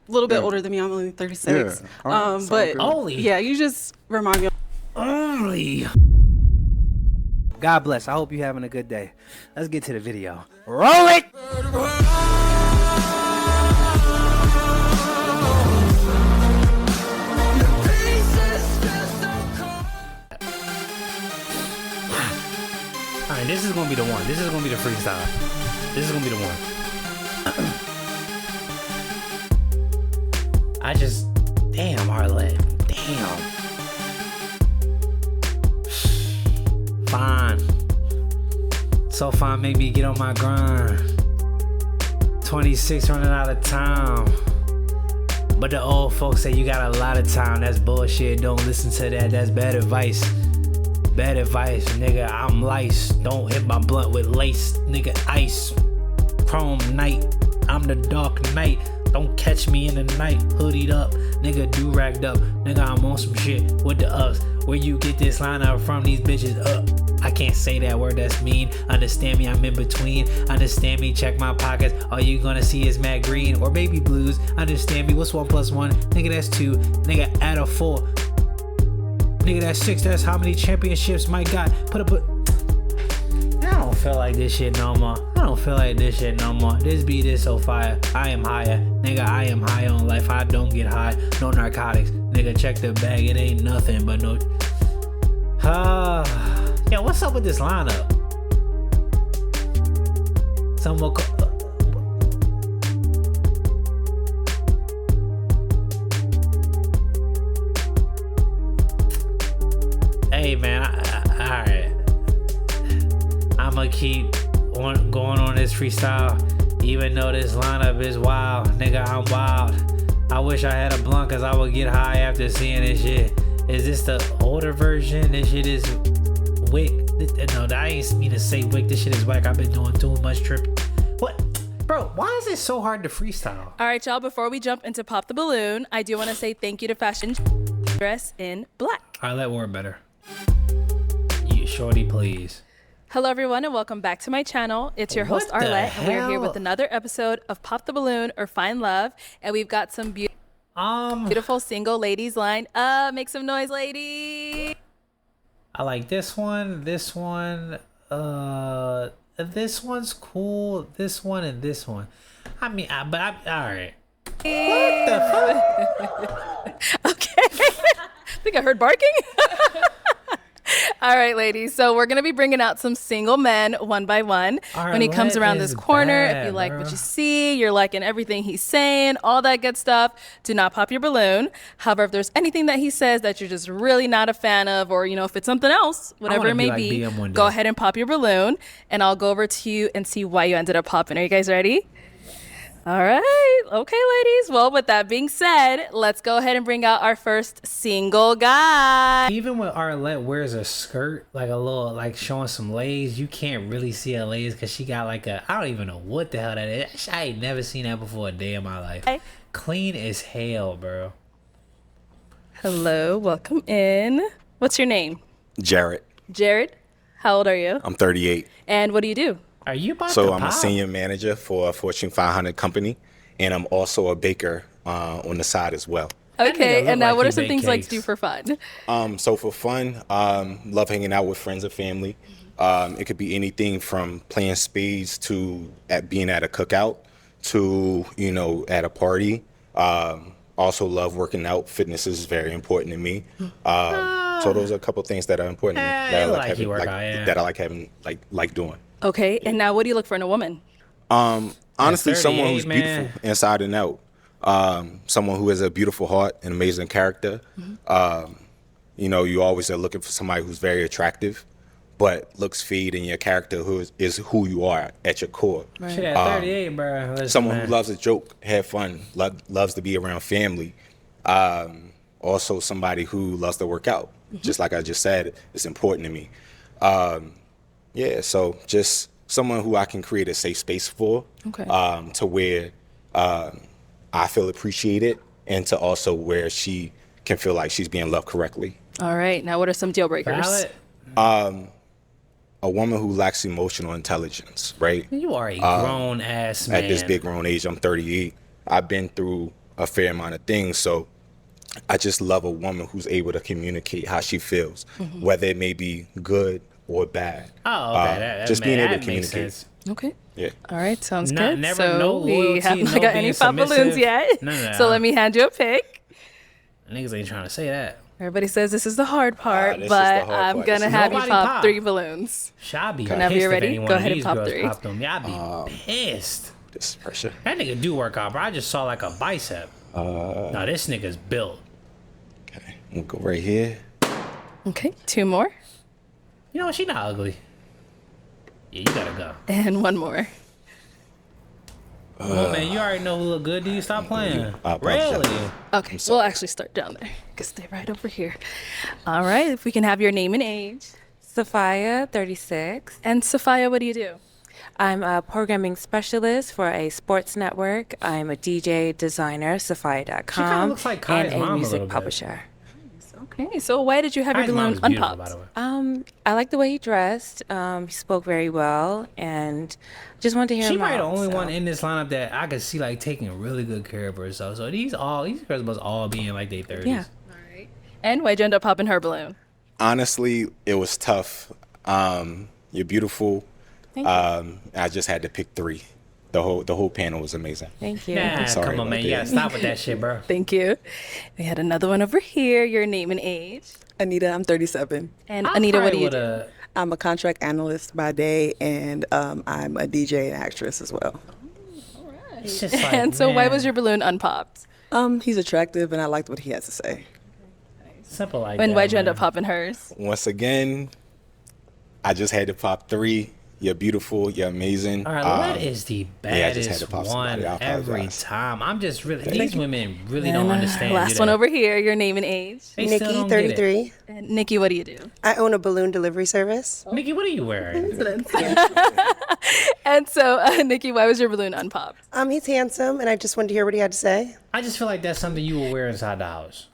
little bit older than me. I'm only 36. Yeah. But Only. yeah, you just remind me of Only. God bless. I hope you're having a good day. Let's get to the video. Roll it. All right, this is gonna be the one. This is gonna be the freestyle. This is gonna be the one. Damn, Arlette. Damn. Fine. So fine, make me get on my grind. 26 running out of time. But the old folks say you got a lot of time. That's bullshit. Don't listen to that. That's bad advice. Bad advice, nigga. I'm lice. Don't hit my blunt with lace. Nigga, ice. Chrome night. I'm the dark knight. Don't catch me in the night. Hoodied up. Nigga, do-ragged up. Nigga, I'm on some shit with the ups. Where you get this line up from, these bitches up. I can't say that word, that's mean. Understand me, I'm in between. Understand me, check my pockets. All you gonna see is mad green or baby blues. Understand me, what's 1 + 1? Nigga, that's 2. Nigga, add a 4. Nigga, that's 6. That's how many championships Mike got. I don't feel like this shit no more. I don't feel like this shit no more. This beat is so fire. I am higher. Nigga, I am high on life. I don't get high. No narcotics. Nigga, check the bag. It ain't nothing but no. Yeah, what's up with this lineup? Some more. Hey, man. Alright. I'ma keep going on this freestyle, even though this lineup is wild. Nigga, I'm wild. I wish I had a blunt, cause I would get high after seeing this shit. Is this the older version? This shit is wick. No, I ain't mean to say wick. This shit is whack. I've been doing too much trip. What? Bro, why is it so hard to freestyle? All right, y'all, before we jump into Pop the Balloon, I do want to say thank you to Fashion Dress in Black. Arlette wore better. You shorty, please. Hello, everyone, and welcome back to my channel. It's your host, What the Arlette, and we're here hell? with another episode of Pop the Balloon or Find Love, and we've got some beautiful single ladies lined up. Make some noise, ladies. I like this one, this one, this one's cool, this one, and this one. I mean, all right. What the fuck? Okay. I think I heard barking. All right, ladies. So we're going to be bringing out some single men one by one. When he comes Arlette around this is corner, if bad, you like bro. what you see, you're liking everything he's saying, all that good stuff, do not pop your balloon. However, if there's anything that he says that you're just really not a fan of, or, you know, if it's something else, whatever wanna it be may like be, BM one go day. ahead and pop your balloon, and I'll go over to you and see why you ended up popping. Are you guys ready? All right. Okay, ladies. Well, with that being said, let's go ahead and bring out our first single guy. Even when Arlette wears a skirt, like a little, like showing some legs, you can't really see her legs because she got like a, I don't even know what the hell that is. I ain't never seen that before a day in my life. Clean as hell, bro. Hello. Welcome in. What's your name? Jared. Jared. How old are you? I'm 38. And what do you do? Are you about So to I'm pop? a senior manager for a Fortune 500 company, and I'm also a baker on the side as well. That nigga Okay. look And now like what he are some bake things you like to cakes. do for fun? So for fun, love hanging out with friends and family. It could be anything from playing spades to being at a cookout to, you know, at a party. Also love working out. Fitness is very important to me. So those are a couple of things that are important to me, that I you like like having, you work out, yeah. that I like having, like doing. Okay. And now what do you look for in a woman? Honestly, someone 38, who's man. beautiful inside and out. Someone who has a beautiful heart and amazing character. You know, you always are looking for somebody who's very attractive, but looks feed in your character who is who you are at your core. Shit at 38, bro. Listen, Someone man. who loves to joke, have fun, loves to be around family. Also somebody who loves to work out. Just like I just said, it's important to me. Yeah, so just someone who I can create a safe space for, Okay. to where I feel appreciated, and to also where she can feel like she's being loved correctly. All right. Now what are some deal breakers? Valid. A woman who lacks emotional intelligence, right? You are a grown ass man. At this big grown age, I'm 38. I've been through a fair amount of things. So I just love a woman who's able to communicate how she feels, whether it may be good or bad. Oh, okay. Just being able to makes communicate. sense. Okay. Yeah. All right, sounds No, good. never, So no we loyalty, haven't no got being any pop balloons submissive. yet. No. So let me hand you a pick. Niggas ain't trying to say that. Everybody says this is the hard part, this is but the hard I'm part. gonna This is have you nobody pop pop. 3 balloons. Y'all be Whenever pissed you're if ready, any one go of ahead and these pop girls 3. popped them. Y'all be pissed. This is pressure. That nigga do work out, bro. I just saw like a bicep. Now this nigga's built. Okay, we'll go right here. Okay, 2 more You know what? She not ugly. Yeah, you gotta go. and 1 more. Come on, man. You already know who look good. Do you stop playing? I apologize. Really? Okay, we'll actually start down there. You can stay right over here. All right, if we can have your name and age. Sophia, 36. And Sophia, what do you do? I'm a programming specialist for a sports network. I'm a DJ designer, Sophia.com, looks like Kai's and mom a a music little bit. publisher. Okay, so why did you have Kai's your mom balloon is beautiful, by unpopped? the way. I like the way he dressed. He spoke very well, and just wanted to hear She him might be the out, only so. one in this lineup that I could see like taking really good care of herself. So these girls must all be in like their 30s. Yeah. And why'd you end up popping her balloon? Honestly, it was tough. You're beautiful. Thank you. I just had to pick 3. The whole panel was amazing. Thank you. Nah, sorry come on, about man. You that. gotta stop with that shit, bro. Thank you. We had another one over here. Your name and age. Anita, I'm 37. And Anita, what do you do? do? I'm a contract analyst by day, and I'm a DJ and actress as well. It's just like, And so why man, was your balloon unpopped? He's attractive, and I liked what he has to say. simple like And that? why'd you end man. up popping hers? Once again, I just had to pop 3. You're beautiful. You're amazing. Arlette is the I just had baddest to pop one somebody. I every apologize. time. I'm just really these women really don't understand. Last do one they? over here. Your name and age. They still Nikki, don't get it. 33. And Nikki, what do you do? I own a balloon delivery service. Nikki, what are you wearing? And so, Nikki, why was your balloon unpopped? He's handsome, and I just wanted to hear what he had to say. I just feel like that's something you will wear inside the house.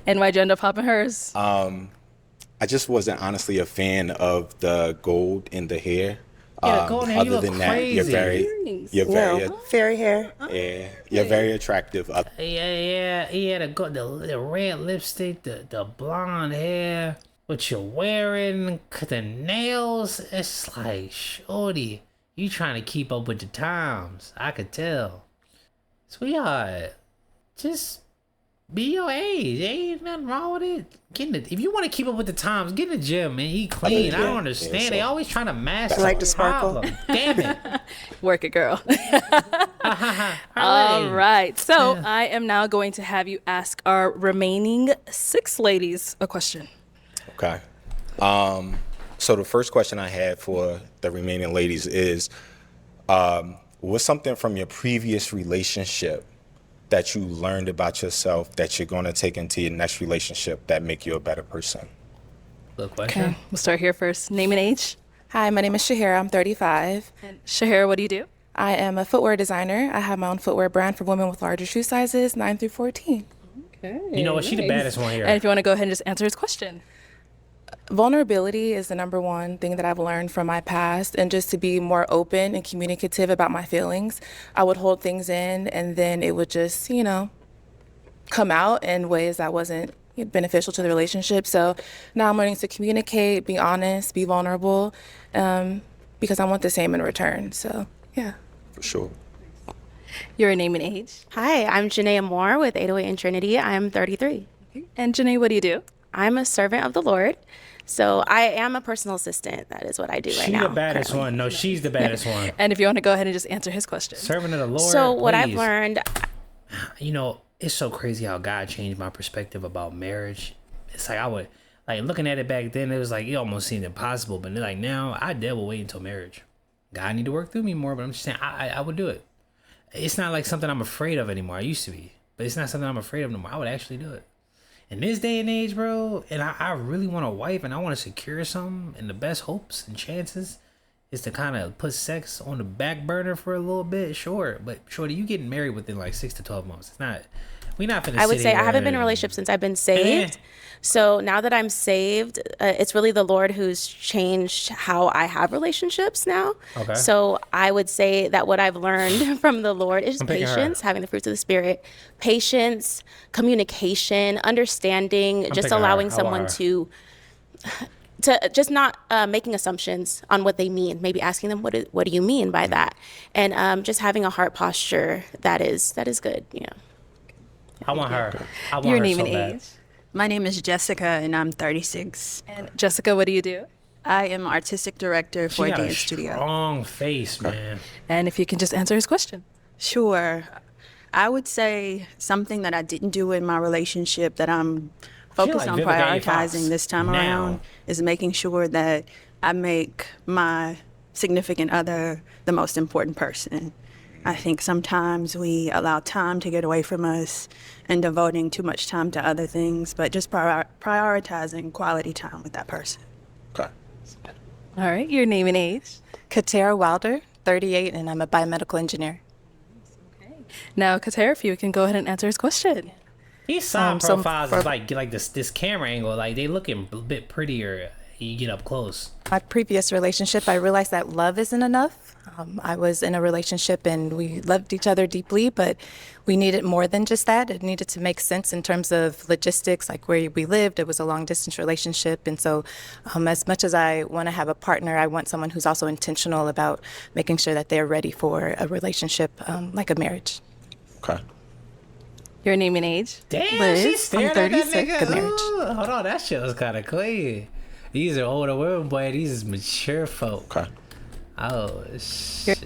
And why'd you end up popping hers? I just wasn't honestly a fan of the gold in the hair. Yeah, the gold hair, you Other look than that, you're crazy. very, Fairy hair. you're very attractive. Yeah. He had the red lipstick, the blonde hair, what you're wearing, the nails. It's like, shorty, you trying to keep up with the times. I could tell. Sweetheart, just be your age. Ain't nothing wrong with it. If you want to keep up with the times, get in the gym, man. Eat clean. I don't understand. so- They always trying to mask I like the to sparkle. problem. Damn it. Work it, girl. All All right. So, I am now going to have you ask our remaining 6 ladies a question. Okay. So the first question I had for the remaining ladies is, what's something from your previous relationship that you learned about yourself that you're going to take into your next relationship that make you a better person? Good question. Okay. We'll start here first. Name and age. Hi, my name is Shahira. I'm 35. And Shahira, what do you do? I am a footwear designer. I have my own footwear brand for women with larger shoe sizes, 9 through 14. You know what? She the baddest one here. And if you want to go ahead and just answer his question. Vulnerability is the number one thing that I've learned from my past, and just to be more open and communicative about my feelings. I would hold things in, and then it would just, come out in ways that wasn't beneficial to the relationship. So now I'm learning to communicate, be honest, be vulnerable, because I want the same in return. So, yeah. For sure. Your name and age. Hi, I'm Janae Moore with 808 and Trinity. I'm 33. And Janae, what do you do? I'm a servant of the Lord. So I am a personal assistant. That is what I do right She now. the baddest one. No, she's the baddest one. And if you want to go ahead and just answer his question. Servant of the Lord. So what I've please. learned, It's so crazy how God changed my perspective about marriage. It's like I would, looking at it back then, it was like, it almost seemed impossible. But like now, I will wait until marriage. God need to work through me more, but I'm just saying, I would do it. It's not like something I'm afraid of anymore. I used to be. But it's not something I'm afraid of anymore. I would actually do it. In this day and age, bro, and I really want a wife and I want to secure something, and the best hopes and chances is to kind of put sex on the back burner for a little bit, sure. But shorty, you getting married within like 6 to 12 months. It's not, We not finna I would sit say I here haven't been in a and- relationship since I've been saved. So now that I'm saved, it's really the Lord who's changed how I have relationships now. Okay. So I would say that what I've learned from the Lord is I'm picking her. patience, having the fruits of the Spirit, patience, communication, understanding, just picking her. allowing I want someone her. to just not making assumptions on what they mean, maybe asking them, what do you mean by that? And just having a heart posture that is good, you know. I want her. I want Your her name so and bad. age. My name is Jessica, and I'm 36. And Jessica, what do you do? I am artistic director She for a got a dance studio. strong face, man. And if you can just answer his question. Sure. I would say something that I didn't do in my relationship that I'm focused like on Vivica A. Fox prioritizing this time now. around is making sure that I make my significant other the most important person. I think sometimes we allow time to get away from us and devoting too much time to other things, but just prioritizing quality time with that person. Okay. All right, your name and age. Katera Wilder, 38, and I'm a biomedical engineer. Now, Katera, if you can go ahead and answer his question. These side so profiles for- is like this camera angle, like they looking a bit prettier. You get up close. My previous relationship, I realized that love isn't enough. I was in a relationship and we loved each other deeply, but we needed more than just that. It needed to make sense in terms of logistics, like where we lived. It was a long distance relationship. And so as much as I want to have a partner, I want someone who's also intentional about making sure that they're ready for a relationship like a marriage. Okay. Your name and age. Damn, Liz, she's staring I'm at that 36. nigga. Good marriage. Ooh, hold on, that shit was kind of clean. These are older women, boy. These is mature folk. Okay. Oh shit.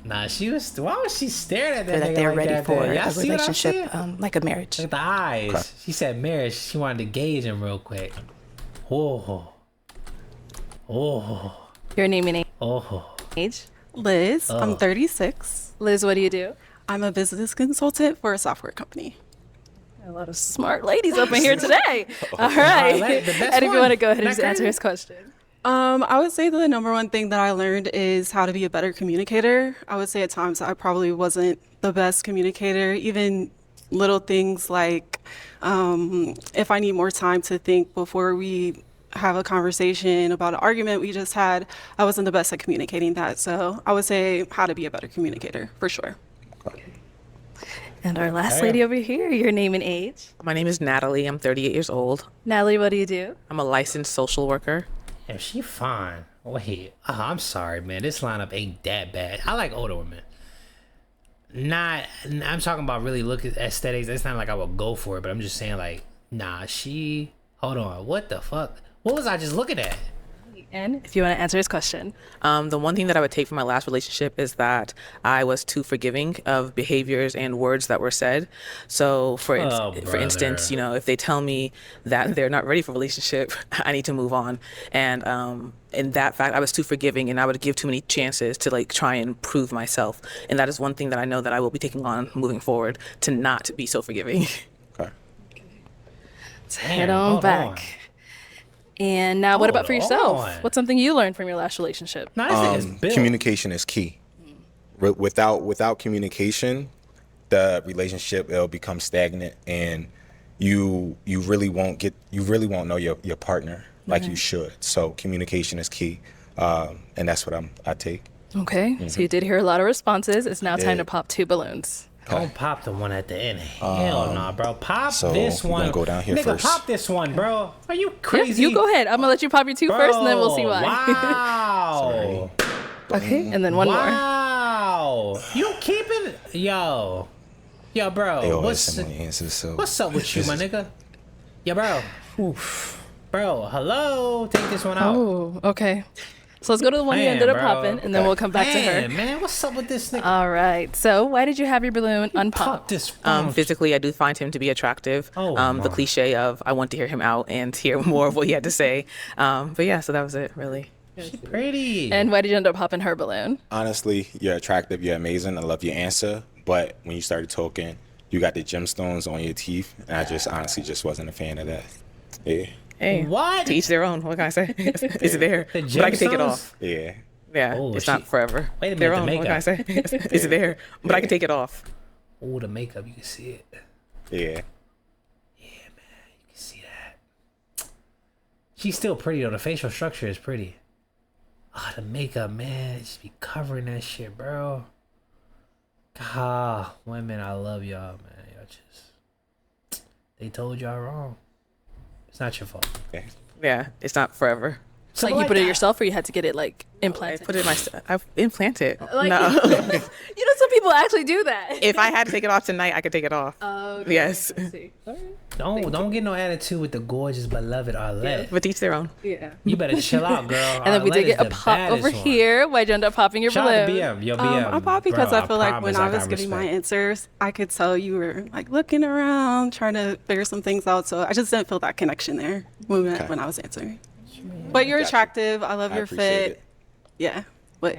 Nah, she was. Why was she staring at that So that nigga they're like ready that for there? Y'all a see what I see? relationship like a marriage. Look at the eyes. Okay. She said marriage. She wanted to gauge him real quick. Oh. Oh. Your name and Oh. age. Liz, I'm 36. Liz, what do you do? I'm a business consultant for a software company. A lot of smart ladies up in here today. All right. Arlette, the best And if you one. want to go ahead and Not just answer crazy. his question. I would say the number one thing that I learned is how to be a better communicator. I would say at times I probably wasn't the best communicator, even little things like if I need more time to think before we have a conversation about an argument we just had, I wasn't the best at communicating that. So I would say how to be a better communicator for sure. And our last lady over here, your name and age. My name is Natalie. I'm 38 years old. Natalie, what do you do? I'm a licensed social worker. Yeah, she fine. Wait. Oh, I'm sorry, man. This lineup ain't that bad. I like older women. I'm talking about really look at aesthetics. It's not like I would go for it, but I'm just saying like, nah, hold on. What the fuck? What was I just looking at? And if you want to answer his question. The one thing that I would take from my last relationship is that I was too forgiving of behaviors and words that were said. So for instance, you know, if they tell me that they're not ready for a relationship, I need to move on. And in that fact, I was too forgiving and I would give too many chances to like try and prove myself. And that is one thing that I know that I will be taking on moving forward, to not be so forgiving. Okay. Let's head on back. And now, what about for yourself? What's something you learned from your last relationship? Communication is key. Without communication, the relationship will become stagnant, and you really won't know your partner like you should. So communication is key, and that's what I take. Okay, so you did hear a lot of responses. It's now time to pop 2 balloons. Don't pop the one at the end. Hell no, bro. Pop so this we're one. gonna go down here Nigga, first. pop this one, bro. Are you crazy? You go ahead. I'm gonna let you pop your 2 first, and then we'll see why. Wow. Okay, and then one more. Wow. You keeping yo, bro. They always send me answers. So What's up with you, my nigga? Yo, bro. Bro, hello. Take this one out. Oh, okay. So let's go to the one you ended up popping, and then we'll come back to her. Man, what's up with this nigga? All right. So why did you have your balloon unpopped? Physically, I do find him to be attractive. The cliche of I want to hear him out and hear more of what he had to say. But yeah, so that was it, really. She's pretty. And why did you end up popping her balloon? honestly, you're attractive, you're amazing. I love your answer, but when you started talking, you got the gemstones on your teeth, and I just honestly just wasn't a fan of that. Yeah. Hey, what? To each their own. What can I say? It's there, The but I can take it gemstones? off. Yeah. Yeah, Oh, it's not forever. Wait a minute, Their the own. What can I makeup. say? It's there, but I can take it off. Oh, the makeup, you can see it. Yeah. See that? She's still pretty though. The facial structure is pretty. Ah, the makeup, man, just be covering that shit, bro. Ah, women, I love y'all, man. Y'all just, they told y'all wrong. It's not your fault. Okay. Yeah, it's not forever. So like you put it yourself, or you had to get it like implanted? I put it in myself. I've implanted. Like, No. you know, some people actually do that. If I had to take it off tonight, I could take it off. Okay. Yes. I see. Don't get no attitude with the gorgeous beloved Arlette. But each their own. Yeah. You better chill out, girl. And then we Arlette did is get a the pop over baddest one. here. Why'd you end up popping your Shout out to balloon? BM. Yo, BM. I popped because bro, I feel like when promise I was got giving my respect. answers, I could tell you were like looking around, trying to figure some things out. So I just didn't feel that connection there when I was answering. But you're attractive. I love I your appreciate fit. it. Yeah, but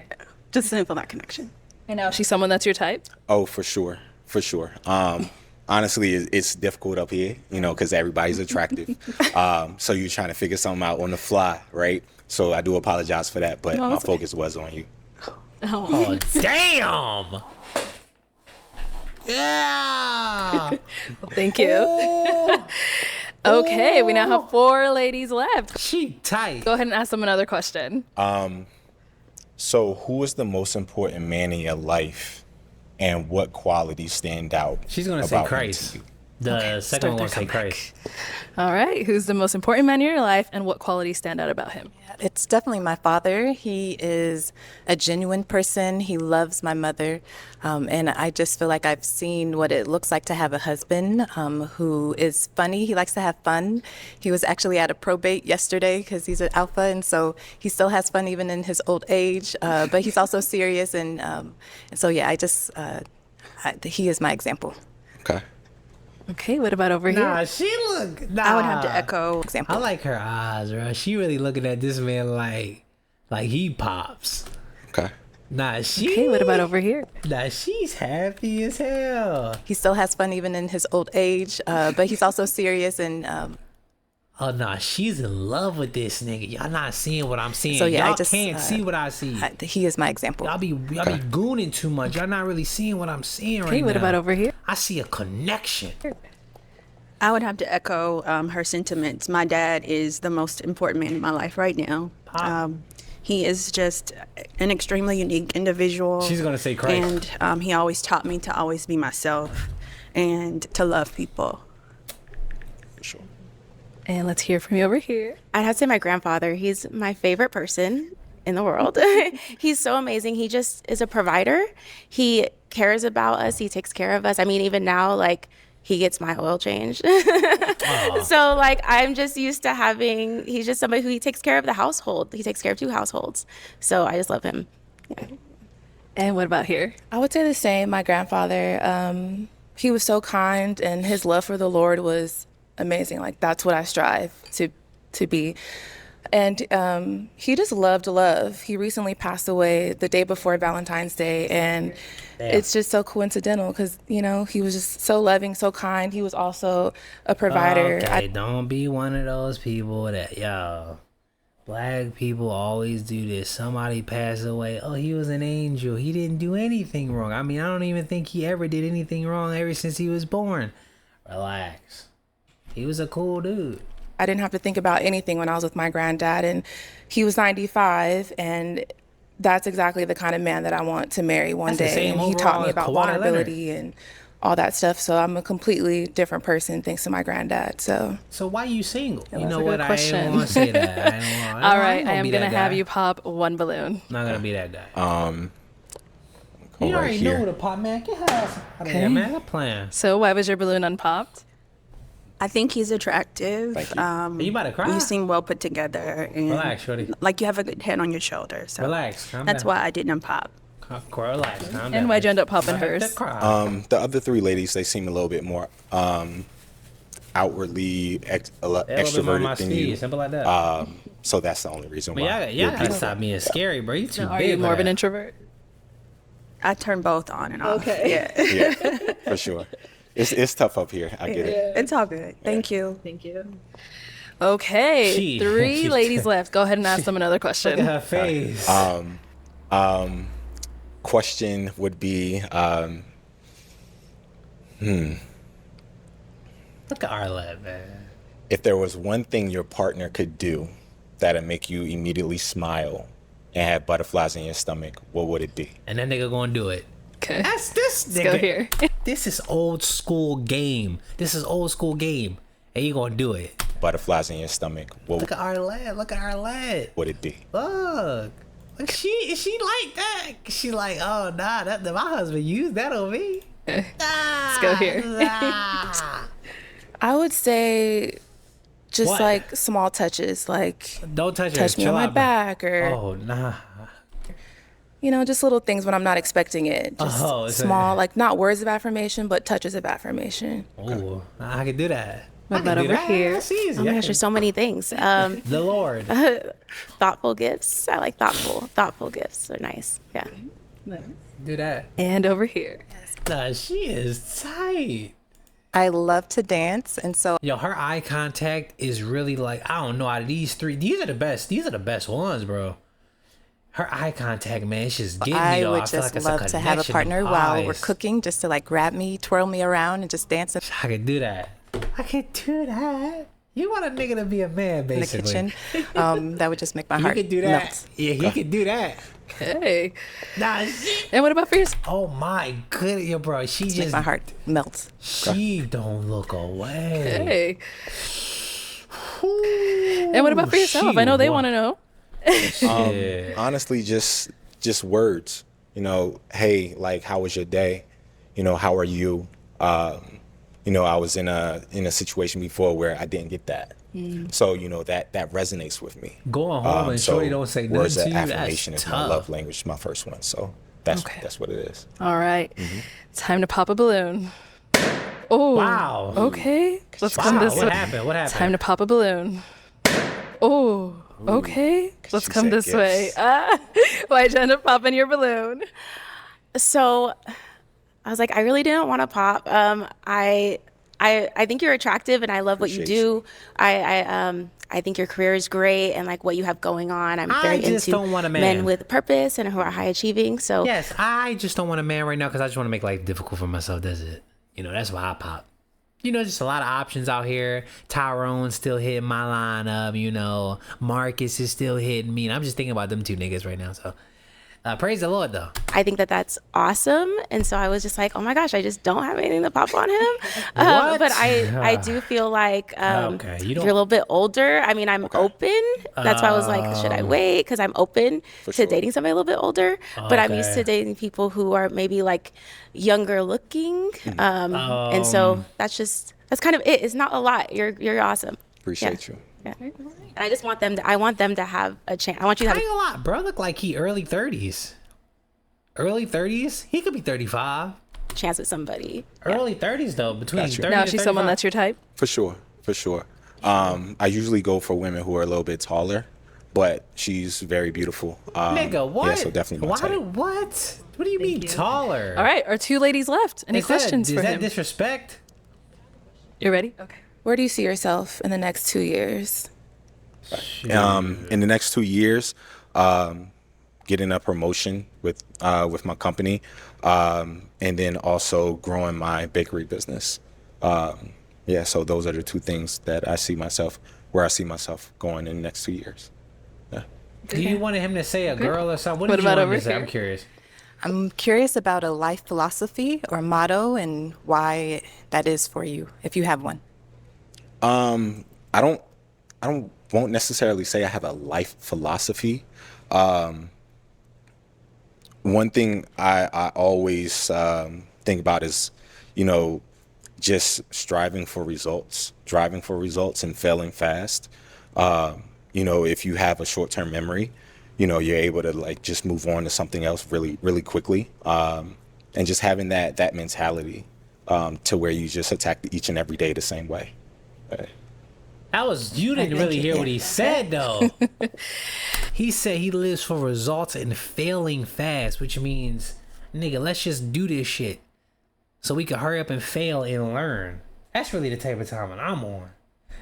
just didn't feel that connection. And now she's someone that's your type? Oh, for sure. For sure. Honestly, it's difficult up here, you know, because everybody's attractive. So you're trying to figure something out on the fly, right? So I do apologize for that, but my focus was on you. Oh, damn. Yeah. Thank you. Okay, we now have 4 ladies left. She tight. Go ahead and ask them another question. So who is the most important man in your life, and what qualities stand out? She's gonna say about him Christ. to you? The second one gonna say Christ. All right, who's the most important man in your life, and what qualities stand out about him? It's definitely my father. He is a genuine person. He loves my mother. And I just feel like I've seen what it looks like to have a husband who is funny. He likes to have fun. He was actually at a probate yesterday because he's an alpha. And so he still has fun even in his old age. But he's also serious. And so, yeah, he is my example. Okay. Okay, what about over here? Nah, she look. Nah. I would have to echo example. I like her eyes, bro. She really looking at this man like he pops. Okay. Nah, she. Okay, what about over here? Nah, she's happy as hell. He still has fun even in his old age. But he's also serious and. Oh nah, she's in love with this nigga. Y'all not seeing what I'm seeing. So, yeah, y'all can't see what I see. He is my example. Y'all be gooning too much. Y'all not really seeing what I'm seeing right now. Okay, what about over here? I see a connection. I would have to echo her sentiments. My dad is the most important man in my life right now. He is just an extremely unique individual. She's gonna say Christ. And he always taught me to always be myself and to love people. For sure. And let's hear from you over here. I'd have to say my grandfather. He's my favorite person in the world. He's so amazing. He just is a provider. He cares about us. He takes care of us. I mean, even now, like, he gets my oil changed. So, like, I'm just used to he's just somebody who he takes care of the household. He takes care of 2 households. So I just love him. Yeah. And what about here? I would say the same. My grandfather, he was so kind, and his love for the Lord was amazing. Like, that's what I strive to be. And he just loved love. He recently passed away the day before Valentine's Day, and it's just so coincidental because, you know, he was just so loving, so kind. He was also a provider. Okay, don't be one of those people that, yo, black people always do this. Somebody passed away. Oh, he was an angel. He didn't do anything wrong. I mean, I don't even think he ever did anything wrong ever since he was born. Relax. He was a cool dude. I didn't have to think about anything when I was with my granddad, and he was 95, and that's exactly the kind of man that I want to marry one day. And he taught me about vulnerability and all that stuff. So I'm a completely different person thanks to my granddad. So why are you single? You know a good what? question. I didn't want to say that. All right, I am going to have you pop 1 balloon. I'm not going to be that guy. You already know what a pop, man. Get her ass out of there, man. I'm playing. So why was your balloon unpopped? I think he's attractive. You about to cry? You seem well put together. And Relax, shorty. like you have a good head on your shoulder. So Relax, calm that's down. why I didn't pop. Relax, calm down. And why'd you end up popping hers? The other 3 ladies, they seem a little bit more outwardly extroverted than you. Simple like that. So that's the only reason why. Y'all gotta stop being scary, bro. You too big. Are you more of an introvert? I turn both on and off. Okay. Yeah. Yeah, for sure. It's tough up here. I get it. It's all good. Thank you. Thank you. Okay, 3 ladies left. Go ahead and ask them another question. Look at her face. Question would be, Look at Arlette, man. If there was one thing your partner could do that'd make you immediately smile and have butterflies in your stomach, what would it be? And that nigga gonna do it. Okay. That's this Let's nigga. go here. This is old school game. And you gonna do it. Butterflies in your stomach, what Look at Arlette. would it be? Look. She like that. She like, oh nah, that my husband used that on me. Let's go here. I would say just What? like small touches, like Don't touch her. touch me Chill on my out, man. back, or Oh nah. you know, just little things when I'm not expecting it. Just Oh, it's small, like not words of affirmation, but touches of affirmation. Oh, I can do that. What I can about do over that. here? That's easy. Oh my I gosh, can- there's so many things. The Lord. Thoughtful gifts. I like thoughtful gifts. They're nice. Yeah. Do that. And over here. Nah, she is tight. I love to dance, and so Yo, her eye contact is really like, I don't know, out of these three, these are the best ones, bro. Her eye contact, man, it's just getting me, I though. would I feel just like it's a love to have a connection partner of while we're eyes. cooking, just to like grab me, twirl me around, and just dance in I can do that. I can do that. You want a nigga to be a man, the basically. kitchen. That would just make my You heart can do that. melt. Yeah, he can do that. Okay. Nah, And what about for yourself? oh my goodness, yo, bro. She Make just, my heart melt. she don't look away. Hey. And what about for yourself? I know they want to know. Honestly, just words. You know, hey, like, how was your day? You know, how are you? You know, I was in a situation before where I didn't get that. So, you know, that resonates with me. Going home and shorty don't say nothing words to of you, that's affirmation is my tough. love language, my first one. So that's what it is. All right. Time to pop a balloon. Oh. Wow. Okay. Let's Wow, come this what way. happened? What happened? Time to pop a balloon. Oh. Okay. Let's She come said this way. yes. Why'd you end up popping your balloon? So I was like, I really didn't want to pop. I think you're attractive and I love what you Appreciate do. I think your career is great and like what you have going on. I'm I very just into don't want a man. men with purpose and who are high achieving. So Yes, I just don't want a man right now because I just want to make life difficult for myself. That's it. You know, that's why I pop. You know, just a lot of options out here. Tyrone's still hitting my lineup. You know, Marcus is still hitting me. And I'm just thinking about them two niggas right now. So, praise the Lord, though. I think that that's awesome. And so I was just like, oh my gosh, I just don't have anything to pop on him. What? But I do feel like Okay, you if don't- you're a little bit older. I mean, I'm open. That's why I was like, should I wait? Because I'm open to sure. dating somebody a little bit older. But I'm used Okay. to dating people who are maybe like younger looking. And so that's kind of it. It's not a lot. You're awesome. Appreciate you. Yeah. And I just want them to have a chance. I want you to I have ain't gonna lie, bro. Look like he early 30s. Early 30s? He could be 35. a chance with somebody. Early 30s, though. Between Gotcha. 30 Now to she's someone 35. that's your type. For sure. I usually go for women who are a little bit taller, but she's very beautiful. Nigga, what? Yeah, so definitely my type. What? What do you mean taller? All right. Our two ladies left. Any questions is for that him? disrespect? You ready? Okay. Where do you see yourself in the next 2 years? In the next 2 years, getting a promotion with my company, and then also growing my bakery business. Yeah, so those are the two things that I see myself going in the next 2 years. Yeah. Do you want him to say a girl or something? What What did you about want him over to say? I'm here? curious. I'm curious about a life philosophy or motto and why that is for you, if you have one. I won't necessarily say I have a life philosophy. One thing I always think about is, you know, just striving for results and failing fast. You know, if you have a short-term memory, you know, you're able to like just move on to something else really, really quickly. And just having that mentality to where you just attack each and every day the same way. You didn't really hear what he said, though. He said he lives for results and failing fast, which means, nigga, let's just do this shit so we can hurry up and fail and learn. That's really the type of time that I'm on.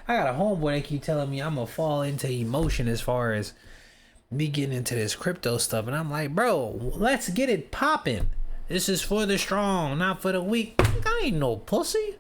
I got a homeboy that keep telling me I'm gonna fall into emotion as far as me getting into this crypto stuff, and I'm like, bro, let's get it popping. This is for the strong, not for the weak. I ain't no pussy.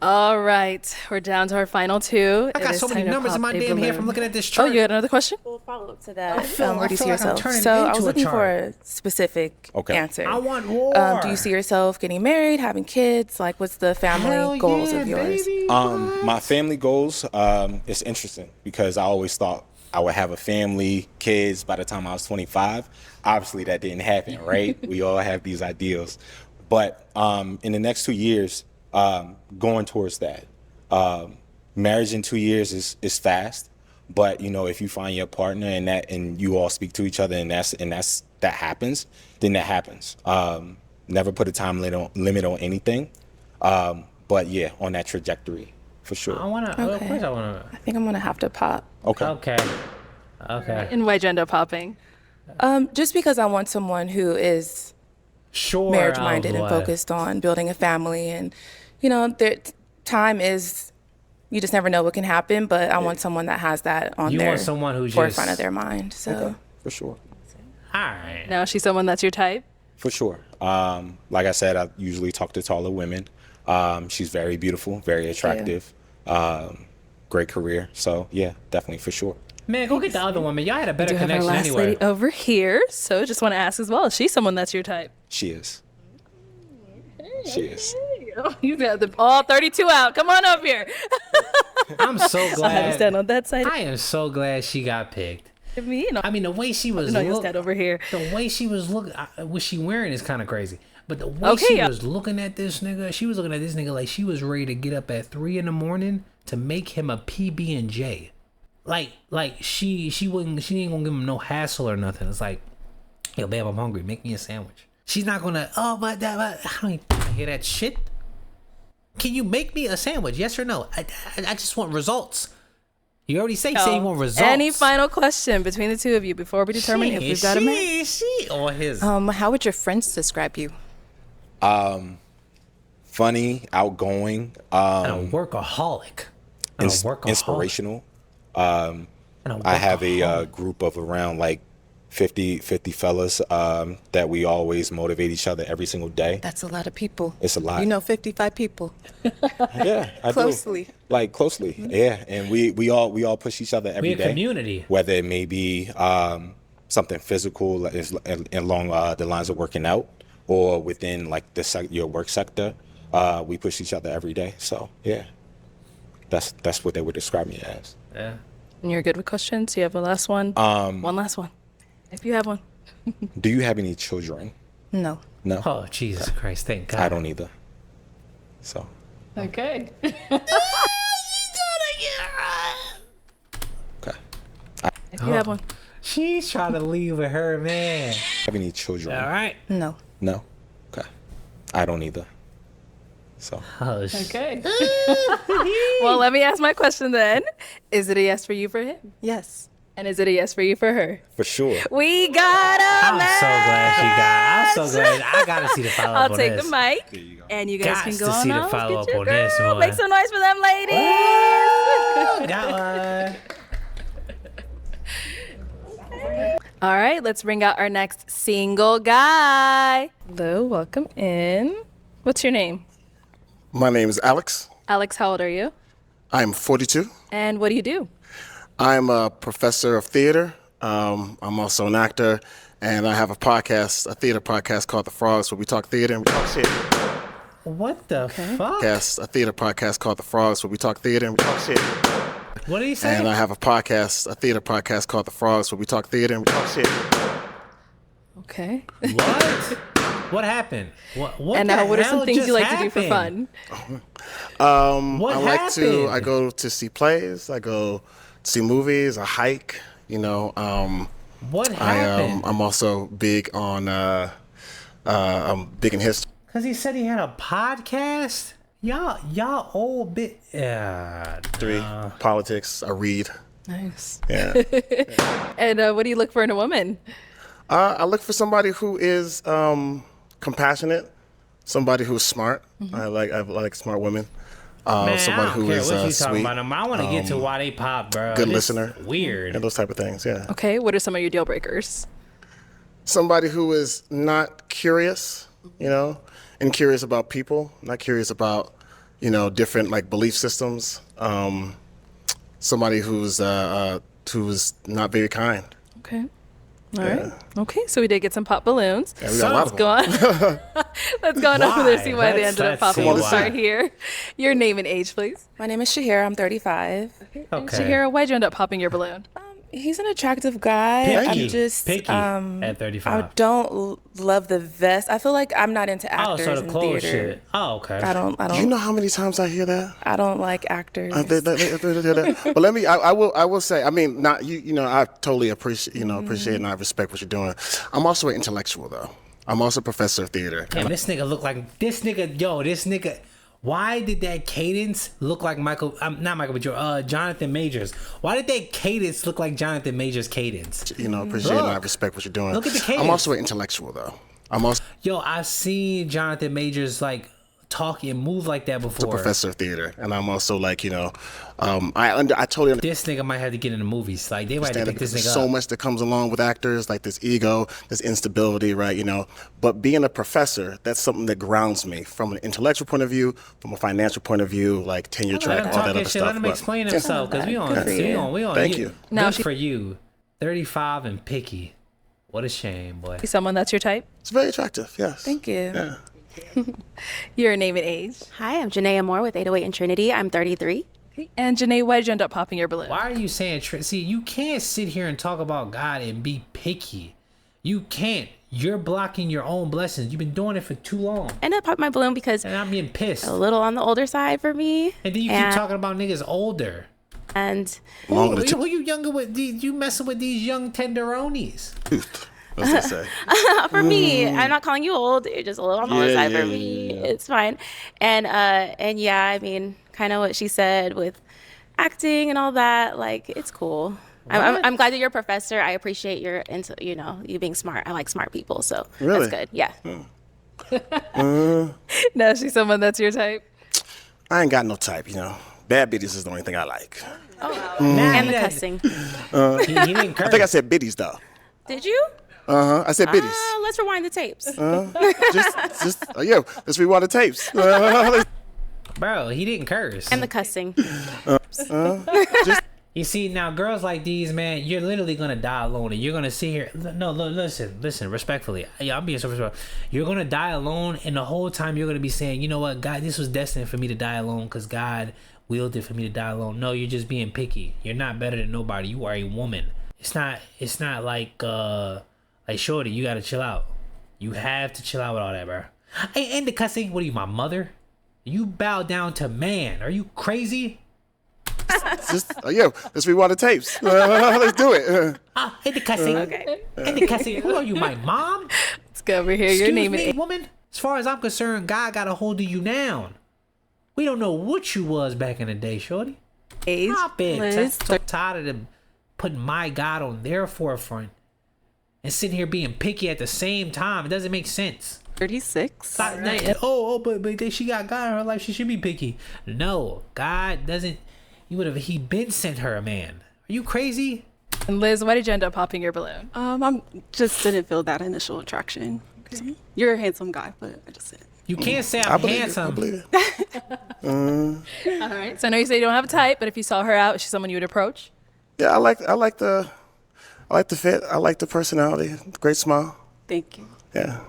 All right, we're down to our final two. I got so many numbers in my damn head from looking at this Oh, chart. you had another question? We'll follow up to that. Where do you see like I'm yourself? turning So I into was a looking for chart. a specific answer. I want more. Do you see yourself getting married, having kids? Like, what's the family Hell goals yeah, of yours? baby. My family goals, it's interesting because I always thought I would have a family, kids by the time I was 25. Obviously, that didn't happen, right? We all have these ideals. But in the next 2 years, going towards that. Marriage in 2 years is fast, but you know, if you find your partner and you all speak to each other and that happens, then that happens. Never put a time limit on anything, but yeah, on that trajectory for sure. I wanna. Of course, I wanna. I think I'm gonna have to pop. Okay. And why'd you end up popping? Just because I want someone who is Sure. marriage-minded and focused on building a family, and you know, time is. You just never know what can happen, but I want someone that has that on You their want someone who forefront just- of their mind. So For sure. All right. Now she's someone that's your type? For sure. Like I said, I usually talk to taller women. She's very beautiful, very attractive, great career. So yeah, definitely for sure. Man, go get the other woman. Y'all had a better We do have our connection last anyway. lady over here, so just want to ask as well, is she someone that's your type? She is. She is. You got all 32 out. Come on up here. I'm so I had to glad. stand on that side. I am so glad she got picked. Me, you know, I mean, the way she was you'll stand over here. The way she was looking, what she wearing is kind of crazy. But the way Okay, she yeah. was looking at this nigga, she was looking at this nigga like she was ready to get up at 3 a.m. to make him a PB&J. Like she ain't gonna give him no hassle or nothing. It's like, yo, babe, I'm hungry. Make me a sandwich. She's not gonna. Oh, but I don't even hear that shit. Can you make me a sandwich? Yes or no? I just want results. You already say you want results. Any final question between the two of you before we determine if we've got a match? She or his. how would your friends describe you? Funny, outgoing, And a workaholic. And a workaholic. inspirational. And a I have a workaholic. group of around like 50 fellas that we always motivate each other every single day. That's a lot of people. It's a lot. You know, 55 people. Yeah, I Closely. do. Like closely, yeah. And we all push each other every We a day. community. Whether it may be something physical along the lines of working out, or within like your work sector, we push each other every day. So yeah, that's what they would describe me as. Yeah. And you're good with questions? You have a last one? One last one. If you have one. Do you have any children? No. No. Oh, Jesus Christ. Thank God. I don't either. So. Okay. Okay. If you have one. She's trying to leave with her man. Have any children? All right. No. No. Okay. I don't either. So. Oh, shit. Okay. Well, let me ask my question then. Is it a yes for you for him? Yes. And is it a yes for you for her? For sure. We got a I'm match. so glad she got. I'm so glad. I gotta see the follow up I'll on take this. the mic, and you guys Gots can to go on see the off. follow-up Get your on this girl. one. Make some noise for them, ladies. Got one. All right, let's bring out our next single guy. Hello, welcome in. What's your name? My name is Alex. Alex, how old are you? I'm 42. And what do you do? I'm a professor of theater. I'm also an actor, and I have a podcast, a theater podcast called The Frogs, where we talk theater and we talk shit. What the fuck? Yes, a theater podcast called The Frogs, where we talk theater and we talk shit. What did he say? And I have a podcast, a theater podcast called The Frogs, where we talk theater and we talk shit. Okay. What? What happened? What And the now, what are some hell things you just like to do for happened? fun? What I go to see plays, I go see movies, I hike, you know. What happened? I'm also big on, I'm big in history. Because he said he had a podcast? Y'all old bit. Yeah. Politics, I read. Nice. Yeah. And what do you look for in a woman? I look for somebody who is compassionate, somebody who's smart. I like smart women. Man, Somebody I don't who care is what you talking sweet. about. I want to get to why they pop, bro. Good This listener. Weird. And those type of things, yeah. Okay, what are some of your deal breakers? Somebody who is not curious, you know, and curious about people, not curious about different like belief systems. Somebody who's not very kind. Okay. All right. Okay, so we did get some pop balloons. Yeah, we got a lot of Go on. Let's go on over there, see why they ended up popping. We'll why. start here. Your name and age, please. My name is Shahira. I'm 35. Okay. Shahira, why'd you end up popping your balloon? He's an attractive guy. Picky. I'm just Picky at 35. I don't love the vest. I feel like I'm not into actors so the in clothes theater. shit. Oh, okay. I don't. You know how many times I hear that? I don't like actors. But let me. I will say. I mean, not you. You know, I totally appreciate. Appreciate and I respect what you're doing. I'm also an intellectual, though. I'm also a professor of theater. Damn, this nigga look like this nigga. Why did that cadence look like not Michael, but Jonathan Majors? Why did that cadence look like Jonathan Majors' cadence? Appreciate and I respect what you're doing. Look at the cadence. I'm also an intellectual, though. I've seen Jonathan Majors like talk and move like that before. A professor of theater, and I'm also like, I totally understand. This nigga might have to get in the movies. Like they might have to pick this nigga so up. much that comes along with actors, like this ego, this instability, right? But being a professor, that's something that grounds me from an intellectual point of view, from a financial point of view, like tenure track, all that other stuff. Let him explain himself, because we on. Thank you. Good for you. 35 and picky. What a shame, boy. Someone that's your type? It's very attractive. Yes. Thank you. Yeah. Your name and age. Hi, I'm Janaea Moore with 808 and Trinity. I'm 33. And Janae, why did you end up popping your balloon? Why are you saying see, you can't sit here and talk about God and be picky. You can't. You're blocking your own blessings. You've been doing it for too long. I ended up popping my balloon because and I'm being pissed. A little on the older side for me. And then you keep talking about niggas older. And who you younger with? You messing with these young tenderonis? What's that say? For me, I'm not calling you old. You're just a little on the older side for me. Yeah. It's fine. And yeah, I mean, kind of what she said with acting and all that. Like, it's cool. I'm glad that you're a professor. I appreciate your you being smart. I like smart people, so really? That's good. Yeah. Now she's someone that's your type. I ain't got no type. Bad bitties is the only thing I like. Oh, and the cussing. He didn't curse. I think I said biddies though. Did you? I said biddies. Let's rewind the tapes. Let's rewind the tapes. Bro, he didn't curse. And the cussing. You see, now girls like these, man, you're literally gonna die alone, and you're gonna sit here. No, listen, respectfully. Yeah, I'm being so respectful. You're gonna die alone, and the whole time you're gonna be saying, you know what, God, this was destined for me to die alone, because God willed it for me to die alone. No, you're just being picky. You're not better than nobody. You are a woman. It's not like shorty, you gotta chill out. You have to chill out with all that, bro. Hey, and the cussing. What are you, my mother? You bow down to man. Are you crazy? Let's rewind the tapes. Let's do it. Hit the cussing. Okay. Hit the cussing. Who are you, my mom? Let's go over here. Excuse me, woman. As far as I'm concerned, God got a hold of you now. We don't know what you was back in the day, shorty. Stop it. So tired of them putting my God on their forefront and sitting here being picky at the same time. It doesn't make sense. 36. But she got God in her life. She should be picky. No, God doesn't. He been sent her a man. Are you crazy? And Liz, why did you end up popping your balloon? I just didn't feel that initial attraction. Okay. You're a handsome guy, but I just didn't. You can't say I'm handsome. I believe it. All right. So I know you say you don't have a type, but if you saw her out, is she someone you would approach? Yeah, I like the fit. I like the personality. Great smile. Thank you. Yeah.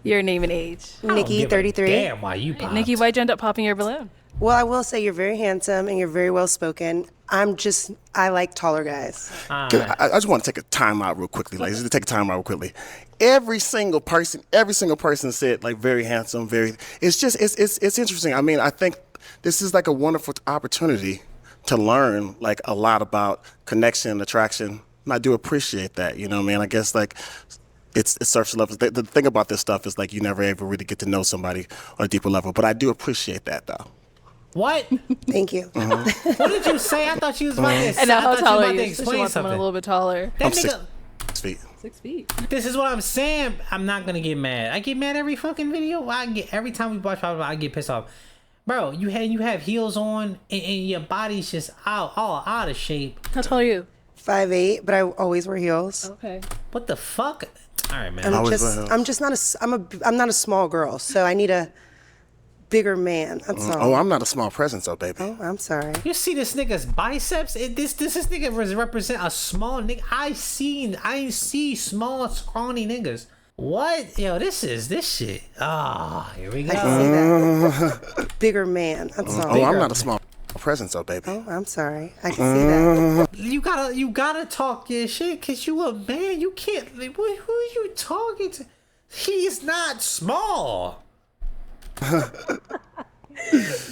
Your name and age. Nikki, 33. Damn, why you popped? Nikki, why'd you end up popping your balloon? Well, I will say you're very handsome and you're very well spoken. I like taller guys. I just want to take a time out real quickly. Every single person said like very handsome, very. It's interesting. I mean, I think this is like a wonderful opportunity to learn like a lot about connection and attraction. And I do appreciate that. You know what I mean? I guess like it's surface level. The thing about this stuff is like you never ever really get to know somebody on a deeper level. But I do appreciate that though. What? Thank you. What did you say? I thought she was about to. And how tall are you? Explain She wants someone a little bit taller. I'm 6 feet. 6 feet. This is what I'm saying. I'm not gonna get mad. I get mad every fucking video. Every time we watch Pop, I get pissed off. Bro, you have heels on and your body's just all out of shape. How tall are you? 5'8", but I always wear heels. Okay. What the fuck? All right, man. I'm not a small girl, so I need a bigger man. That's all. Oh, I'm not a small presence, though, baby. Oh, I'm sorry. You see this nigga's biceps? This nigga represent a small nigga. I see small, scrawny niggas. What? Yo, this shit. Ah, here we go. I can see that. Bigger man. That's all. Oh, I'm not a small presence, though, baby. Oh, I'm sorry. I can see that. You gotta talk your shit, cause you a man. You can't. Like, who are you talking to? He's not small.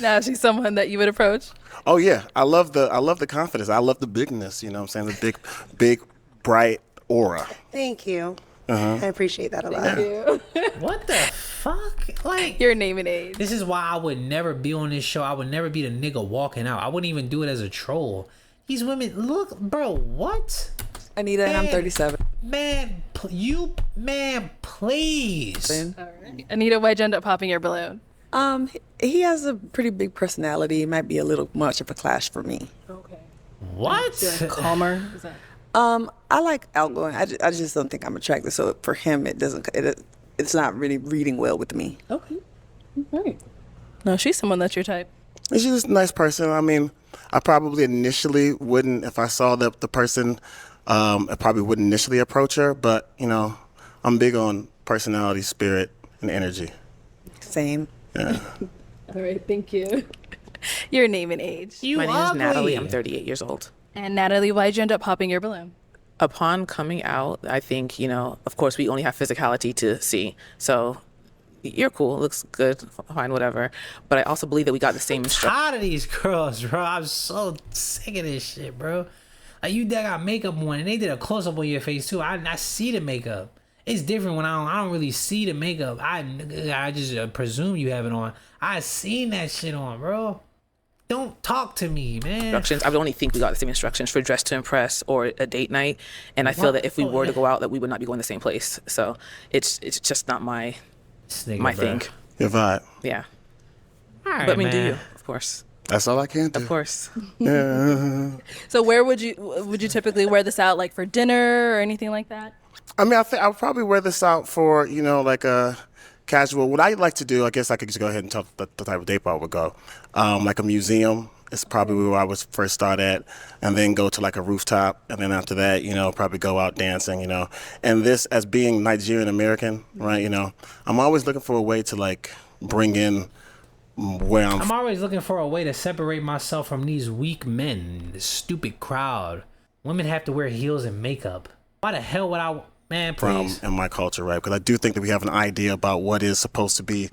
Now she's someone that you would approach. Oh yeah, I love the confidence. I love the bigness. You know what I'm saying? The big, bright aura. Thank you. I appreciate that a lot. What the fuck? Like, your name and age. This is why I would never be on this show. I would never be the nigga walking out. I wouldn't even do it as a troll. These women, look, bro, what? Anita, and I'm 37. Man, please. All right. Anita, why'd you end up popping your balloon? He has a pretty big personality. It might be a little much of a clash for me. Okay. What? Calmer? Is that? I like outgoing. I just don't think I'm attractive. So for him, it's not really reading well with me. Okay. All right. No, she's someone that's your type. She's just a nice person. I mean, I probably initially wouldn't, if I saw the person, I probably wouldn't initially approach her. But, you know, I'm big on personality, spirit, and energy. Same. Yeah. All right, thank you. Your name and age. My name is Natalie. I'm 38 years old. And Natalie, why'd you end up popping your balloon? Upon coming out, I think, of course, we only have physicality to see. So you're cool, looks good, fine, whatever. But I also believe that we got the same instruction. Tired of these girls, bro. I'm so sick of this shit, bro. Like, you that got makeup on, and they did a close up on your face too. I see the makeup. It's different when I don't really see the makeup. I just presume you have it on. I seen that shit on, bro. Don't talk to me, man. Instructions. I would only think we got the same instructions for Dress to Impress or a date night, and I feel that if we were to go out, that we would not be going the same place. So it's just not my thing. Your vibe. Yeah. All right, but I mean, do man. you? Of course. That's all I can do. Of course. Yeah. So where would you typically wear this out, like for dinner or anything like that? I mean, I think I would probably wear this out for, like a casual. What I like to do, I guess I could just go ahead and tell the type of date I would go. Like a museum is probably where I would first start at, and then go to like a rooftop, and then after that, probably go out dancing, And this, as being Nigerian American, right, I'm always looking for a way to like bring in where I'm always looking for a way to separate myself from these weak men, this stupid crowd. Women have to wear heels and makeup. Why the hell would I? Man, please. From in my culture, right? Because I do think that we have an idea about what is supposed to be,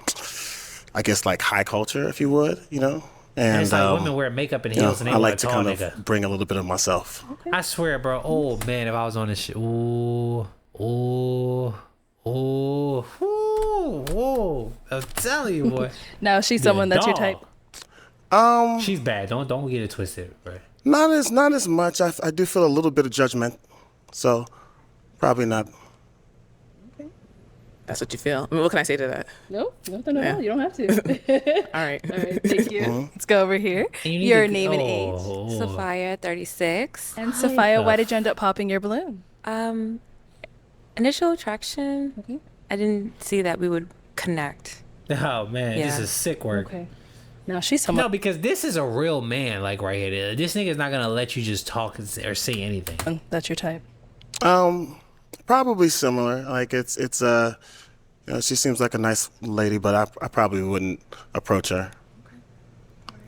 I guess, like high culture, if you would, And it's like women wear makeup and heels, and they I like a to tall kind nigga. of bring a little bit of myself. Okay. I swear, bro. Oh man, if I was on this shit, ooh. I'm telling you, boy. Now she's someone that's your type. She's bad. Don't get it twisted, right? Not as much. I do feel a little bit of judgment, so probably not. Okay. That's what you feel. I mean, what can I say to that? Nope, nothing at all. You don't have to. All right. All right, thank you. Mm-hmm. Let's go over here. Your name and age. Sophia, 36. And Sophia, why did you end up popping your balloon? Initial attraction. Okay. I didn't see that we would connect. Oh man, this Yeah. is sick work. Okay. Now she's someone. No, because this is a real man, like right here. This nigga's not gonna let you just talk or say anything. That's your type. Probably similar. Like it's she seems like a nice lady, but I probably wouldn't approach her.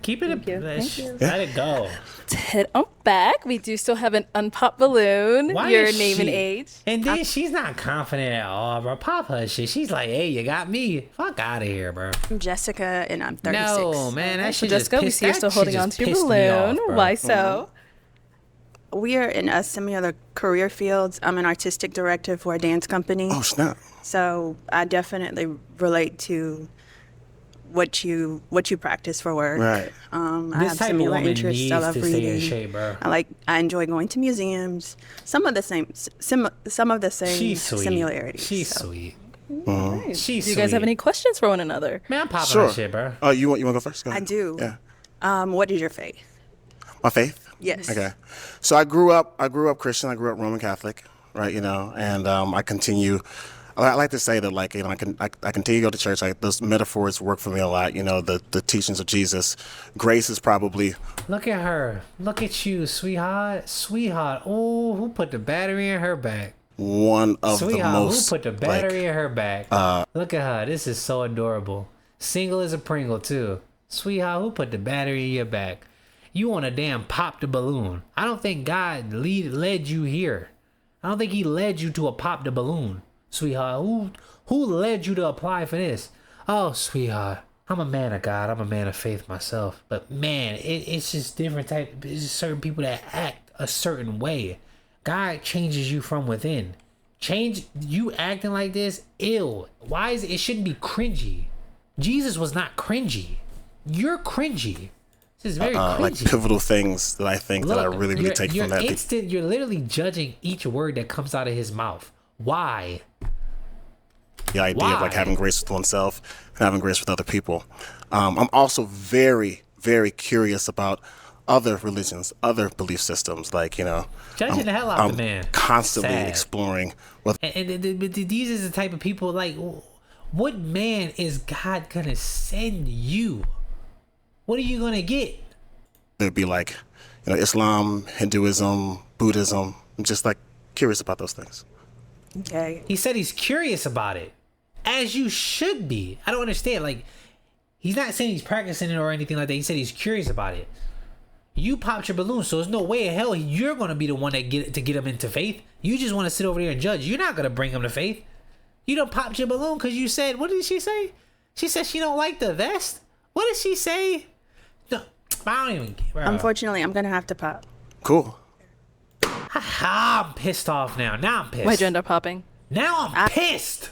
Keep it. Thank you. Let it go. To head on back, we do still have an unpopped balloon. Why Your is name and she- age. And then she's not confident at all, bro. Pop her shit. She's like, hey, you got me. Fuck out of here, bro. I'm Jessica, and I'm 36. No, man, that So shit Jessica, just we pissed, see you're that still shit holding just on to your pissed me off, balloon. bro. Why so? We are in a similar career fields. I'm an artistic director for a dance company. Oh snap! So I definitely relate to what you practice for work. Right. I This have type of similar woman interests. needs I love to stay in reading. shape, bro. I enjoy going to museums. Some of the same She's sweet. similarities. She's so. sweet. Nice. She's Do you guys have sweet. any questions for one another? Man, I'm popping Sure. her shit, bro. Oh, you want to go first? Go I ahead. do. Yeah. What is your faith? My faith. Yes. Okay. So I grew up Christian. I grew up Roman Catholic, right? And I continue I like to say that, like, you know, I continue to go to church. Like, those metaphors work for me a lot. You know, the teachings of Jesus. Grace is probably. Look at her. Look at you, sweetheart. Sweetheart. Oh, who put the battery in her back? One of Sweetheart, the most. who put the battery in her back? Look at her. This is so adorable. Single as a Pringle, too. Sweetheart, who put the battery in your back? You want to damn pop the balloon. I don't think God led you here. I don't think he led you to a pop the balloon. Sweetheart, who led you to apply for this? Oh, sweetheart, I'm a man of God. I'm a man of faith myself. But man, it's just different type. It's just certain people that act a certain way. God changes you from within. Change you acting like this, ill. Why is it? It shouldn't be cringy. Jesus was not cringy. You're cringy. This is very cringy. Like pivotal things that I think that I really take from that. You're literally judging each word that comes out of his mouth. Why? The idea of like having grace with oneself and having grace with other people. I'm also very, very curious about other religions, other belief systems. Like, you know, judging the hell out of the man. Constantly Sad. Exploring. What and these is the type of people, like, what man is God gonna send you? What are you gonna get? It'd be like, you know, Islam, Hinduism, Buddhism. I'm just like curious about those things. Okay. He said he's curious about it, as you should be. I don't understand. Like, he's not saying he's practicing it or anything like that. He said he's curious about it. You popped your balloon, so there's no way in hell you're gonna be the one that get him into faith. You just want to sit over there and judge. You're not gonna bring him to faith. You done popped your balloon because you said, what did she say? She said she don't like the vest. What did she say? No, I don't even. Unfortunately, I'm gonna have to pop. Cool. I'm pissed off now. Now I'm pissed. Why'd you end up popping? Now I'm pissed.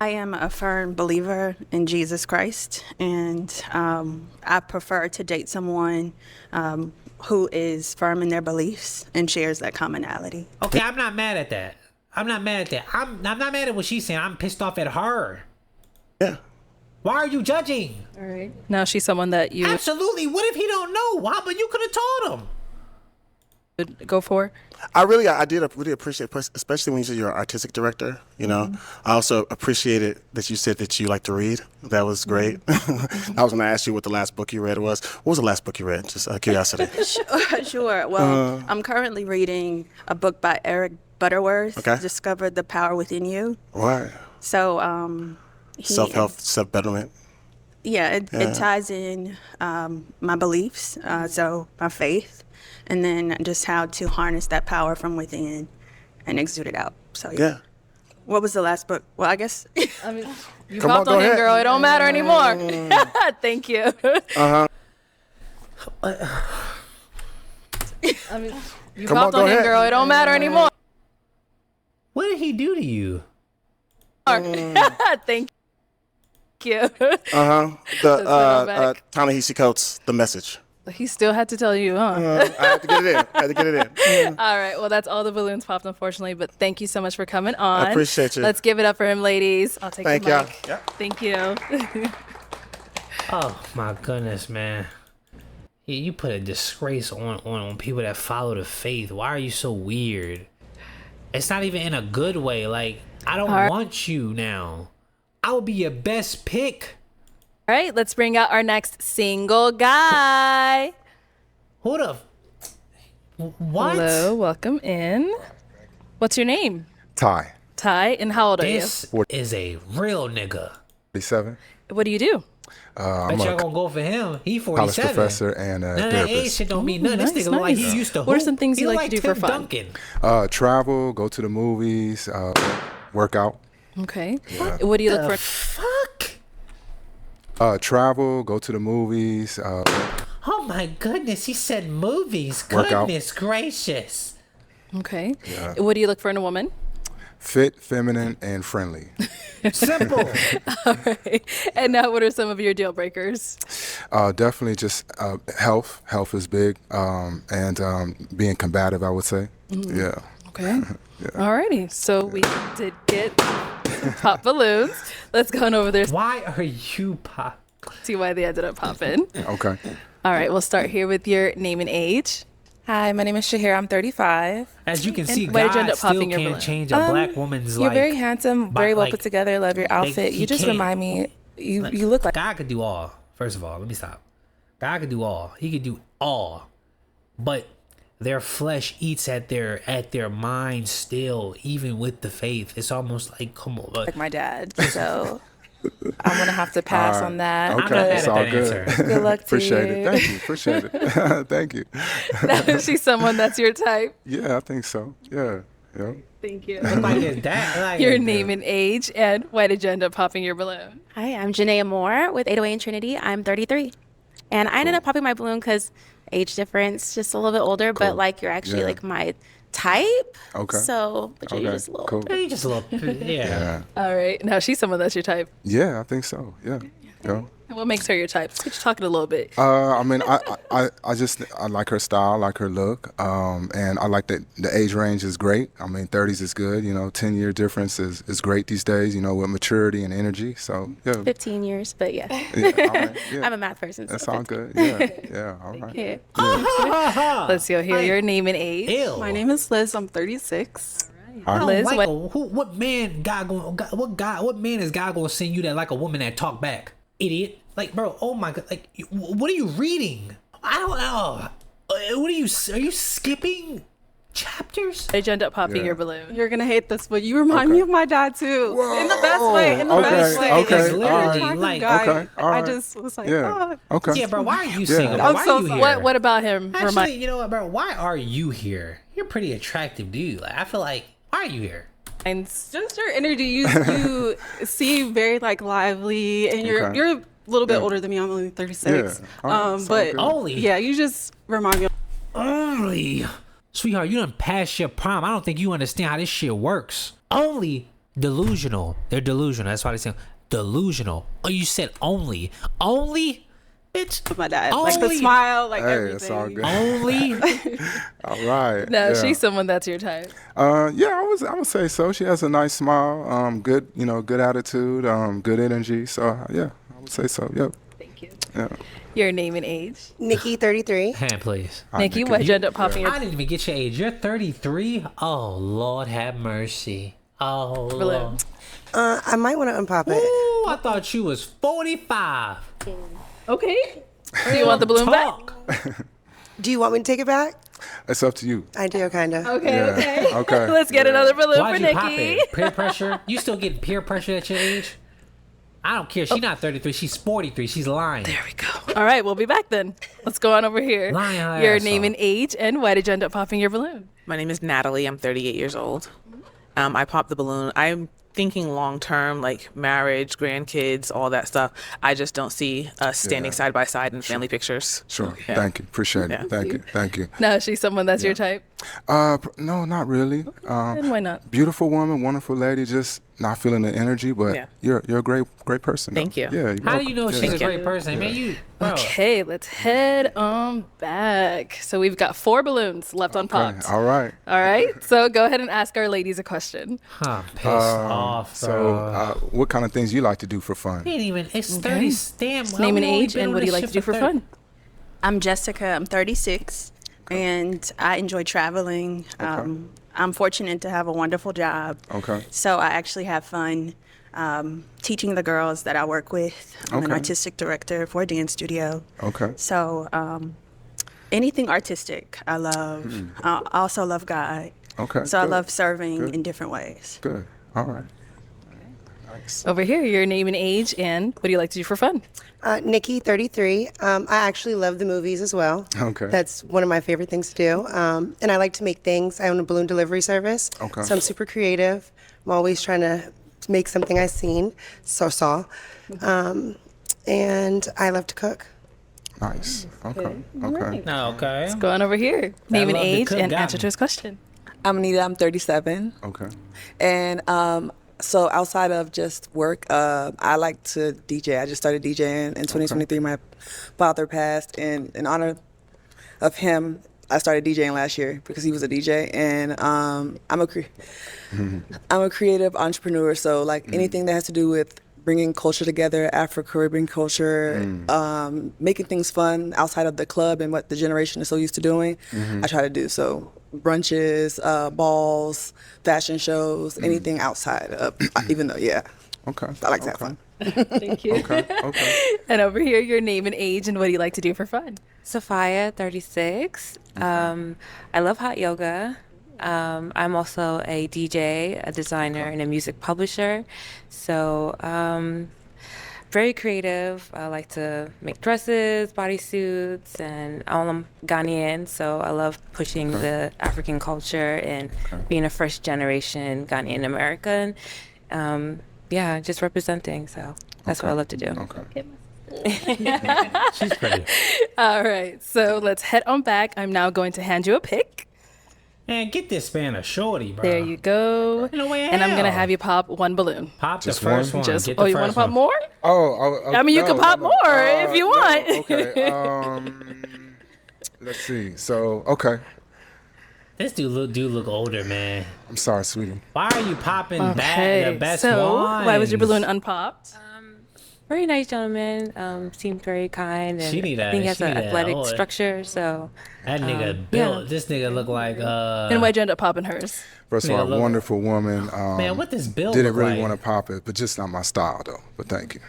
I am a firm believer in Jesus Christ, and I prefer to date someone who is firm in their beliefs and shares that commonality. Okay, I'm not mad at that. I'm not mad at that. I'm not mad at what she's saying. I'm pissed off at her. Yeah. Why are you judging? All right. Now she's someone that you absolutely. What if he don't know? Why? But you could have told him. Go for. I did really appreciate, especially when you said you're an artistic director. You know, I also appreciated that you said that you like to read. That was great. I was going to ask you what the last book you read was. What was the last book you read? Just out of curiosity. Sure. Well, I'm currently reading a book by Eric Butterworth. Okay. Discover the Power Within You. Right. So, self-help, self-betterment. Yeah, it ties in my beliefs, so my faith, and then just how to harness that power from within and exude it out. So yeah. What was the last book? Well, I guess. I mean, you popped on him, girl. It don't matter anymore. Thank you. Uh-huh. I mean, you popped on him, girl. It don't matter anymore. What did he do to you? Thank you. The Ta-Nehisi Coates, The Message. He still had to tell you, huh? I had to get it in. All right. Well, that's all the balloons popped, unfortunately. But thank you so much for coming on. I appreciate you. Let's give it up for him, ladies. I'll take Thank the y'all. mic. Yeah. Thank you. Oh my goodness, man. You put a disgrace on people that follow the faith. Why are you so weird? It's not even in a good way. Like, I don't want you now. I will be your best pick. All right, let's bring out our next single guy. Hold up. What? Hello, welcome in. What's your name? Ty. Ty, and how old are you? This is a real nigga. 47. What do you do? I'm Bet y'all gonna go for him. He 47. college professor and None of that therapist. age shit don't mean nothing. This nigga look like he used to hoop. What are some things He you look like to do for Tim fun? Duncan. Travel, go to the movies, work out. Okay. Yeah. What do you look for? Fuck. Travel, go to the movies. Oh my goodness, he said movies. Work out. Goodness gracious. Okay. Yeah. What do you look for in a woman? Fit, feminine, and friendly. Simple. All right. And now, what are some of your deal breakers? Definitely just health. Health is big. And being combative, I would say. Mhm. Yeah. Okay. Yeah. Alrighty. So we did get pop balloons. Let's go on over there. Why are you pop? See why they ended up popping. Okay. All right. We'll start here with your name and age. Hi, my name is Shahir. I'm 35. As you can see, why did you end God up still popping your can't balloon? change a black woman's You're like. very handsome, very well like, put together. Love your outfit. he You just can't. remind me. You look like God could do all. First of all, let me stop. God could do all. He could do all, but their flesh eats at their mind still, even with the faith. It's almost like, come on, like my dad. So I'm gonna have to pass on that. Okay, it's all good. Good luck to Appreciate you. it. Thank you. Appreciate it. Thank you. Now, is she someone that's your type? Yeah, I think so. Yeah. Yeah. Thank you. Your Your name and age, and why did you end up popping your balloon? Hi, I'm Janaea Moore with 808 and Trinity. I'm 33. And I ended up popping my balloon because age difference, just a little bit older, but like you're actually like my type. Okay. So, but you're just a little. Cool. You're just a little, yeah. All right. Now she's someone that's your type. Yeah, I think so. Yeah. Yeah. And what makes her your type? Let's get you talking a little bit. I mean, I like her style, I like her look, and I like that the age range is great. I mean, 30s is good. 10-year difference is great these days. With maturity and energy. So yeah. 15 years, but yeah. Yeah, all right, yeah. I'm a math person. So That's all good. Yeah. Yeah. All right. Yeah. Let's go here. Your name and age. My name is Liz. I'm 36. Liz, what man what man is God gonna send you that like a woman that talk back? Idiot. Like, bro, oh my God. Like, what are you reading? I don't know. Are you skipping chapters? Did you end up popping your balloon? You're gonna hate this, but you remind me of my dad too. In the best way. In the best way. Okay. He's literally All right. guy. Okay. All right. I just was like, Yeah. oh. Okay. Yeah, bro, why are you single? I'm Why so are you sorry. here? What about him? Actually, you know what, bro? Why are you here? You're a pretty attractive dude. Like, I feel like, why are you here? And just your energy, you seem very like lively, and you're a little bit older than me. I'm only 36. Yeah. But Only? yeah, you just remind me. Only. Sweetheart, you done passed your prime. I don't think you understand how this shit works. Only delusional. They're delusional. That's why they say delusional. Oh, you said only. Only? Bitch. With my dad. Only. Like the smile, like Hey, everything. it's all good. Only? All right. No, yeah. she's someone that's your type. Yeah, I would say so. She has a nice smile, good, good attitude, good energy. So yeah, I would say so. Yep. Thank you. Yeah. Your name and age. Nikki, 33. Hand, please. Nikki, why'd you end up popping your I didn't even get your age. You're 33? Oh, Lord have mercy. Oh, balloon? Lord. I might want to unpop it. Ooh, I thought you was 45. Okay. Do you want the balloon back? Do you want me to take it back? It's up to you. I do, kind of. Okay, Yeah. okay. Okay. Let's get another balloon Why'd for you pop Nikki. it? Peer pressure? You still getting peer pressure at your age? I don't care. She's not 33. She's 43. She's lying. There we go. All right, we'll be back then. Let's go on over here. Lying her Your ass name off. and age, and why did you end up popping your balloon? My name is Natalie. I'm 38 years old. I popped the balloon. I'm thinking long term, like marriage, grandkids, all that stuff. I just don't see us standing side by side in family pictures. Sure. Yeah. Thank you. Appreciate Yeah. it. Thank you. Thank you. No, she's someone that's your type. No, not really. And why not? Beautiful woman, wonderful lady. Just not feeling the energy, but Yeah. you're a great person. Thank though. you. Yeah. How do you know she's a Thank you. great person? Man, you. Bro. Okay, let's head on back. So we've got 4 balloons left unpopped. All right. All right, so go ahead and ask our ladies a question. Huh, pissed off, So, bro. what kind of things you like to do for fun? He ain't even. It's 30. Damn. Name and age, and what do you like to do for fun? I'm Jessica. I'm 36, and I enjoy traveling. I'm fortunate to have a wonderful job. Okay. So I actually have fun teaching the girls that I work with. I'm an Okay. artistic director for a dance studio. Okay. So anything artistic, I love. I also love God. Okay. So I good. love serving Good. in different ways. Good. All right. Nice. Over here, your name and age, and what do you like to do for fun? Nikki, 33. I actually love the movies as well. Okay. That's one of my favorite things to do. And I like to make things. I own a balloon delivery service. Okay. So I'm super creative. I'm always trying to make something I've seen, saw. And I love to cook. Nice. Okay. Okay. Okay. Let's go on over here. Name and love to age, cook, and got answer me. to his question. I'm Anita. I'm 37. Okay. And so outside of just work, I like to DJ. I just started DJing in 2023. My father passed, and in honor of him, I started DJing last year because he was a DJ. And I'm a creative entrepreneur. So like anything that has to do with bringing culture together, Afro-Caribbean culture, making things fun outside of the club and what the generation is so used to doing. I try to do so. Brunches, balls, fashion shows, anything outside of, even though, Okay. I like to have fun. Thank you. Okay. And over here, your name and age and what do you like to do for fun? Sophia, 36. I love hot yoga. I'm also a DJ, a designer, and a music publisher. So, very creative. I like to make dresses, bodysuits, and I'm Ghanaian, so I love pushing the African culture and being a first generation Ghanaian American. Just representing. So that's what I love to do. Okay. She's pretty. All right, so let's head on back. I'm now going to hand you a pick. Man, get this man a shorty, bro. There you go. And I'm gonna have you pop one balloon. Pop Just the first one? one. Just Get the you want first to pop one. more? I mean, you can pop more if you want. Okay. Let's see. So, okay. This dude look older, man. I'm sorry, sweetie. Why are you popping Okay, the best so ones? why was your balloon unpopped? Very nice gentleman. Seemed very kind, and She need I think he has she an need athletic oh, structure. So That nigga built. This nigga look like. And why'd you end up popping hers? First of all, Nigga, look- wonderful woman. Man, what this build Didn't look really like? want to pop it, but just not my style, though. But thank you.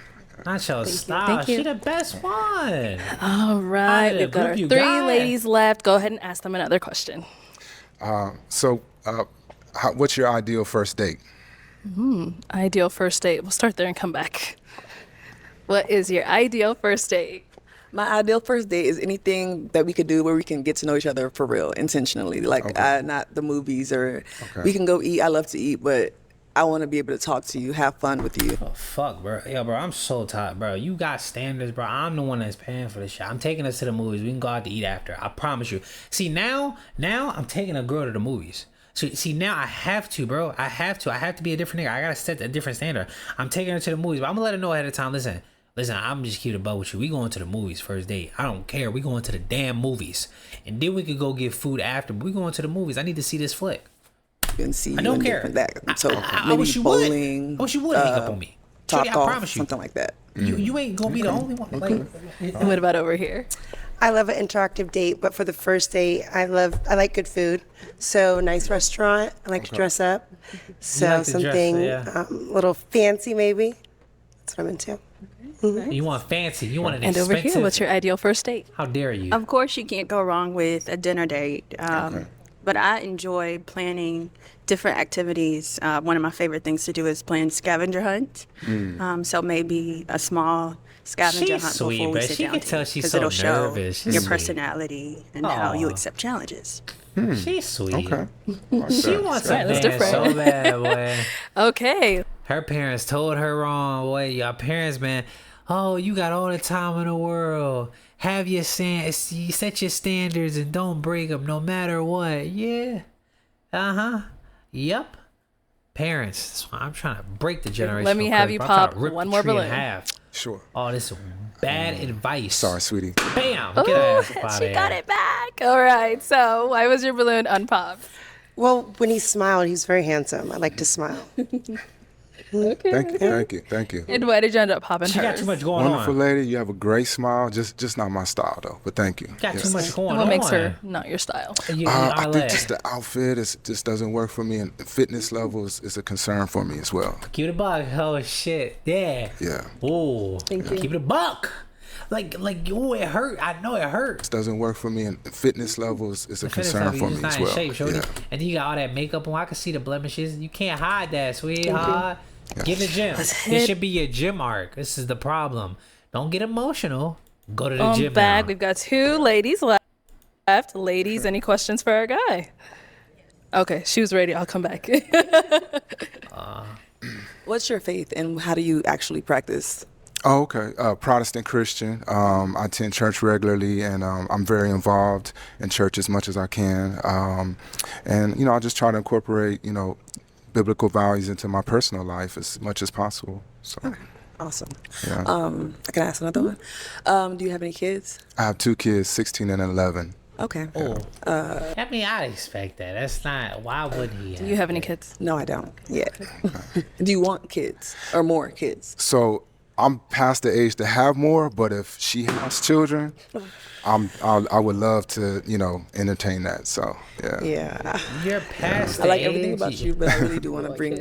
Not your style. Thank you. She the best one. All right, Out of the we've got our group you 3 got. ladies left. Go ahead and ask them another question. What's your ideal first date? Ideal first date. We'll start there and come back. What is your ideal first date? My ideal first date is anything that we could do where we can get to know each other for real, intentionally. Like, not the movies or we can go eat. I love to eat, but I want to be able to talk to you, have fun with you. Oh, fuck, bro. Yo, bro, I'm so tired, bro. You got standards, bro. I'm the one that's paying for this shit. I'm taking us to the movies. We can go out to eat after. I promise you. See, now I'm taking a girl to the movies. So, see, now I have to, bro. I have to be a different nigga. I got to set a different standard. I'm taking her to the movies, but I'm going to let her know ahead of time. Listen, I'm just keep it above with you. We going to the movies first date. I don't care. We going to the damn movies. And then we could go get food after. But we going to the movies. I need to see this flick. And see I don't you care. and that. So I maybe wish you bowling. would. I wish you would hang up on me. Talk Shorty, I off, promise you. something like that. You ain't gonna be the only one. Like, And what about over here? I love an interactive date, but for the first date, I like good food. So nice restaurant. I like to dress up. So like to dress, something yeah. little fancy maybe. That's what I'm into. You want fancy. You want an And expensive. over here, what's your ideal first date? How dare you? Of course, you can't go wrong with a dinner date. But I enjoy planning different activities. One of my favorite things to do is plan scavenger hunt. So maybe a small scavenger She's hunt sweet, before we but sit she down can to tell eat, she's 'cause so it'll show nervous. She's your sweet. personality and how you Aw. accept challenges. She's sweet. Okay. She wants a Right, that's dance so different. bad, boy. Okay. Her parents told her wrong, boy. Your parents, man. Oh, you got all the time in the world. Have your set your standards and don't break them, no matter what. Yeah. Yep. Parents. That's why I'm trying to break the generation. Let me have you pop one more balloon. Half. Sure. Oh, this is bad advice. Sorry, sweetie. Bam. Oh, Get her ass up out she of got here. it back. All right. So why was your balloon unpopped? Well, when he smiled, he's very handsome. I like to smile. Thank you. And why did you end up popping She got hers? too much going Wonderful on. lady. You have a great smile. Just not my style, though. But thank you. Got Yes. too much going And on. what makes her not your style? I think just the outfit just doesn't work for me, and the fitness level is a concern for me as well. Keep it a buck. Oh shit. Yeah. Yeah. Ooh. Keep it a buck. Like, ooh, it hurt. I know it hurt. It doesn't work for me, and the fitness level is a concern for me not as in well. shape, shorty. Yeah. And then you got all that makeup on. I can see the blemishes. You can't hide that, sweetheart. Get in the gym. This should be your gym arc. This is the problem. Don't get emotional. Go to the gym Back. now. We've got 2 ladies left. Ladies, any questions for our guy? Okay, she was ready. I'll come back. What's your faith and how do you actually practice? Oh, okay. Protestant Christian. I attend church regularly, and I'm very involved in church as much as I can. And I just try to incorporate, biblical values into my personal life as much as possible. So, Awesome. yeah. I can ask another one. Do you have any kids? I have 2 kids, 16 and 11. Okay. Oh. I mean, I expect that. That's not. Why would he? Do you have any kids? No, I don't yet. Do you want kids or more kids? So I'm past the age to have more, but if she has children, I would love to, entertain that. So yeah. Yeah. You're past. I like everything about you, but I really do want to bring.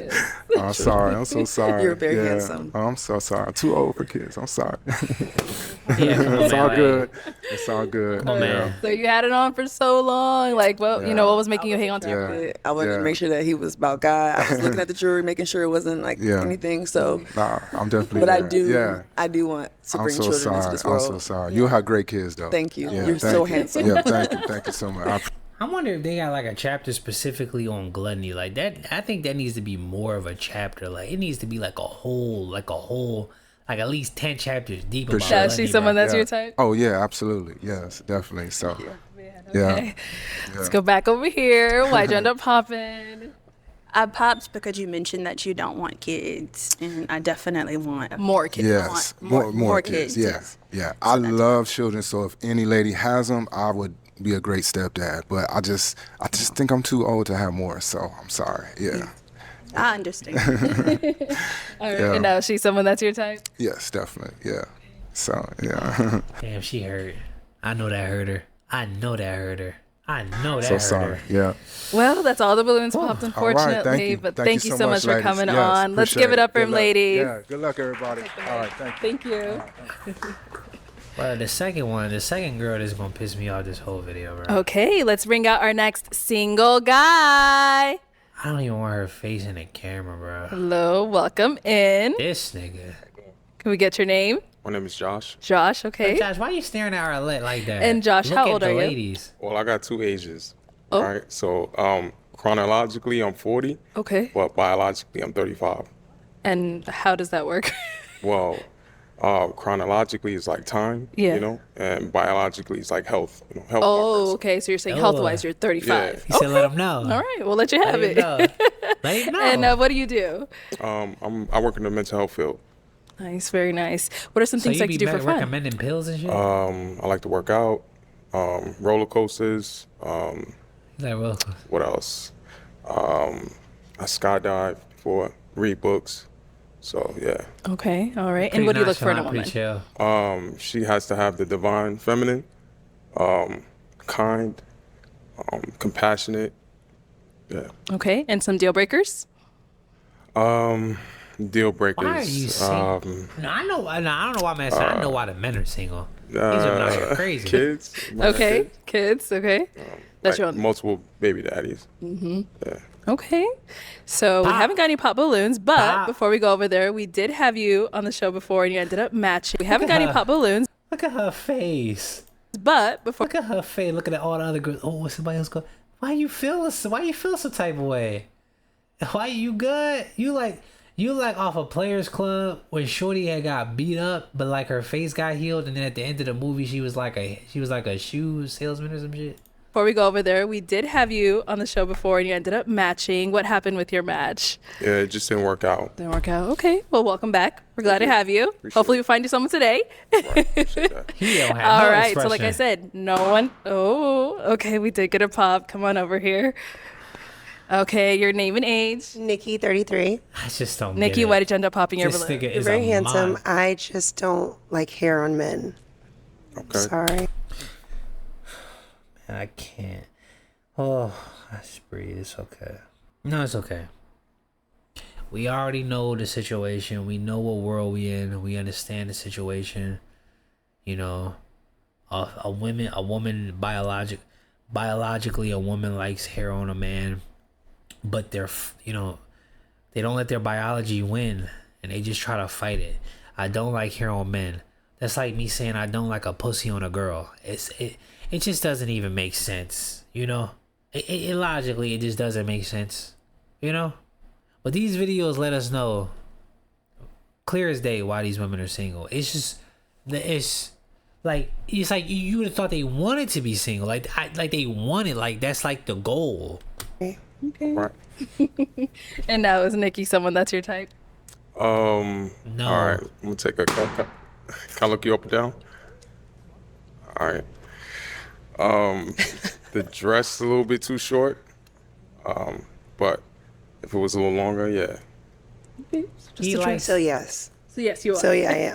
I'm sorry. I'm so sorry. You're very handsome. Oh, I'm so sorry. I'm too old for kids. I'm sorry. Yeah, come on, It's man, all like- good. It's all good. Come on, man. So you had it on for so long. Like, well, Yeah. what was making you hang on to Yeah. it? I wanted to make sure that he was about God. I was looking at the jewelry, making sure it wasn't like Yeah. anything. So, Nah, I'm definitely. but I there. do. Yeah. I do want to I'm bring so children sorry. into this I'm world. so sorry. You'll have great kids, though. Thank you. Yeah, You're thank so you. handsome. Yeah, thank you. Thank you so much. I wonder if they got like a chapter specifically on gluttony, like that. I think that needs to be more of a chapter. Like it needs to be like at least 10 chapters deep For about sure. Yeah, gluttony, she's someone bro. that's your type. Oh yeah, absolutely. Yes, definitely. So, Okay. Let's go back over here. Why'd you end up popping? I popped because you mentioned that you don't want kids, and I definitely want More kids. Yes, I want more kids. Yeah, yeah. I love children, so if any lady has them, I would be a great stepdad. But I just think I'm too old to have more. So I'm sorry. Yeah. I understand. All right. Yeah. And now she's someone that's your type. Yes, definitely. Yeah. So yeah. Damn, she hurt. I know that hurt her. I know that hurt her. So sorry. Yeah. Well, that's all the balloons popped, All unfortunately. right, thank you. But thank you so much for ladies. coming Yes, on. Let's appreciate give it up for Good him, luck. ladies. Yeah. Good luck, everybody. All right. Thank you. Thank you. Well, the second girl that's gonna piss me off this whole video, bro. Okay, let's bring out our next single guy. I don't even want her face in the camera, bro. Hello, welcome in. This nigga. Can we get your name? My name is Josh. Josh, okay. Hey, Josh, why are you staring at Arlette like that? And Josh, Look how at old the are you? ladies. Well, I got 2 ages. Oh. Right. So chronologically, I'm 40. Okay. But biologically, I'm 35. And how does that work? Well, chronologically, it's like time. Yeah. You know, and biologically, it's like health. Health. Oh, okay. So you're saying health-wise, you're 35. He said, let him know. All right, we'll let you have Let it. him know. Let him know. And what do you do? I work in the mental health field. Nice, very nice. What are some things you like you be do for fun? recommending pills and shit? I like to work out, roller coasters. What else? I skydive before, read books. So yeah. Okay, all right. And what do you look for in a woman? She has to have the divine feminine, kind, compassionate. Yeah. Okay, and some deal breakers? Deal breakers. Why are you single? No, I know. I don't know why I'm asking. I know why the men are single. These women out here crazy. Kids. Okay, kids. Okay, that's like your. multiple baby daddies. Mm-hmm. Yeah. Okay, so we haven't got any pop balloons, but before we go over there, we did have you on the show before, and you ended up matching. We haven't got any pop balloons. Look at her face. But before, look at her face. Look at all the other girls. Oh, somebody else go. Why you feel some type of way? Why you good? You like off a Players Club when Shorty had got beat up, but like her face got healed, and then at the end of the movie she was like a shoe salesman or some shit. before we go over there, we did have you on the show before, and you ended up matching. What happened with your match? Yeah, it just didn't work out. Didn't work out. Okay, well, welcome back. We're glad to have you. Hopefully, we find you someone today. He don't have All no right. So, like I expression. said, no one. Oh, okay. We did get a pop. Come on over here. Okay, your name and age. Nikki, 33. I just don't. Nikki, why did you end up popping your This balloon? nigga You're very handsome. I just don't like hair on men. Okay. Sorry. I can't. Oh, I just breathe. It's okay. No, it's okay. We already know the situation. We know what world we in. We understand the situation. You know, a woman biologically, a woman likes hair on a man, but they don't let their biology win, and they just try to fight it. I don't like hair on men. That's like me saying I don't like a pussy on a girl. It just doesn't even make sense, you know? It logically, it just doesn't make sense, you know? But these videos let us know, clear as day, why these women are single. It's like you would have thought they wanted to be single. Like they wanted, like that's like the goal. Okay. Right. And now is Nikki someone that's your type? No. All right. I'm gonna take a. Can I look you up and down? All right. The dress a little bit too short. But if it was a little longer, yeah. Just a dress. So yes. So yes, you are. So yeah, I am.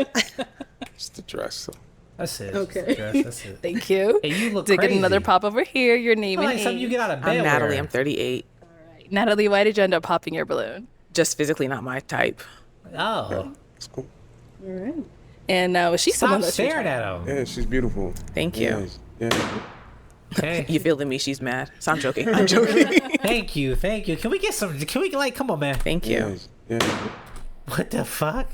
Just the dress. So. That's it. Okay. That's it. Thank you. Hey, you look To get crazy. another pop over here, your name and Like something you age. get out of bed. I'm Natalie. wearing. I'm 38. Natalie, why did you end up popping your balloon? Just physically not my type. Oh. It's cool. All right. And was she Stop someone that's your staring type? at him. Yeah, she's beautiful. Thank you. Yeah. Okay. You feel to me she's mad. So I'm joking. I'm joking. Thank you. Can we get some? Can we like? Come on, man. Thank you. Yeah. What the fuck?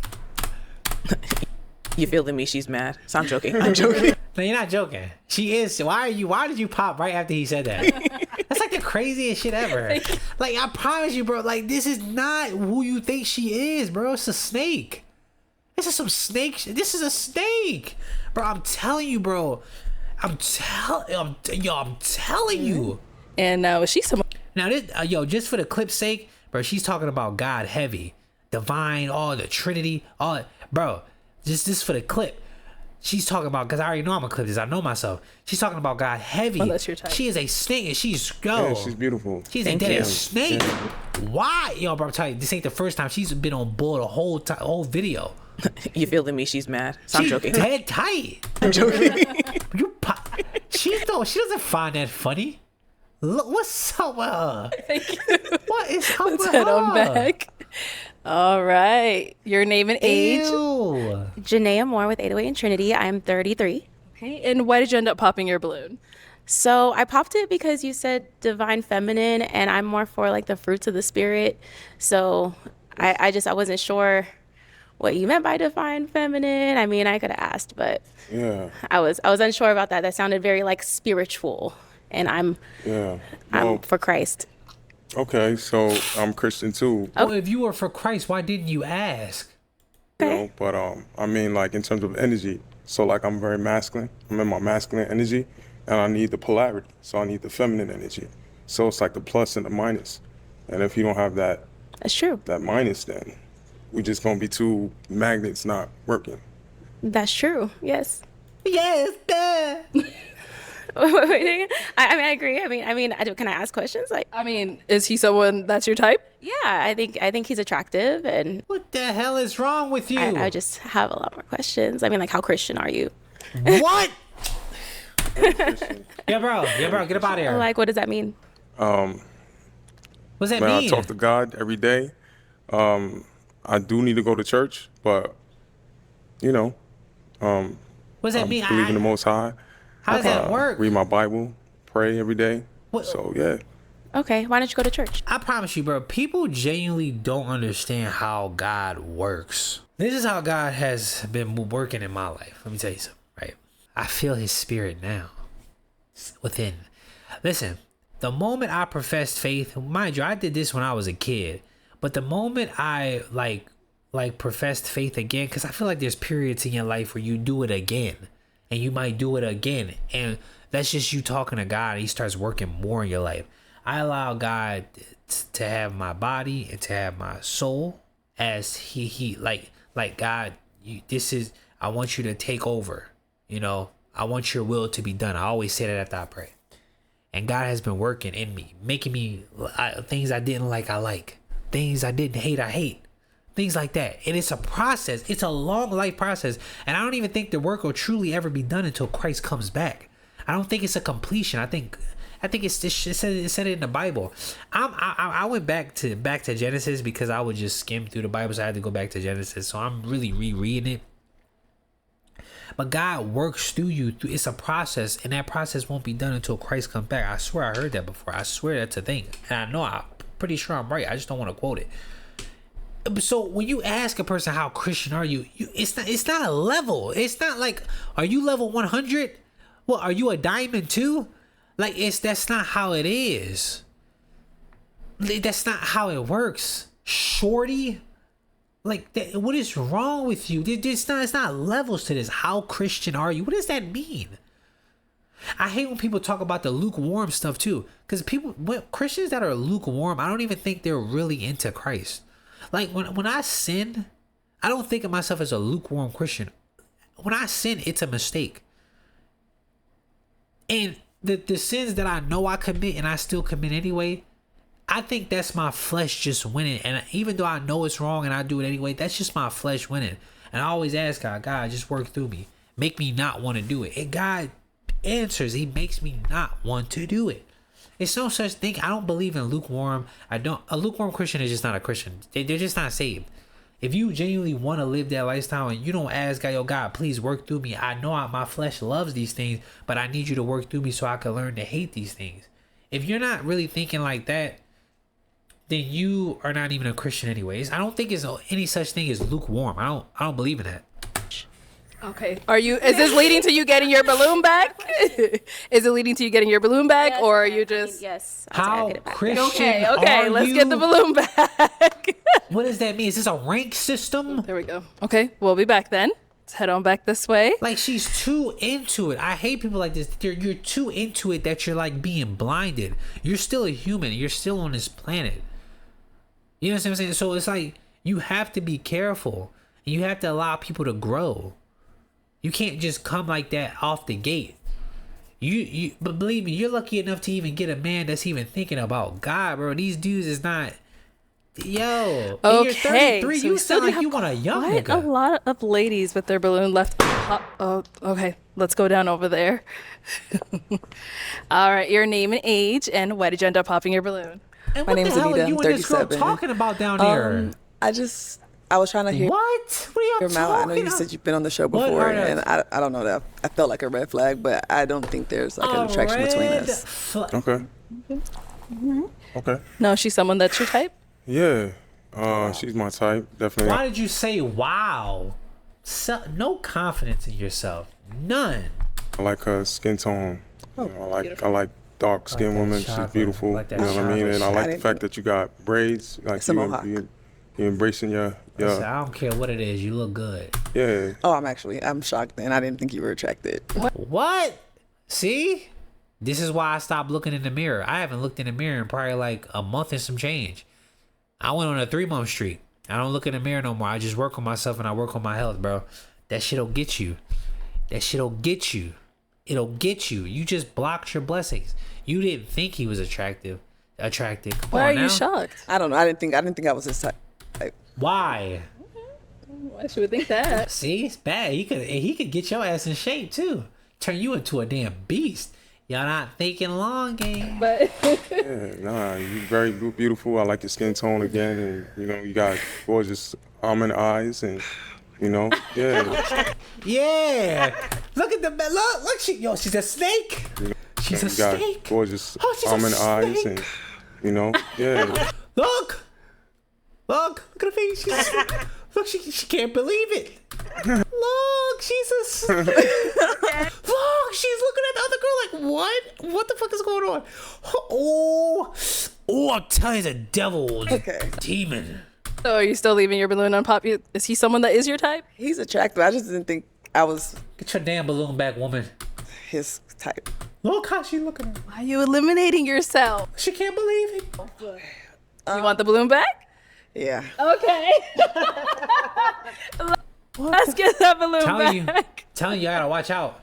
You feel to me she's mad. So I'm joking. I'm joking. No, you're not joking. She is. Why did you pop right after he said that? That's like the craziest shit ever. Like, I promise you, bro. Like, this is not who you think she is, bro. It's a snake. This is some snake shit. This is a snake, bro. I'm telling you, bro. I'm telling you. And was she someone? Now, this, just for the clip's sake, bro, she's talking about God heavy, divine, all the Trinity, all, bro. Just for the clip. She's talking about, because I already know I'm gonna clip this. I know myself. She's talking about God heavy. Well, that's your type. She is a snake, and she's Yeah, she's beautiful. She's Thank a dead you. snake. Why, bro? I'm telling you, this ain't the first time she's been on board the whole video. You feel to me she's mad. So I'm She's joking. dead tight. I'm joking. She doesn't find that funny. Look, what's up with her? Thank you. What is up Let's with head her? on back. All right. Your name and age. Ew. Janaea Moore with 808 and Trinity. I'm 33. Okay. And why did you end up popping your balloon? So I popped it because you said divine feminine, and I'm more for like the fruits of the spirit. So I wasn't sure what you meant by divine feminine. I mean, I could have asked, but Yeah. I was unsure about that. That sounded very like spiritual, and I'm Well, for Christ. okay, so I'm Christian too. Well, if you were for Christ, why didn't you ask? You know, but I mean, like in terms of energy. So like I'm very masculine. I'm in my masculine energy, and I need the polarity. So I need the feminine energy. So it's like the plus and the minus. And if you don't have that, That's true. that minus, then we just gonna be two magnets not working. That's true. Yes. Yes, duh. I mean, I agree. I mean, can I ask questions? Like, I mean, is he someone that's your type? yeah, I think he's attractive, and What the hell is wrong with you? I just have a lot more questions. I mean, like, how Christian are you? What? Yeah, bro, get up out of here. Like, what does that mean? What's that Man, mean? I talk to God every day. I do need to go to church, but you know, What does that I mean? believe in the Most High. How does that work? Read my Bible, pray every day. What- So yeah. Okay, why don't you go to church? I promise you, bro, people genuinely don't understand how God works. This is how God has been working in my life. Let me tell you something, right? I feel his spirit now within. Listen, the moment I professed faith, mind you, I did this when I was a kid, but the moment I like professed faith again, because I feel like there's periods in your life where you do it again, and you might do it again, and that's just you talking to God, and he starts working more in your life. I allow God to have my body and to have my soul as he like God, I want you to take over, I want your will to be done. I always say that after I pray. And God has been working in me, making me things I didn't like, I like. Things I didn't hate, I hate. Things like that. And it's a process. It's a long life process. And I don't even think the work will truly ever be done until Christ comes back. I don't think it's a completion. I think it said it in the Bible. I went back to Genesis because I would just skim through the Bible, so I had to go back to Genesis. So I'm really rereading it. But God works through you. It's a process, and that process won't be done until Christ comes back. I swear I heard that before. I swear that's a thing. And I know I'm pretty sure I'm right. I just don't want to quote it. So when you ask a person how Christian are you, it's not a level. It's not like, are you level 100? Well, are you a diamond too? Like, that's not how it is. That's not how it works. Shorty, like, what is wrong with you? It's not levels to this. How Christian are you? What does that mean? I hate when people talk about the lukewarm stuff too, because Christians that are lukewarm, I don't even think they're really into Christ. Like, when I sin, I don't think of myself as a lukewarm Christian. When I sin, it's a mistake. And the sins that I know I commit and I still commit anyway, I think that's my flesh just winning. And even though I know it's wrong and I do it anyway, that's just my flesh winning. And I always ask God, just work through me. Make me not want to do it. And God answers. He makes me not want to do it. It's no such thing. I don't believe in lukewarm. A lukewarm Christian is just not a Christian. They're just not saved. If you genuinely want to live that lifestyle and you don't ask God, yo, God, please work through me. I know my flesh loves these things, but I need you to work through me so I can learn to hate these things. If you're not really thinking like that, then you are not even a Christian anyways. I don't think there's any such thing as lukewarm. I don't believe in that. Okay. Is this leading to you getting your balloon back? Is it leading to you getting your balloon back, Yes, or are you just? Yes. How Christian Okay. are Let's you? get the balloon back. What does that mean? Is this a rank system? There we go. Okay, we'll be back then. Let's head on back this way. Like, she's too into it. I hate people like this. You're too into it that you're like being blinded. You're still a human. You're still on this planet. You know what I'm saying? So it's like you have to be careful. And you have to allow people to grow. You can't just come like that off the gate. But believe me, you're lucky enough to even get a man that's even thinking about God, bro. These dudes is not. Yo, Okay, you're 33. so You we still sound like have you want a young quite nigga. a lot of ladies with their balloon left. Oh, okay. Let's go down over there. All right, your name and age, and why did you end up popping your balloon? And My what name the is hell Anita. are you I'm and this girl 37. talking about down here? I was trying to hear What? What are y'all your mouth. I know talking you about? said you've been on the show What before, are the- and I don't know that. I felt like a red flag, but I don't think there's like an attraction between us. Okay. Okay. No, she's someone that's your type. Yeah. She's my type, definitely. Why did you say wow? No confidence in yourself. None. I like her skin tone. You know, I like dark skinned that women. She's chakra. beautiful. Like that you know what I mean? chakra And I shit. like the fact that you got braids. Like It's a mohawk. you embracing your Listen, I don't care what it is. You look good. yeah. Oh, I'm shocked, and I didn't think you were attracted. What? See? This is why I stopped looking in the mirror. I haven't looked in the mirror in probably like a month and some change. I went on a 3-month streak. I don't look in the mirror no more. I just work on myself and I work on my health, bro. That shit'll get you. That shit'll get you. It'll get you. You just blocked your blessings. You didn't think he was attractive. Come Why on are now. you shocked? I don't know. I didn't think I was his type. Why? Why should we think that? See, it's bad. He could get your ass in shape too. Turn you into a damn beast. Y'all not thinking long game. But Yeah, nah, you very beautiful. I like your skin tone again, and you know you got gorgeous almond eyes, and you know, yeah. Yeah. Look at the look. She's a snake. She's a You got snake. gorgeous Oh, she's a almond eyes, snake. and you know, yeah. Look at her face. Look, she can't believe it. Look, she's a snake. Look, she's looking at the other girl like, what? What the fuck is going on? Oh, I'm telling you, the devil, demon. so, are you still leaving your balloon unpopped? Is he someone that is your type? He's attractive. I just didn't think I was Get your damn balloon back, woman. his type. Look how she looking at me. Why are you eliminating yourself? She can't believe it. You want the balloon back? Yeah. Okay. Let's get that balloon Telling back. you, I gotta watch out.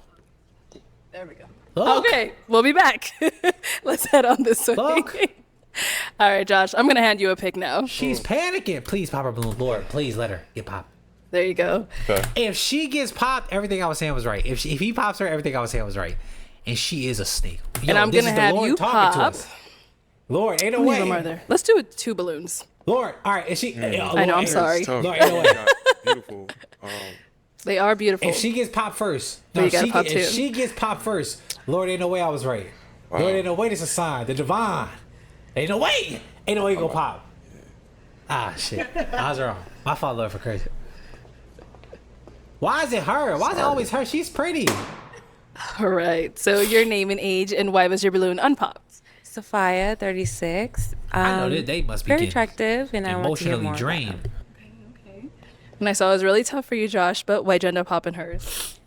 There we go. Look. Okay, we'll be back. Let's head on this way. Look. All right, Josh, I'm gonna hand you a pick now. She's panicking. Please pop her balloon. Lord, please let her get popped. There you go. If she gets popped, everything I was saying was right. If he pops her, everything I was saying was right. And she is a snake. Yo, And I'm this gonna is the have Lord you talking to pop. us. Lord, ain't no How many of them way. are there? Let's do it 2 balloons. Lord, all right. If she, I know, I'm sorry. Tough. Lord, ain't no way. Beautiful. They are beautiful. If she gets popped first, But you gotta if pop too. If she gets popped first, Lord, ain't no way I was right. Lord, ain't no way this is a sign. The divine. Ain't no way. Ain't no way you gonna pop. Ah, shit. I was wrong. My fault, Lord, for crazy. Why is it her? Why is it always her? She's pretty. All right. So your name and age, and why was your balloon unpopped? Sophia, 36. I know they must be very getting attractive, and I want to hear emotionally more. drained. And I saw it was really tough for you, Josh, but why'd you end up popping hers?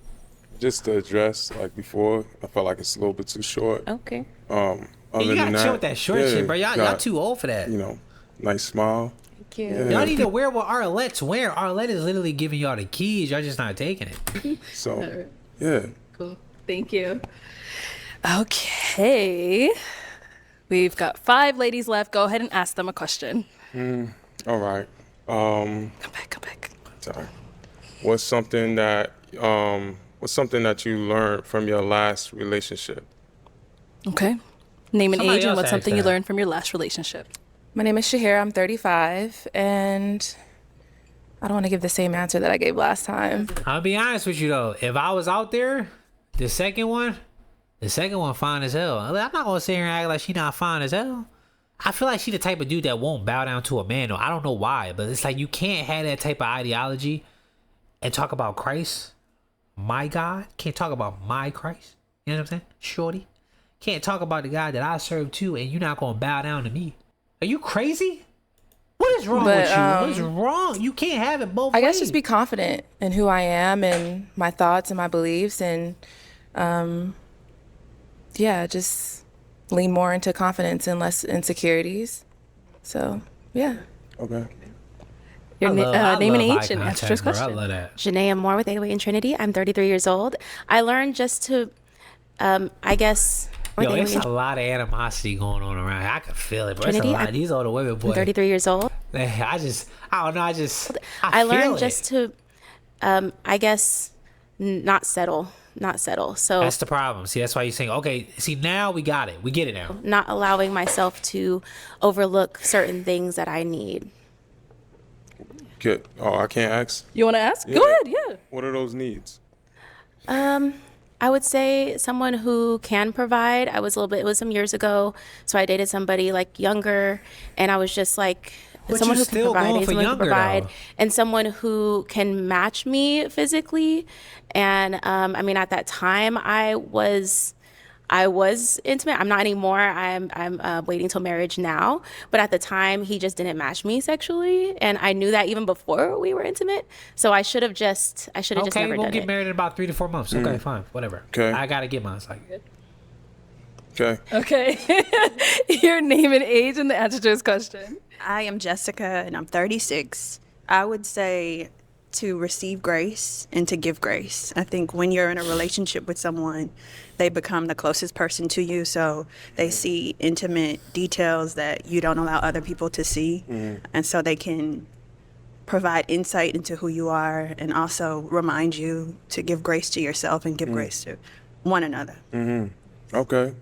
Just the dress, like before, I felt like it's a little bit too short. Okay. Other You gotta than chill with that short yeah, shit, bro. Y'all got, too old for that. You know, nice smile. Thank you. Yeah. Y'all need to wear what Arlette's wearing. Arlette is literally giving y'all the keys. Y'all just not taking it. So, yeah. Cool. Thank you. Okay. We've got 5 ladies left. Go ahead and ask them a question. All right. Come back. Sorry. What's something that you learned from your last relationship? Okay. Name and Somebody age and else what's asked something you that. learned from your last relationship. My name is Shahira. I'm 35, and I don't want to give the same answer that I gave last time. I'll be honest with you though. If I was out there, the second one fine as hell. I'm not gonna sit here and act like she not fine as hell. I feel like she the type of dude that won't bow down to a man though. I don't know why, but it's like you can't have that type of ideology and talk about Christ, my God. Can't talk about my Christ. You know what I'm saying? Shorty. Can't talk about the God that I serve too, and you're not gonna bow down to me. Are you crazy? What is wrong with you? What's wrong? You can't have it both ways. I guess just be confident in who I am and my thoughts and my beliefs, and just lean more into confidence and less insecurities. So, yeah. Okay. Your name and age and eye answer to his contact, bro. I question. love that. Janaea Moore with 808 and Trinity. I'm 33 years old. I learned just to, I guess. Yo, it's a lot of animosity going on around here. I can feel it, bro. It's a Trinity, lot. These older women, boy. I'm 33 years old. I don't know. I learned feel just to, I guess, not settle. So That's the problem. See, that's why you're saying, okay, see, now we got it. We get it now. not allowing myself to overlook certain things that I need. Good. Oh, I can't ask. You want to ask? Yeah. Go ahead, yeah. What are those needs? I would say someone who can provide. It was some years ago, so I dated somebody like younger, and I was just like, But someone you who can still provide, going for someone who can younger, provide, though. and someone who can match me physically. And I mean, at that time, I was intimate. I'm not anymore. I'm waiting till marriage now. But at the time, he just didn't match me sexually, and I knew that even before we were intimate. So I should have just Okay, never we'll done get it. married in about 3 to 4 months. Okay, fine, whatever. Okay. I gotta get mine. It's like, Okay. Okay. Your name and age and the answer to his question. I am Jessica, and I'm 36. I would say to receive grace and to give grace. I think when you're in a relationship with someone, they become the closest person to you, so they see intimate details that you don't allow other people to see, and so they can provide insight into who you are and also remind you to give grace to yourself and give grace to one another. Okay.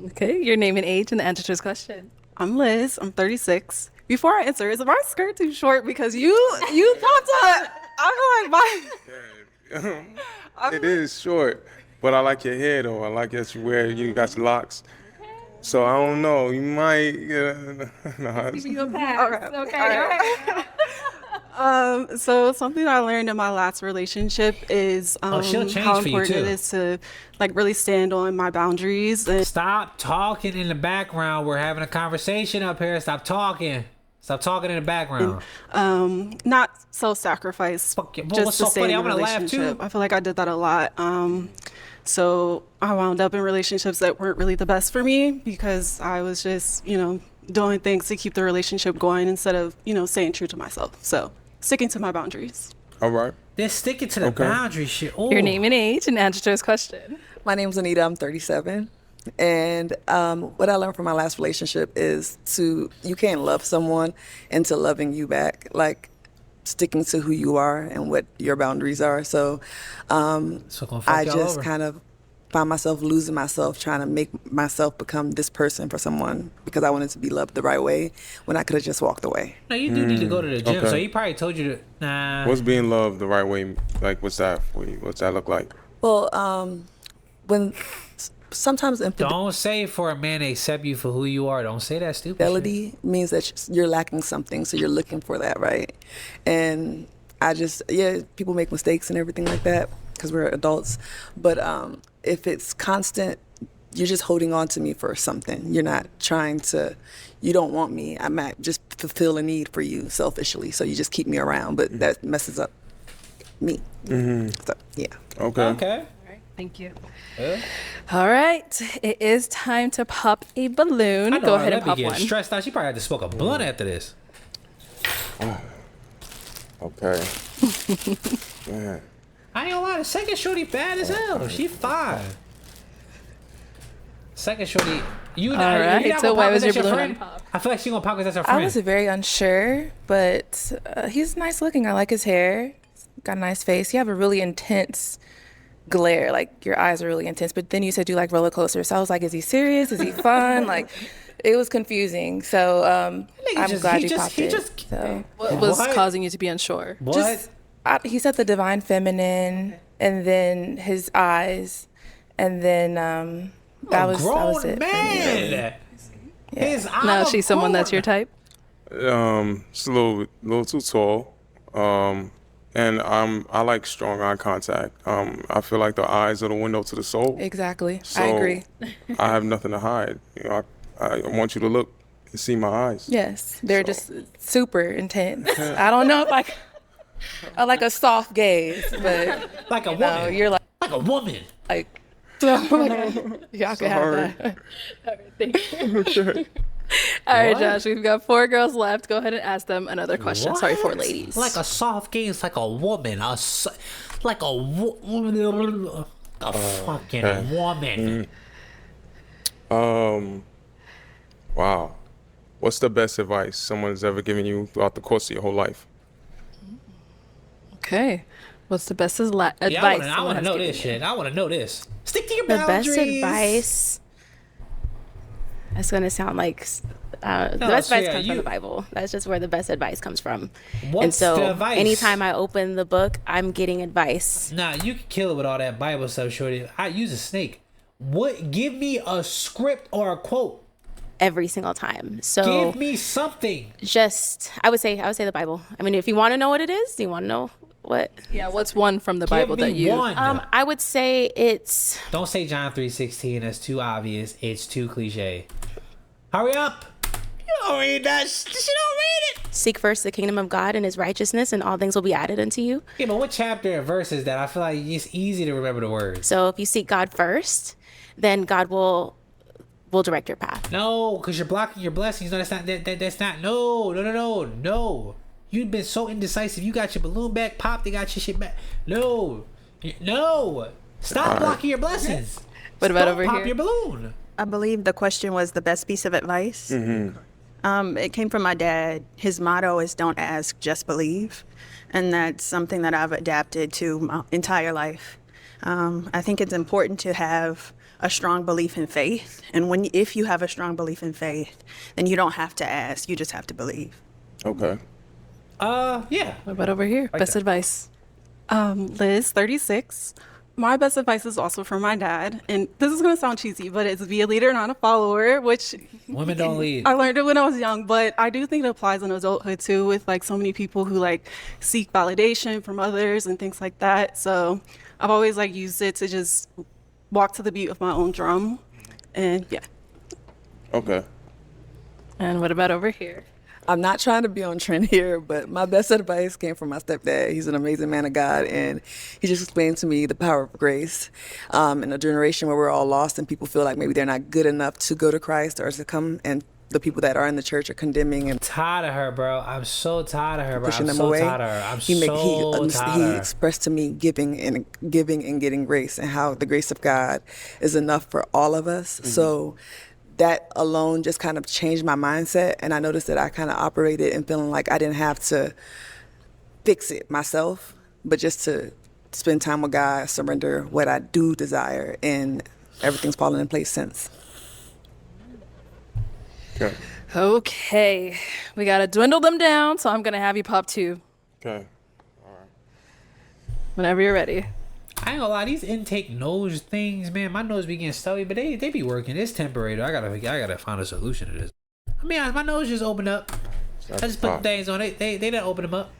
Okay. Your name and age and the answer to his question. I'm Liz. I'm 36. Before I answer, is my skirt too short? Because you popped up. I'm like, It is short, but I like your hair though. I like that you got locks. So I don't know. You might. Nah, You a pass. Okay. so something I learned in my last relationship is she'll change how for you, important it too. is to like really stand on my boundaries. And stop talking in the background. We're having a conversation up here. Stop talking. Stop talking in the background. not self-sacrifice Fuck yeah. Well, just what's to so stay funny? in I the wanna laugh, relationship. too. I feel like I did that a lot. So I wound up in relationships that weren't really the best for me because I was just, doing things to keep the relationship going instead of, staying true to myself. So sticking to my boundaries. All right. They're sticking to the boundary shit. Ooh. Your name and age and answer to his question. My name's Anita. I'm 37. And what I learned from my last relationship is you can't love someone into loving you back, like sticking to who you are and what your boundaries are. So gonna fuck I y'all just over. kind of find myself losing myself trying to make myself become this person for someone because I wanted to be loved the right way when I could have just walked away. No, you do need to go to the gym. Okay. So he probably told you to, nah. What's being loved the right way? Like, what's that for you? What's that look like? Well, when sometimes Don't say for a man to accept you for who you are. Don't say that stupid shit. infidelity means that you're lacking something, so you're looking for that, right? And people make mistakes and everything like that because we're adults. But if it's constant, you're just holding on to me for something. You're not you don't want me. I might just fulfill a need for you selfishly, so you just keep me around, but that messes up me. So, yeah. Okay. Thank you. All right. It is time to pop a balloon. I know, Go ahead and Arlette be pop getting one. stressed out. She probably had to smoke a blunt after this. Okay. Man. I ain't gonna lie, the second shorty bad as hell. She fine. Second shorty, you All not. right, You not so gonna why pop was because your that's balloon friend? I feel like she gonna pop because that's her friend. I was very unsure, but he's nice looking. I like his hair. Got a nice face. You have a really intense glare. Like your eyes are really intense. But then you said you like roller coasters. So I was like, is he serious? Is he fun? Like, it was confusing. So I'm glad you popped it. So What was causing you to be unsure? just he said the divine feminine, and then his eyes, and then that was it. For me, really. Man. His Now she's someone that's your type. It's a little too tall. And I like strong eye contact. I feel like the eyes are the window to the soul. Exactly. So I agree. I have nothing to hide. You know, I want you to look and see my eyes. Yes, they're just super intense. I don't know if I like a soft gaze, but like a woman. You're like a woman. Like y'all can have that. All right, thank you. Okay. All right, Josh, we've got 4 girls left. Go ahead and ask them another question. Sorry, 4 ladies. Like a soft gaze, like a woman. Like a fucking woman. Wow. What's the best advice someone's ever given you throughout the course of your whole life? Okay. What's the best advice? Yeah, I want to know this shit. I want to know this. Stick to your boundaries. The best advice. That's gonna sound like the best advice comes from the Bible. That's just where the best advice comes from. And so anytime I open the book, I'm getting advice. Nah, you can kill it with all that Bible stuff, shorty. I use a snake. Give me a script or a quote. Every single time. So give me something. I would say the Bible. I mean, if you want to know what it is, you want to know what? Yeah, what's one from the Bible that you? I would say it's. Don't say John 3:16. That's too obvious. It's too cliche. Hurry up. You don't read that. You don't read it. Seek first the kingdom of God and his righteousness, and all things will be added unto you. Yeah, but what chapter and verse is that? I feel like it's easy to remember the words. So if you seek God first, then God will direct your path. No, because you're blocking your blessings. No, that's not. No. You've been so indecisive. You got your balloon back, pop. They got your shit back. No. Stop blocking your blessings. What about over pop here? Your balloon. I believe the question was the best piece of advice. It came from my dad. His motto is "Don't ask, just believe," and that's something that I've adapted to my entire life. I think it's important to have a strong belief in faith, and if you have a strong belief in faith, then you don't have to ask, you just have to believe. Okay. Yeah. What about over here? Best advice. Liz, 36. My best advice is also from my dad, and this is going to sound cheesy, but it's be a leader, not a follower, which women don't lead. I learned it when I was young, but I do think it applies in adulthood too, with like so many people who like seek validation from others and things like that. So I've always like used it to just walk to the beat of my own drum, and yeah. Okay. And what about over here? I'm not trying to be on trend here, but my best advice came from my stepdad. He's an amazing man of God, and he just explained to me the power of grace. In a generation where we're all lost and people feel like maybe they're not good enough to go to Christ or to come, and the people that are in the church are condemning and tired of her, bro. I'm so tired of her, bro. pushing I'm them so away. tired of her. He expressed to me giving and getting grace, and how the grace of God is enough for all of us. So that alone just kind of changed my mindset, and I noticed that I kind of operated and feeling like I didn't have to fix it myself, but just to spend time with God, surrender what I do desire, and everything's fallen in place since. Okay, we gotta dwindle them down, so I'm gonna have you pop 2. Okay. All right. Whenever you're ready. I ain't gonna lie, these intake nose things, man, my nose be getting stuffy, but they be working. It's temporary though. I gotta find a solution to this. I mean, my nose just opened up. I just put the things on it. They didn't open them up.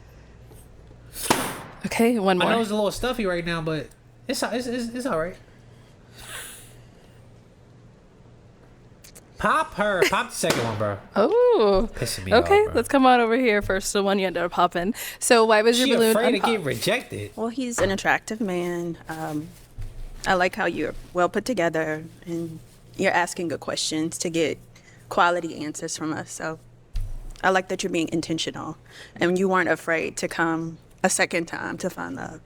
Okay, one more. My nose is a little stuffy right now, but it's all right. Pop the second one, bro. Oh, pissing me okay. off, bro. Let's come on over here first. The one you ended up popping. So why was your balloon afraid unpopped? to get rejected? Well, he's an attractive man. I like how you're well put together and you're asking good questions to get quality answers from us. So I like that you're being intentional and you weren't afraid to come a second time to find love.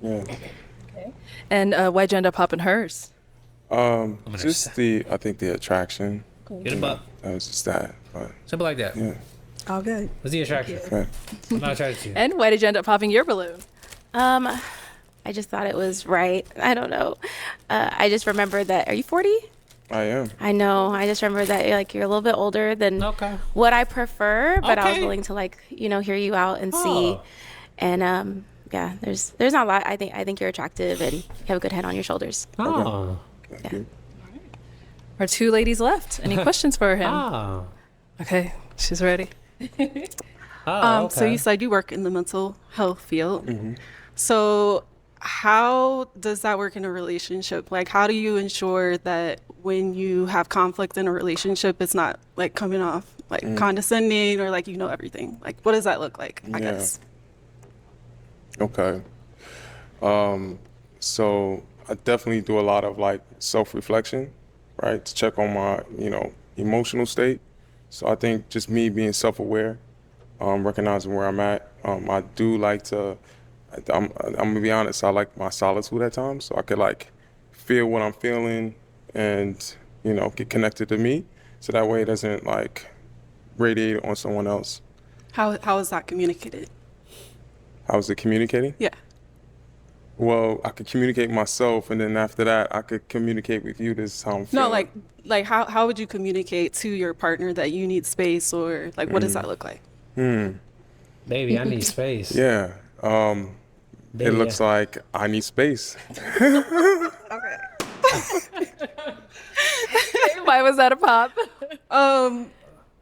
Yeah. Okay. And why'd you end up popping hers? Just I think the attraction. Get him up. It's just that. But, Simple like that. yeah. All good. What's the attraction? Okay. I'm not attracted to you. And why did you end up popping your balloon? I just thought it was right. I don't know. I just remember that. Are you 40? I am. I know. I just remember that you're a little bit older than what I prefer, but I was willing to hear you out and see. And yeah, there's not a lot. I think you're attractive and you have a good head on your shoulders. Oh. Thank you. Our 2 ladies left. Any questions for him? Oh. Okay, she's ready. So you said you work in the mental health field. Mm-hmm. So how does that work in a relationship? Like, how do you ensure that when you have conflict in a relationship, it's not like coming off like condescending or like everything? Like, what does that look like? I guess. Okay. So I definitely do a lot of like self-reflection, right? To check on my, emotional state. So I think just me being self-aware, recognizing where I'm at. I do like to, I'm gonna be honest, I like my solitude at times. So I could like feel what I'm feeling and, get connected to me. So that way it doesn't like radiate on someone else. How is that communicated? How is it communicating? Yeah. Well, I could communicate myself, and then after that, I could communicate with you. This is how I'm feeling. No, like how would you communicate to your partner that you need space, or like what does that look like? Baby, I need space. Yeah. Baby, it looks like I need space. Okay. Why was that a pop? I'm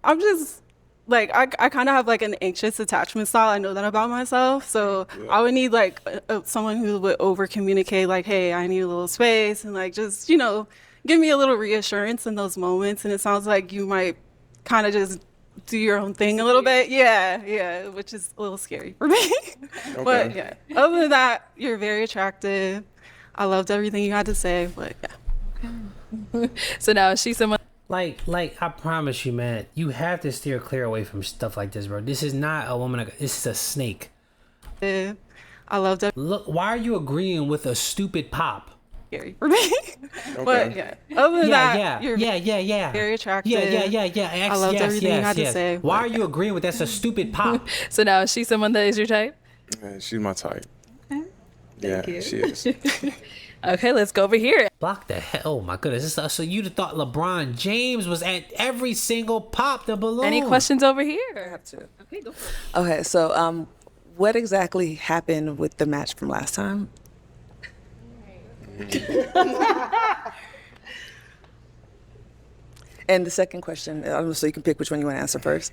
just like I kind of have like an anxious attachment style. I know that about myself, so I would need like someone who would over communicate, like, hey, I need a little space, and like just give me a little reassurance in those moments. And it sounds like you might kind of just do your own thing a little bit. Yeah, which is a little scary for me. Okay. But yeah, other than that, you're very attractive. I loved everything you had to say, but yeah. So now is she someone like I promise you, man, you have to steer clear away from stuff like this, bro. This is not a woman. This is a snake. I loved it. Look, why are you agreeing with a stupid pop? Scary for me. But yeah, other than that, you're very attractive. Yeah. I loved everything you had to say. Why are you agreeing with that's a stupid pop? So now is she someone that is your type? Yeah, she's my type. Thank you. She is. Okay, let's go over here. Block the hell! Oh my goodness! So you'd have thought LeBron James was at every single pop the balloon. Any questions over here? I have to. Okay, go for it. Okay, so what exactly happened with the match from last time? And the second question, so you can pick which one you want to answer first.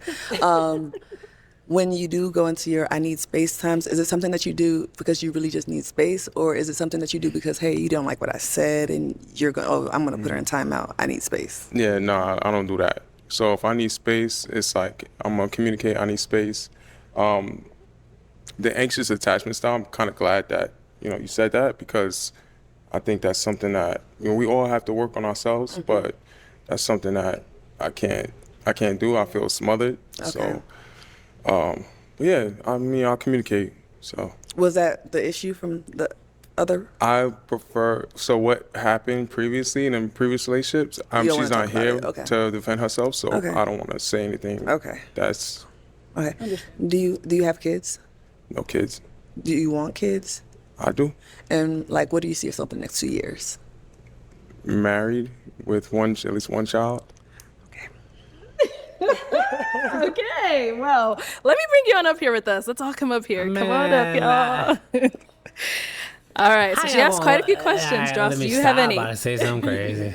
When you do go into your I need space times, is it something that you do because you really just need space, or is it something that you do because, hey, you don't like what I said and you're going, oh, I'm going to put her in timeout. I need space. Yeah, no, I don't do that. So if I need space, it's like I'm going to communicate I need space. The anxious attachment style, I'm kind of glad that, you said that, because I think that's something that, we all have to work on ourselves, but that's something that I can't do. I feel smothered. Okay. So, yeah, I'll communicate. So Was that the issue from the other? I prefer. So what happened previously in previous relationships? You don't She's wanna not talk about here it, okay. to defend herself, so Okay. I don't want to say anything. Okay. That's Okay. Do you have kids? no kids. Do you want kids? I do. And like, what do you see yourself in the next 2 years? Married with at least one child. Okay, well, let me bring you on up here with us. Let's all come up here. Come on up, y'all. All right, so she asked quite a few questions. Josh, do you have any? I'm about to say something crazy.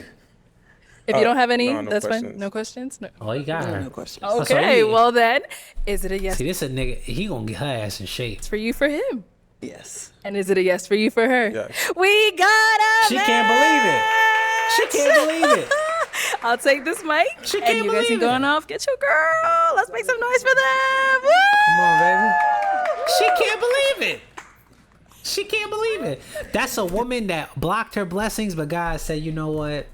If you don't have any, no that's questions. fine. No questions? No. Oh, you got her. No questions. Okay, well then, is it a yes See, this a nigga. He gonna get her ass in shape. for you for him? Yes. And is it a yes for you for her? Yes. We got a She can't believe it. She can't believe it. I'll take this mic. She and can't you guys believe can it. go off. Get your girl. Let's make some noise for them. Woo! Come on, baby. She can't believe it. She can't believe it. That's a woman that blocked her blessings, but God said, you know what?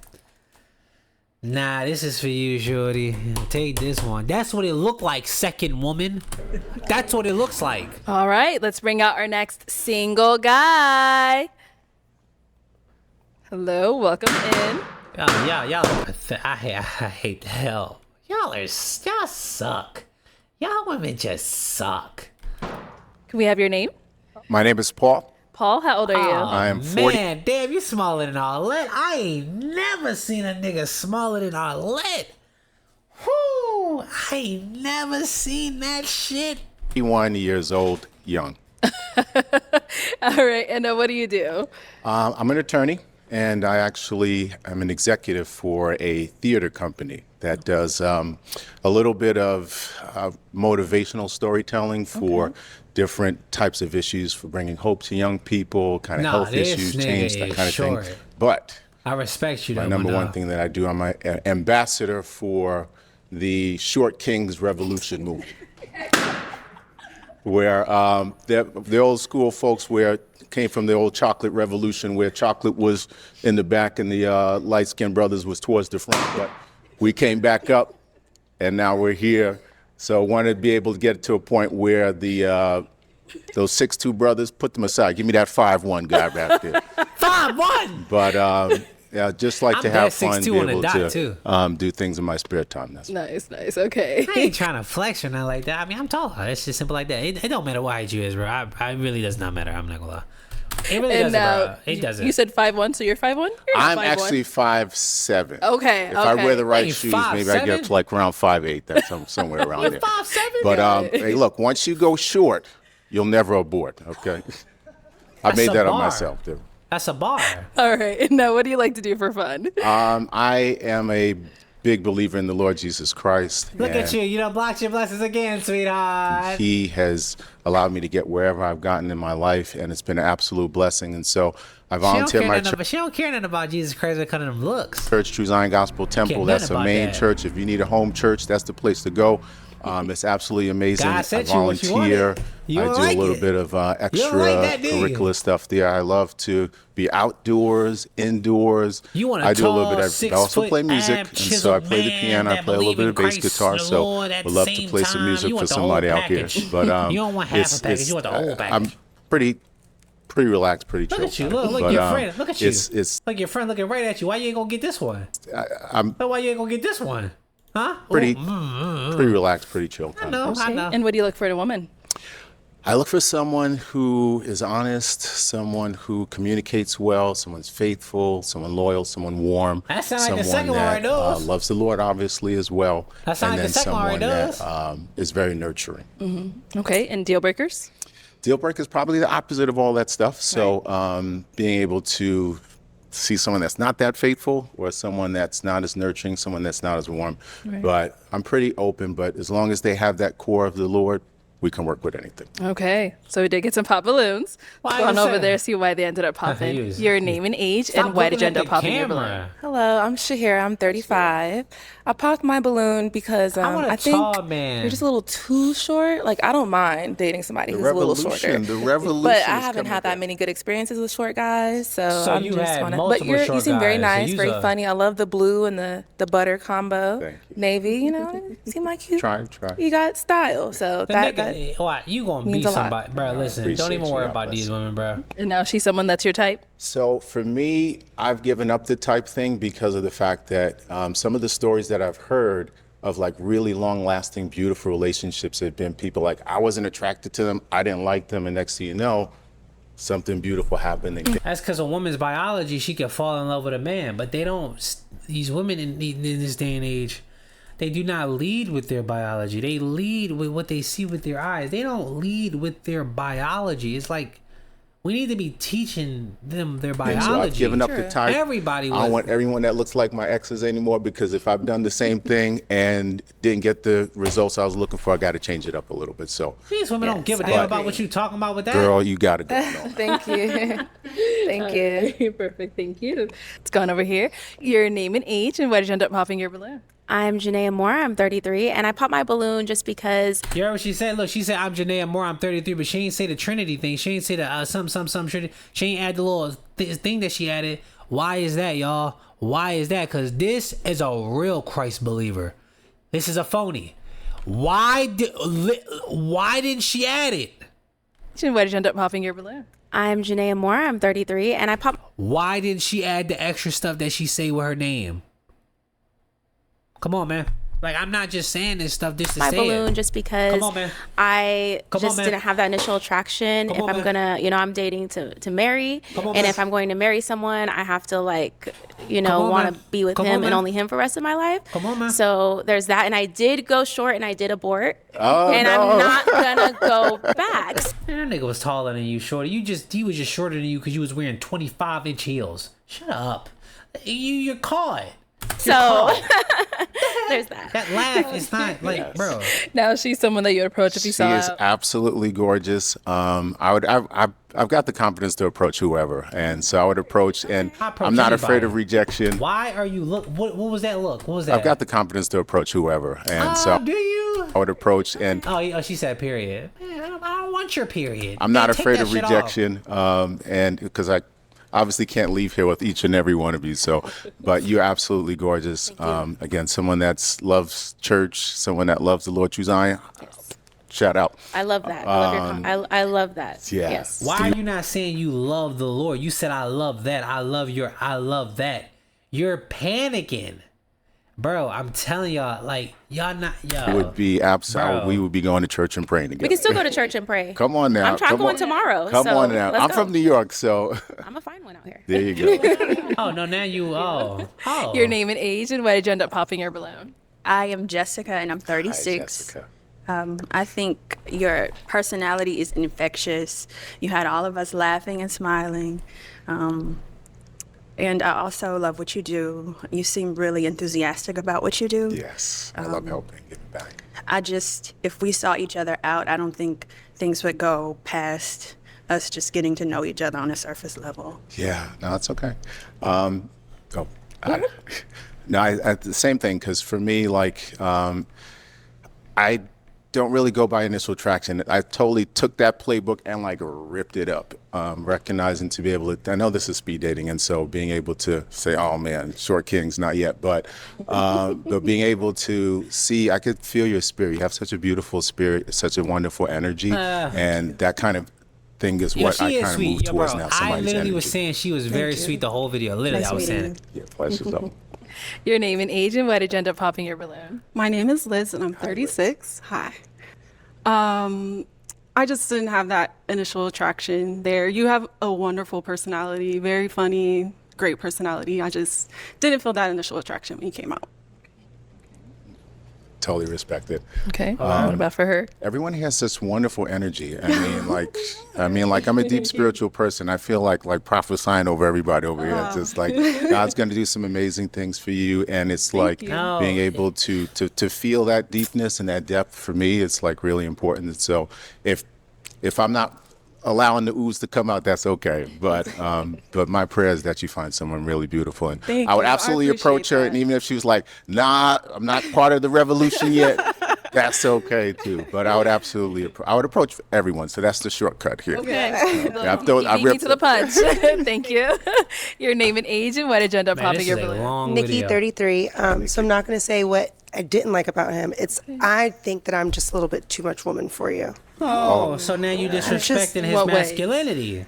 Nah, this is for you, shorty. Take this one. That's what it looked like, second woman. That's what it looks like. All right, let's bring out our next single guy. Hello, welcome in. Y'all are pathetic. I hate the hell. Y'all suck. Y'all women just suck. Can we have your name? My name is Paul. Paul, how old are you? I am 40. Man, damn, you smaller than Arlette. I ain't never seen a nigga smaller than Arlette. Whoo, I ain't never seen that shit. 51 years old, young. All right, and what do you do? I'm an attorney, and I actually am an executive for a theater company that does a little bit of motivational storytelling for different types of issues, for bringing hope to young people, kind of health issues, change, that kind of thing. But I respect you, though. my number one thing that I do, I'm an ambassador for the Short Kings Revolution movement, where the old school folks came from the old chocolate revolution, where chocolate was in the back and the light-skinned brothers was towards the front. But we came back up, and now we're here. So I wanted to be able to get to a point where those 6'2" brothers, put them aside. Give me that 5'1" guy back there. 5'1". But yeah, just like to have fun, be able to do things in my spare time. That's Nice, okay. I ain't trying to flex or nothing like that. I mean, I'm tall. It's just simple like that. It don't matter what height you is, bro. I really does not matter. I'm not gonna lie. It really doesn't, bro. It doesn't. You said 5'1", so you're 5'1"? I'm actually 5'7". Okay, If I wear the right shoes, maybe I get up to like around 5'8". That's somewhere around there. 5'7"? But hey, look, once you go short, you'll never abort. Okay. I made that up myself, too. That's a bar. All right. And now, what do you like to do for fun? I am a big believer in the Lord Jesus Christ. Look at you. You done blocked your blessings again, sweetheart. He has allowed me to get wherever I've gotten in my life, and it's been an absolute blessing. And so I volunteer my church. She don't care nothing about Jesus Christ because of them looks. Church, True Zion Gospel Temple. That's the main church. If you need a home church, that's the place to go. It's absolutely amazing. I volunteer. I do a little bit of extracurricular stuff there. I love to be outdoors, indoors. I do a little bit of. I also play music, and so I play the piano. I play a little bit of bass guitar. So would love to play some music for somebody out here. But you don't want half a package. You want the whole package. I'm pretty relaxed, pretty chill. Look at you. Look your friend. Look at you. Look your friend looking right at you. Why you ain't gonna get this one? Why you ain't gonna get this one? Huh? Pretty relaxed, pretty chill. I know. And what do you look for in a woman? I look for someone who is honest, someone who communicates well, someone's faithful, someone loyal, someone warm. That sounds like the second one right there. Loves the Lord, obviously, as well. That sounds like the second one right there. That is very nurturing. Mm-hmm. Okay, and deal breakers? Deal breaker is probably the opposite of all that stuff. So being able to see someone that's not that faithful, or someone that's not as nurturing, someone that's not as warm. Right. But I'm pretty open, but as long as they have that core of the Lord, we can work with anything. Okay, so we did get some pop balloons. Go on over there, see why they ended up popping. Your name and age, and why did you end up popping your balloon? Hello, I'm Shahira. I'm 35. I popped my balloon because I think you're just a little too short. Like, I don't mind dating somebody who's a little shorter. The revolution. But I haven't had that many good experiences with short guys, so I'm you just had wanna. multiple But short you seem very guys, so nice, very funny. I love the blue and the butter combo. Navy, you seem like you. Try. You got style, so what, you gonna be somebody, bro? Listen, don't even worry about these women, bro. And now she's someone that's your type. So for me, I've given up the type thing because of the fact that some of the stories that I've heard of like really long-lasting, beautiful relationships have been people like, I wasn't attracted to them, I didn't like them, and next thing you know, something beautiful happened. That's because a woman's biology, she can fall in love with a man, but they don't. These women in this day and age, they do not lead with their biology. They lead with what they see with their eyes. They don't lead with their biology. It's like, we need to be teaching them their biology. So I've given up the type. Everybody I don't want everyone that looks like my exes anymore, because if I've done the same thing and didn't get the results I was looking for, I got to change it up a little bit. So these women don't give a damn about what you talking about with that. Girl, you got to go. Thank you. Thank you. Perfect. Thank you. It's gone over here. Your name and age, and why did you end up popping your balloon? I'm Janaea Moore. I'm 33, and I popped my balloon just because. You heard what she said? Look, she said, I'm Janaea Moore. I'm 33, but she ain't say the Trinity thing. She ain't say the some Trinity. She ain't add the little thing that she added. Why is that, y'all? Why is that? Because this is a real Christ believer. This is a phony. Why didn't she add it? Why did you end up popping your balloon? I'm Janaea Moore. I'm 33, and I pop. Why did she add the extra stuff that she say with her name? Come on, man. Like, I'm not just saying this stuff just to My say balloon it. just because Come on, man. I Come just on, man. didn't have that initial attraction. Come If on, I'm man. gonna, I'm dating to marry, Come on, and man. if I'm going to marry someone, I have to like, Come on, want man. to be with Come on, him man. and only him for the rest of my life. Come on, man. So there's that, and I did go short, and I did abort, Oh, and no. I'm not gonna go back. Man, that nigga was taller than you, shorter. He was just shorter than you because you was wearing 25-inch heels. Shut up. You're caught. So there's that. That laugh is not like, bro. Now she's someone that you would approach if you She saw is out. absolutely gorgeous. I've got the confidence to approach whoever, and so I would approach, and I approach I'm not afraid anybody. of rejection. Why are you what was that look? What was that? I've got the confidence to approach whoever, and so do you? I would approach, and Oh, she said period. Man, I don't want your period. I'm not Man, take afraid that of shit off. rejection, and because I obviously can't leave here with each and every one of you. So, but you're absolutely gorgeous. Again, someone that loves church, someone that loves the Lord True Zion. Shout out. I love that. I love that. Yeah. Yes. Why are you not saying you love the Lord? You said I love that. I love that. You're panicking. Bro, I'm telling y'all, like, y'all not, It would be absolutely. Bro. We would be going to church and praying together. We can still go to church and pray. Come on now. I'm Come going on. tomorrow. Come so on now. let's I'm go. from New York, so I'm a fine one out here. there you go. Oh, no, now you, oh. Your name and age, and why did you end up popping your balloon? I am Jessica, and I'm 36. Jessica. I think your personality is infectious. You had all of us laughing and smiling. And I also love what you do. You seem really enthusiastic about what you do. Yes, I love helping give back. If we saw each other out, I don't think things would go past us just getting to know each other on a surface level. Yeah, no, it's okay. I, the same thing, because for me, like, I don't really go by initial attraction. I totally took that playbook and like ripped it up, recognizing to be able to, I know this is speed dating, and so being able to say, oh man, short kings, not yet, but being able to see, I could feel your spirit. You have such a beautiful spirit, such a wonderful energy, and that kind of thing is what I kind of move towards now. I Somebody's literally energy. was saying she was very sweet the whole video. Literally, I was saying it. Yeah, pleasure's all. Your name and age, and why did you end up popping your balloon? My name is Liz, and I'm 36. Hi. I just didn't have that initial attraction there. You have a wonderful personality, very funny, great personality. I just didn't feel that initial attraction when you came out. Totally respect it. Okay. What about for her? Everyone has such wonderful energy. I mean, like I'm a deep spiritual person. I feel like prophesying over everybody over here. It's just like God's going to do some amazing things for you, and it's like being able to feel that deepness and that depth. For me, it's like really important. And so if I'm not allowing the ooze to come out, that's okay. But my prayer is that you find someone really beautiful, and I would absolutely approach her. And even if she was like, "Nah, I'm not part of the revolution yet," that's okay too. But I would absolutely, I would approach everyone. So that's the shortcut here. Okay. I You beat me to the punch. Thank you. Your name and age, and why did you end up popping your balloon? Nikki, 33. So I'm not going to say what I didn't like about him. I think that I'm just a little bit too much woman for you. Oh, so now you disrespecting his what way? masculinity.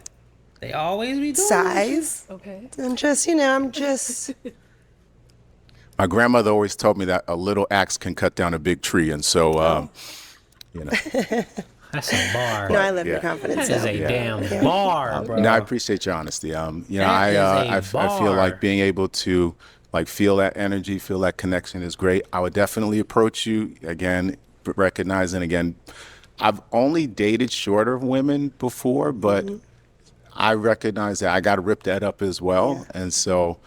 They always be doing Size. Okay. I'm just. My grandmother always told me that a little axe can cut down a big tree, and so you know. That's a bar. No, I live in confidence. That is a damn bar, bro. No, I appreciate your honesty. You know, That is a I feel bar. like being able to like feel that energy, feel that connection is great. I would definitely approach you again, recognizing again, I've only dated shorter women before, but I recognize that I got to rip that up as well. And so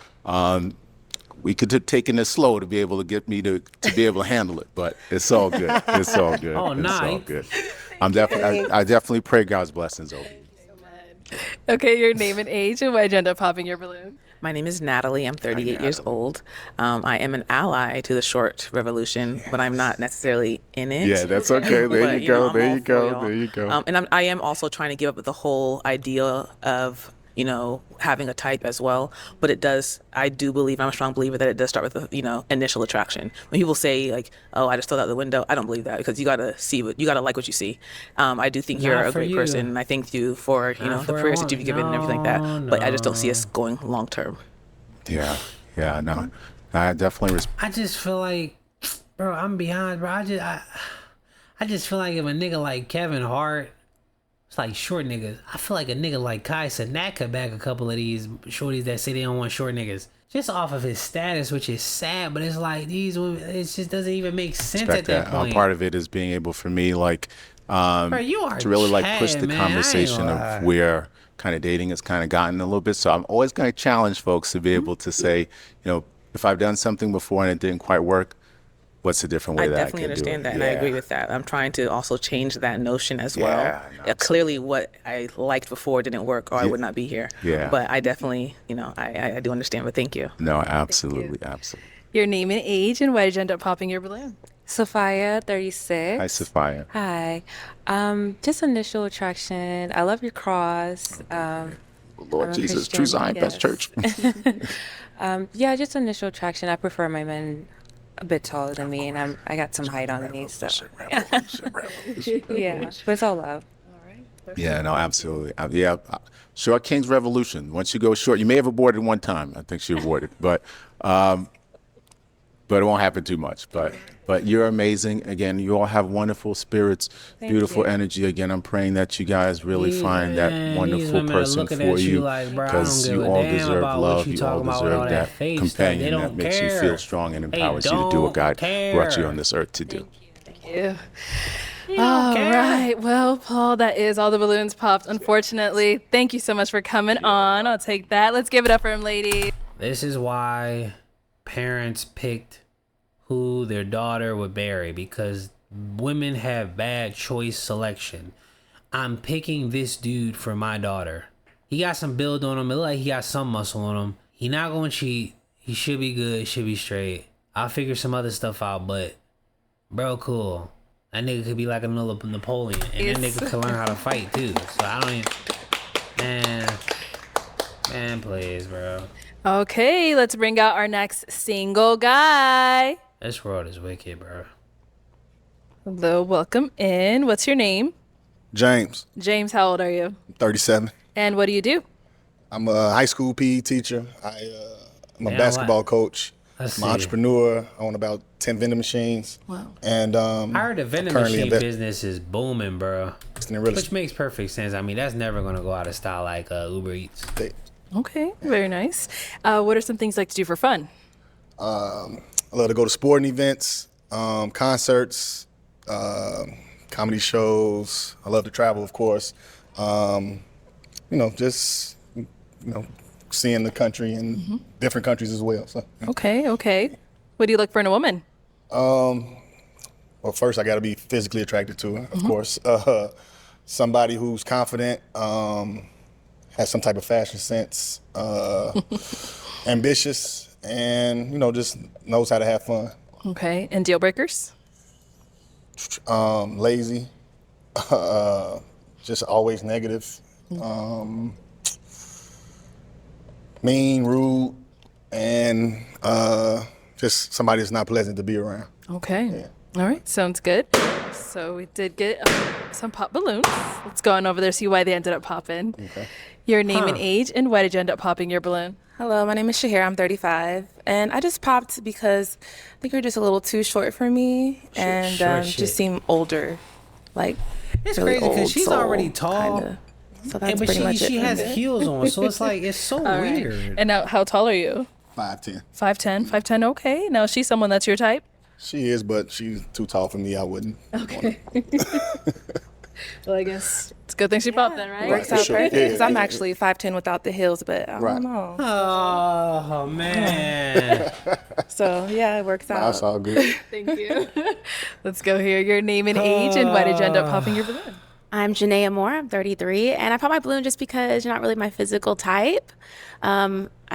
we could have taken it slow to be able to get me to be able to handle it, but it's all good. It's all good. Oh, it's nice. all good. I definitely pray God's blessings over you. Okay, your name and age, and why did you end up popping your balloon? My name is Natalie. I'm 38 years old. I am an ally to the short revolution, but I'm not necessarily in it. Yeah, that's okay. There But, you go. I'm There all you for go. y'all. There you go. And I am also trying to give up the whole idea of having a type as well. But I do believe, I'm a strong believer that it does start with initial attraction. When people say like, oh, I just throw out the window, I don't believe that, because you gotta like what you see. I do think you're Not a for great you. person, and I thank you for Not the for prayers that everyone. you've given and everything like that. But I just don't see No. us going long term. Yeah, no, I definitely I just feel like, bro, I'm behind, bro. I just feel like if a nigga like Kevin Hart, it's like short niggas. I feel like a nigga like Kai Cenat could back a couple of these shorties that say they don't want short niggas. Just off of his status, which is sad, but it's like these women, it just doesn't even make sense respect at that point. Part of it is being able for me, like, Bro, you are to really like push Chad, the man. I ain't conversation gonna lie. of where kind of dating has kind of gotten a little bit. So I'm always going to challenge folks to be able to say, if I've done something before and it didn't quite work, what's a different way I that definitely I can understand do that, it? and I agree with that. I'm trying to also change that notion as well. Yeah, Clearly, what I liked before didn't work, or I would not be here. Yeah. But I definitely, I do understand. But thank you. No, absolutely. Your name and age, and why did you end up popping your balloon? Sophia, 36. Hi, Sophia. Hi. Just initial attraction. I love your cross. I'm Lord a Jesus, Christian, True Zion, best church. Yeah, just initial attraction. I prefer my men a bit taller than me, and I got some height on me, so yeah, but it's all love. Yeah, no, absolutely. Short King's Revolution. Once you go short, you may have aborted one time. I think she aborted, but it won't happen too much. But you're amazing. Again, you all have wonderful spirits, beautiful energy. Again, I'm praying that you guys really find that wonderful person for you, because you all deserve love. You all deserve that companion that makes you feel strong and empowers you to do what God brought you on this earth to do. Thank you. All right. Well, Paul, that is all the balloons popped, unfortunately. Thank you so much for coming on. I'll take that. Let's give it up for him, ladies. This is why parents picked who their daughter would marry, because women have bad choice selection. I'm picking this dude for my daughter. He got some build on him. It look like he got some muscle on him. He not going to cheat. He should be good. Should be straight. I'll figure some other stuff out, but bro, cool. That nigga could be like another Napoleon, and that nigga could learn how to fight too. So I don't even, man, please, bro. Okay, let's bring out our next single guy. This world is wicked, bro. Hello, welcome in. What's your name? James. James, how old are you? 37. And what do you do? I'm a high school PE teacher. I'm a basketball coach. I'm an entrepreneur. I own about 10 vending machines. Wow. And I heard the vending machine business is booming, bro. Which makes perfect sense. I mean, that's never going to go out of style like Uber Eats. Okay, very nice. What are some things you like to do for fun? I love to go to sporting events, concerts, comedy shows. I love to travel, of course. Just seeing the country and different countries as well. So. Okay. What do you look for in a woman? Well, first I got to be physically attracted to her, of course. Somebody who's confident, has some type of fashion sense, ambitious, and just knows how to have fun. Okay, and deal breakers? Lazy, just always negative, mean, rude, and just somebody that's not pleasant to be around. Okay. Yeah. All right, sounds good. So we did get some pop balloons. Let's go on over there, see why they ended up popping. Okay. Your name and age, and why did you end up popping your balloon? Hello, my name is Shahira. I'm 35, and I just popped because I think you're just a little too short for me, and just seem older, like it's really crazy because she's soul, already tall. Kinda. So that's but pretty much it. She has heels on, so it's like it's so weird. Right. And now, how tall are you? 5'10". 5'10". 5'10". Okay. Now, is she someone that's your type? She is, but she's too tall for me. I wouldn't. Okay. Well, I guess it's a good thing she popped then, right? Works out perfect because I'm actually 5'10" without the heels, but I don't know. Oh man. So yeah, it works out. That's all good. Thank you. Let's go here. Your name and age, and why did you end up popping your balloon? I'm Janaea Moore. I'm 33, and I popped my balloon just because you're not really my physical type.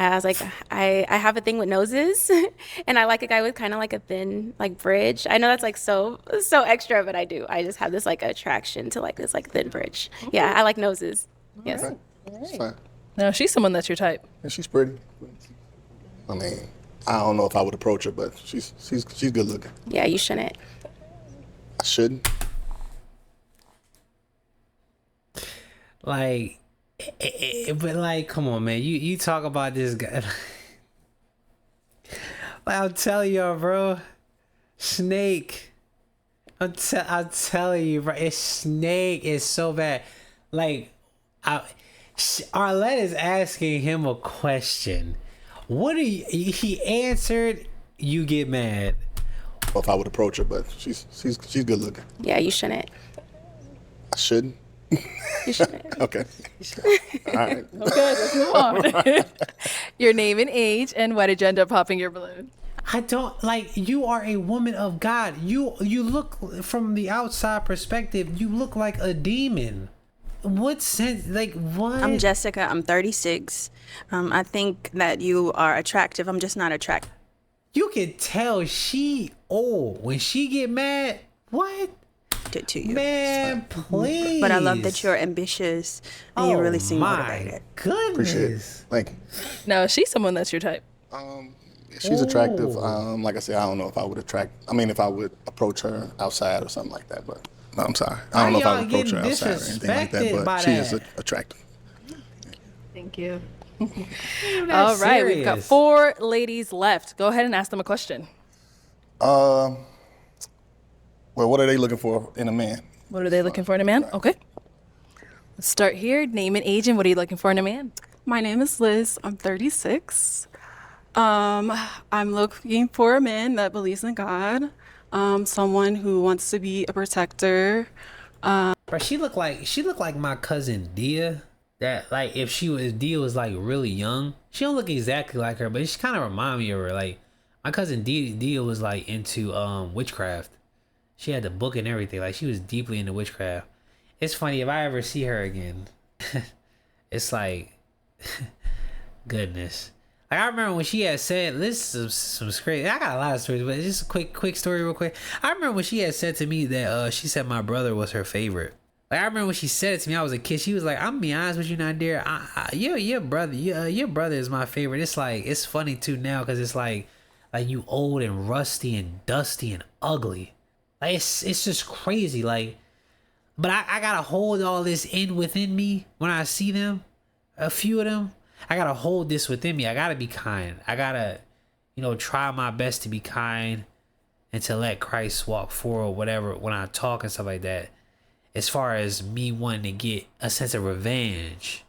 I was like, I have a thing with noses, and I like a guy with kind of like a thin like bridge. I know that's like so extra, but I do. I just have this like attraction to like this like thin bridge. Okay. Yeah, I like noses. Yes. That's fine. No, she's someone that's your type. And she's pretty. I mean, I don't know if I would approach her, but she's good looking. Yeah, you shouldn't. I shouldn't. Like, but like, come on, man. You talk about this guy. Like, I'm telling y'all, bro. Snake. I'm telling you, bro. It's Snake is so bad. Like, Arlette is asking him a question. What are you? He answered. You get mad. If I would approach her, but she's good looking. Yeah, you shouldn't. I shouldn't. You shouldn't. Okay. All right. Okay, let's move on. Your name and age, and why did you end up popping your balloon? I don't like. You are a woman of God. You look from the outside perspective. You look like a demon. What sense? Like what? I'm Jessica. I'm 36. I think that you are attractive. I'm just not attractive. You can tell she old when she get mad. What? To you, man, please. But I love that you're ambitious and you really seem motivated. Goodness. Appreciate it. Thank you. No, she's someone that's your type. She's attractive. Like I said, I don't know if I would if I would approach her outside or something like that. But no, I'm sorry. I don't know if I would approach her outside or anything like that. But she is attractive. Thank you. All right, we've got 4 ladies left. Go ahead and ask them a question. Well, what are they looking for in a man? What are they looking for in a man? Okay. Let's start here. Name and age, and what are you looking for in a man? My name is Liz. I'm 36. I'm looking for a man that believes in God, someone who wants to be a protector. But she looked like my cousin Dia. That like if Dia was like really young, she don't look exactly like her, but she kind of remind me of her. Like my cousin Dia was like into witchcraft. She had the book and everything. Like she was deeply into witchcraft. It's funny if I ever see her again. It's like goodness. Like I remember when she had said, this is some crazy. I got a lot of stories, but just a quick story real quick. I remember when she had said to me that she said my brother was her favorite. Like I remember when she said it to me, I was a kid. She was like, "I'm gonna be honest with you, Nadir. Your brother is my favorite." It's like it's funny too now because it's like you old and rusty and dusty and ugly. Like it's just crazy. Like, but I gotta hold all this in within me when I see them. A few of them, I gotta hold this within me. I gotta be kind. I gotta, try my best to be kind and to let Christ walk forward, whatever, when I talk and stuff like that. As far as me wanting to get a sense of revenge,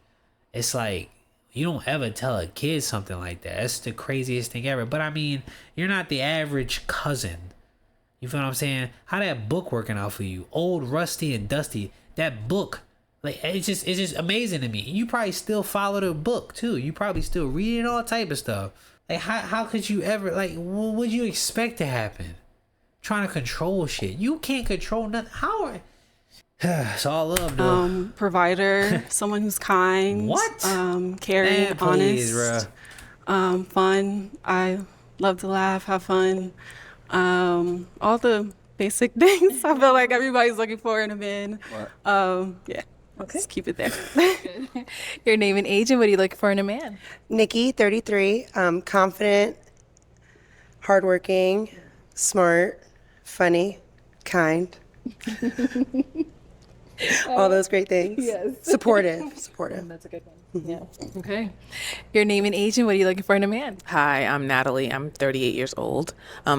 it's like, you don't ever tell a kid something like that. That's the craziest thing ever. But I mean, you're not the average cousin. You feel what I'm saying? How that book working out for you? Old, rusty, and dusty. That book, like it's just amazing to me. You probably still follow the book too. You probably still reading all type of stuff. Like how could you ever what would you expect to happen? Trying to control shit. You can't control nothing. How? It's all love, though. Provider, someone who's kind. What? Caring, Man, please, honest. Fun. I love to laugh, have fun. All the basic things I feel like everybody's looking for in a man. Right. Yeah. Okay. Just keep it there. Your name and age, and what are you looking for in a man? Nikki, 33. Confident, hardworking, smart, funny, kind. All those great things. Yes. Supportive. That's a good one. Yeah. Okay. Your name and age, and what are you looking for in a man? Hi, I'm Natalie. I'm 38 years old.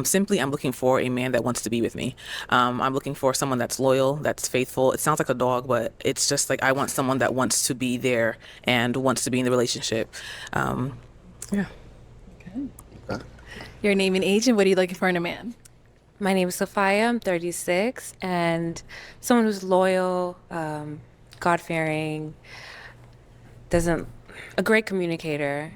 Simply, I'm looking for a man that wants to be with me. I'm looking for someone that's loyal, that's faithful. It sounds like a dog, but it's just like I want someone that wants to be there and wants to be in the relationship. Yeah. Okay. Your name and age, and what are you looking for in a man? My name is Sophia. I'm 36, and someone who's loyal, God-fearing, a great communicator,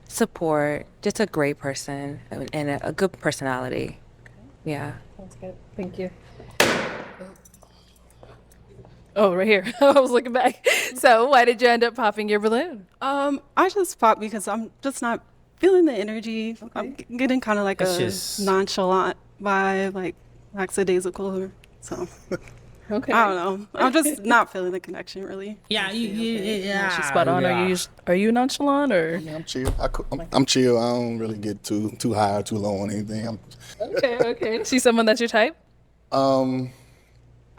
support, just a great person, and a good personality. Okay. Yeah. That's good. Thank you. Oh, right here. I was looking back. So, why did you end up popping your balloon? I just popped because I'm just not feeling the energy. Okay. I'm getting kind of like nonchalant vibe, like lackadaisical. So Okay. I don't know. I'm just not feeling the connection really. Yeah, She's spot on. Are you nonchalant or? I'm chill. I'm chill. I don't really get too high or too low on anything. Okay. She's someone that's your type?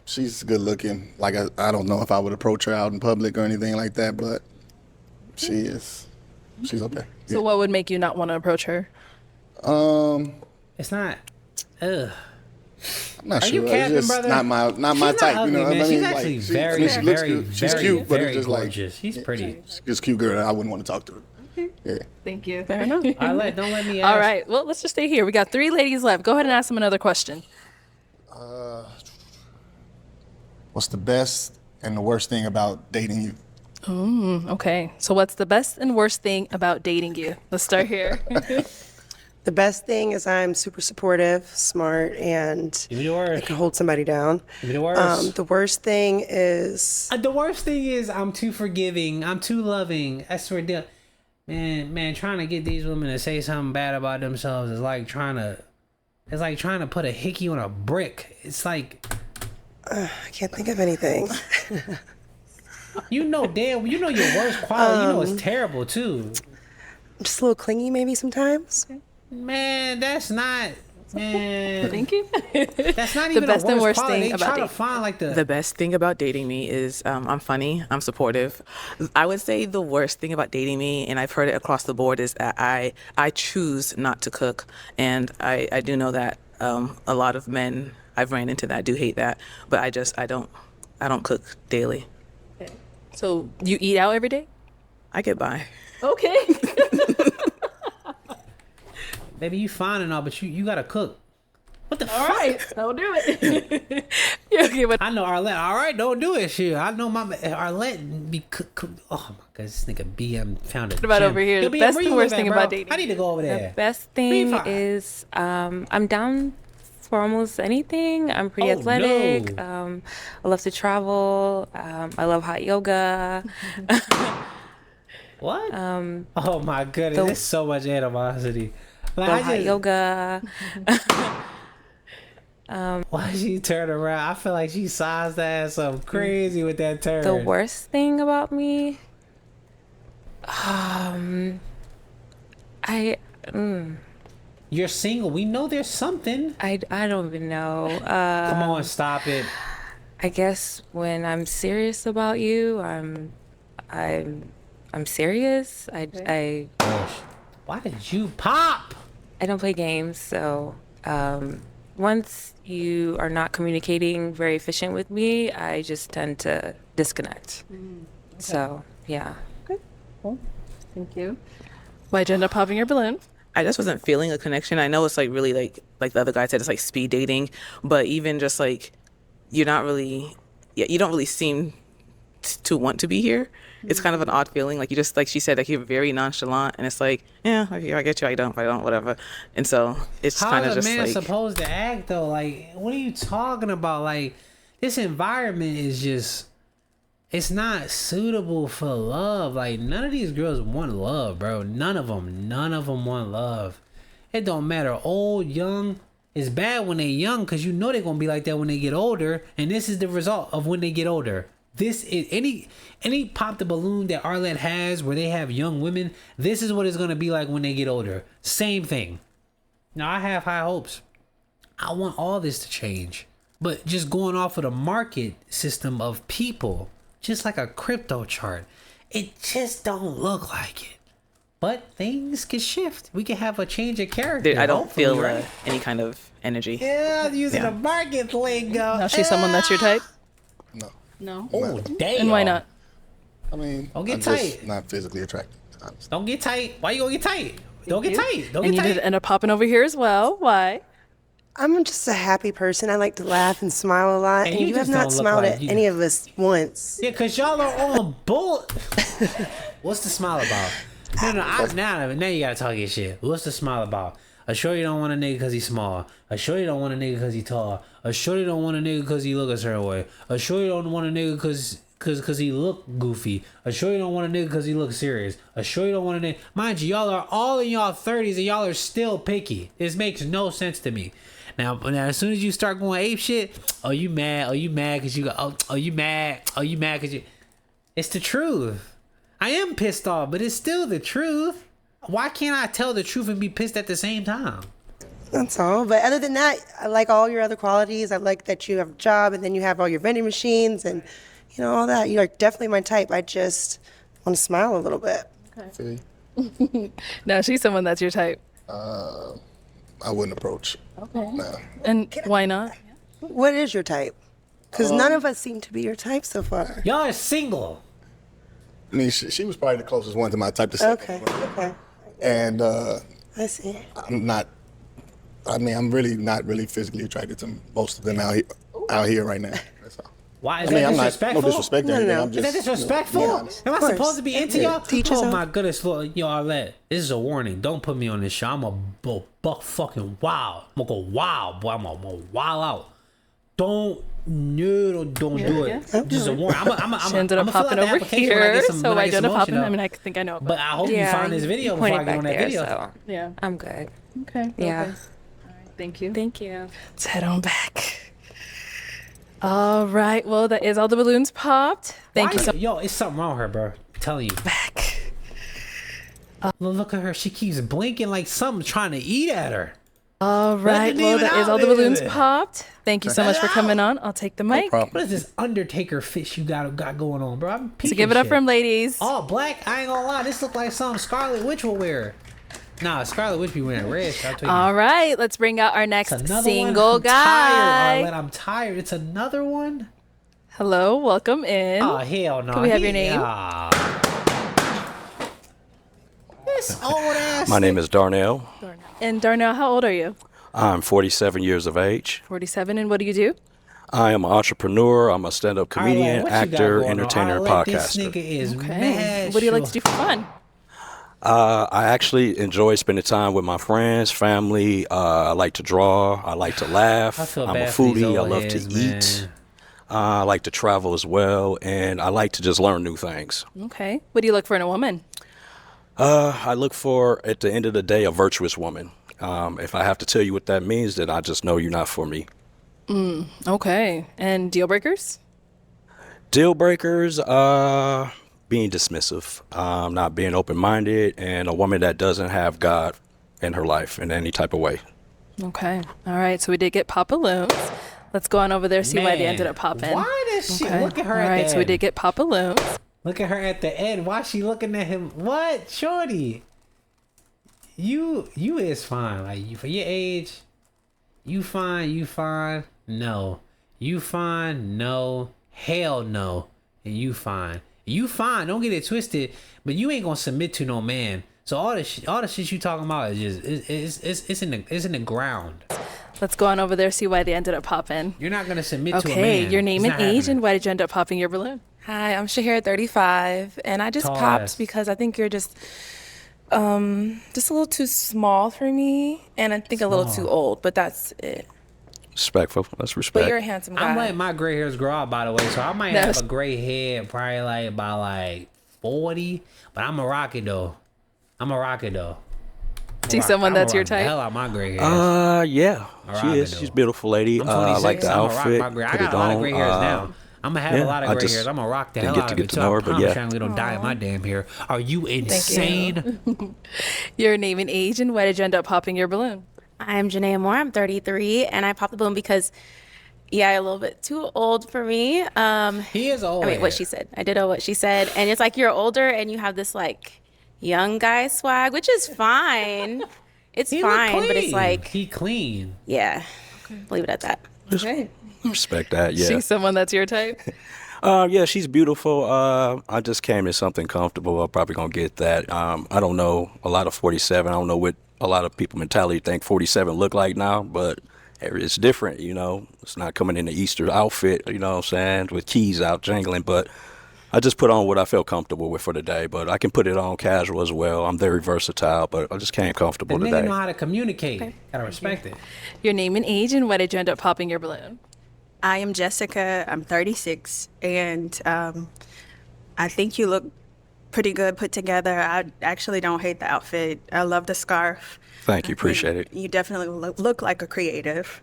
She's good looking. Like I don't know if I would approach her out in public or anything like that, but she is. She's okay. So what would make you not want to approach her? It's not. Ugh. I'm not Are sure. you capping, it's just brother? not my She's type. not You know ugly, what I man. mean? She's actually She's cute, but it's just gorgeous. like She's pretty. She's a cute girl. I wouldn't want to talk to her. Yeah. Thank you. Fair enough. Arlette, don't let me ask. All right. Well, let's just stay here. We got 3 ladies left. Go ahead and ask them another question. What's the best and the worst thing about dating you? Okay. So what's the best and worst thing about dating you? Let's start here. The best thing is I'm super supportive, smart, and I can hold somebody down. The worst. The worst thing is The worst thing is I'm too forgiving. I'm too loving. That's where man, trying to get these women to say something bad about themselves is like trying to put a hickey on a brick. It's like I can't think of anything. you know your worst quality. You know it's terrible too. I'm just a little clingy maybe sometimes. Man, that's not. Man, Thank you. That's not even the best a and worst worst quality. thing They about try to dating. find like The best thing about dating me is I'm funny, I'm supportive. I would say the worst thing about dating me, and I've heard it across the board, is that I choose not to cook. And I do know that a lot of men I've ran into that do hate that, but I don't cook daily. So you eat out every day? I get by. Okay. Baby, you fine and all, but you gotta cook. What the All fuck? right, I'll do it. Okay, but I know Arlette. All right, don't do it. Shit, I know my Arlette be cook. Oh my god, this nigga BM found it. What about over here? The best and worst thing about dating. I need to go over there. The best thing is I'm down for almost anything. I'm pretty Oh, athletic. no. I love to travel. I love hot yoga. What? Oh my goodness, there's so much animosity. Like, love hot yoga. Why she turn around? I feel like she sized that ass up crazy with that turn. The worst thing about me, You're single. We know there's something. I don't even know. Come on, stop it. I guess when I'm serious about you, I'm serious. Why did you pop? I don't play games, so once you are not communicating very efficient with me, I just tend to disconnect. So yeah. Cool. Thank you. Why'd you end up popping your balloon? I just wasn't feeling a connection. I know it's like really like the other guy said, it's like speed dating, but even just like you don't really seem to want to be here. It's kind of an odd feeling. Like you just, like she said, like you're very nonchalant, and it's like, yeah, okay, I get you, I don't, whatever. And so it's kind of just like. How's a man supposed to act though? Like, what are you talking about? Like, this environment is just, it's not suitable for love. Like, none of these girls want love, bro. None of them want love. It don't matter, old, young. It's bad when they young because you know they're gonna be like that when they get older, and this is the result of when they get older. This is any pop the balloon that Arlette has where they have young women. This is what it's gonna be like when they get older. Same thing. Now I have high hopes. I want all this to change, but just going off of the market system of people, just like a crypto chart, it just don't look like it. But things can shift. We can have a change of character. I don't feel right? any kind of energy. Yeah, using the market lingo. Now she's someone that's your type? No. Oh, damn. And why not? I mean, Don't get I'm tight. just not physically attracted. Honestly. Don't get tight. Why you gonna get tight? Don't get tight. Don't And get you tight. did end up popping over here as well. Why? I'm just a happy person. I like to laugh and smile a lot, And and you you have just not don't look smiled like at you. any of us once. Yeah, cause y'all are on bull. What's the smile about? Now you gotta talk your shit. What's the smile about? A shorty don't want a nigga cause he's small. A shorty don't want a nigga cause he tall. A shorty don't want a nigga cause he look a certain way. A shorty don't want a nigga cause cause he look goofy. A shorty don't want a nigga cause he look serious. A shorty don't want a nigga. Mind you, y'all are all in y'all 30s and y'all are still picky. This makes no sense to me. Now, as soon as you start going ape shit, oh you mad? Oh you mad cause you got? Oh you mad? Oh you mad cause you? It's the truth. I am pissed off, but it's still the truth. Why can't I tell the truth and be pissed at the same time? That's all. But other than that, I like all your other qualities. I like that you have a job and then you have all your vending machines and, all that. You're definitely my type. I just want to smile a little bit. See? No, she's someone that's your type. I wouldn't approach. Okay. No. And why not? What is your type? Because none of us seem to be your type so far. Y'all are single. I mean, she was probably the closest one to my type to say. Okay. And I see. I'm really not really physically attracted to most of them out here right now. That's all. Why is that disrespectful? No disrespect to anything. I'm just, is that disrespectful? Am I supposed to be into y'all? Oh my goodness, Lord. Yo, Arlette, this is a warning. Don't put me on this show. I'm a buck fucking wild. I'm gonna go wild, boy. I'm gonna wild out. Don't do it. Just a warning. She ended up popping over here, so I ended up popping. I mean, I think I know. But I hope you find this video before I get on that video. So yeah, I'm good. Okay. Yeah. Okay. All right. Thank you. Thank you. Let's head on back. All right. Well, that is all the balloons popped. Thank you so much. Yo, it's something wrong with her, bro. I'm telling you. Back. Look at her. She keeps blinking like something's trying to eat at her. All right. Well, that is all the balloons popped. Thank you so much for coming on. I'll take the mic. What is this Undertaker fish you got going on, bro? I'm So give it up for him, ladies. All black. I ain't gonna lie. This look like something Scarlet Witch will wear. Nah, Scarlet Witch be wearing red. All right. Let's bring out our next single guy. Tired, Arlette. I'm tired. It's another one. Hello. Welcome in. Oh, hell no. Can we have your name? This old ass. My name is Darnell. And Darnell, how old are you? I'm 47 years of age. 47. And what do you do? I am an entrepreneur. I'm a stand-up comedian, actor, entertainer, and podcaster. This nigga is mad. What do you like to do for fun? I actually enjoy spending time with my friends, family. I like to draw. I like to laugh. I'm a foodie. I love to eat. I like to travel as well. And I like to just learn new things. Okay. What do you look for in a woman? I look for, at the end of the day, a virtuous woman. If I have to tell you what that means, then I just know you're not for me. Okay. And deal breakers? Deal breakers, being dismissive, not being open-minded, and a woman that doesn't have God in her life in any type of way. Okay. All right. So we did get pop balloons. Let's go on over there, see why they ended up popping. Why does she look at her All at right. the So we end? did get pop balloons. Look at her at the end. Why is she looking at him? What? Shorty. You is fine. Like, you, for your age, you fine. No. You fine. No. Hell no. And you fine. You fine. Don't get it twisted. But you ain't gonna submit to no man. So all the shit you talking about is just it's in the ground. Let's go on over there, see why they ended up popping. You're not gonna submit to a man. Okay, your name It's and not age, happening. and why did you end up popping your balloon? Hi, I'm Shahir, 35, and I just Tall popped ass. because I think you're just a little too small for me, and I think a little too old, but that's it. Respectful. That's But respect. you're a handsome guy. I'm letting my gray hairs grow out, by the way, so I might have a gray head probably like by like 40, but I'm a rocket though. See someone that's your The type? hell out my gray hairs. Yeah, I'm she rocking is. though. She's a beautiful lady. I'm I 26. like the I'm gonna rock outfit. my gray. I Put got it a lot of on. gray hairs now. I'm gonna have a lot of I gray just hairs. I'm gonna rock the didn't hell get out to of get it. to too. know her, I but promise yeah. you I ain't gonna dye my damn hair. Are you insane? Your name and age, and why did you end up popping your balloon? I'm Janaea Moore. I'm 33, and I popped the balloon because, a little bit too old for me. He is old. I mean, what she said. I did know what she said, and it's like you're older and you have this like young guy swag, which is fine. It's He look fine, but it's clean. like he clean. yeah. Leave it at that. Okay. Respect that. Yeah. She's someone that's your type? Yeah, she's beautiful. I just came in something comfortable. I'm probably gonna get that. I don't know a lot of 47. I don't know what a lot of people mentality think 47 look like now, but it's different. It's not coming in the Easter outfit. You know what I'm saying, with keys out jangling. But I just put on what I felt comfortable with for the day. But I can put it on casual as well. I'm very versatile, but I just came The comfortable nigga today. know how to communicate. Gotta respect it. Your name and age, and why did you end up popping your balloon? I am Jessica. I'm 36, and I think you look pretty good put together. I actually don't hate the outfit. I love the scarf. Thank you. Appreciate it. You definitely look like a creative.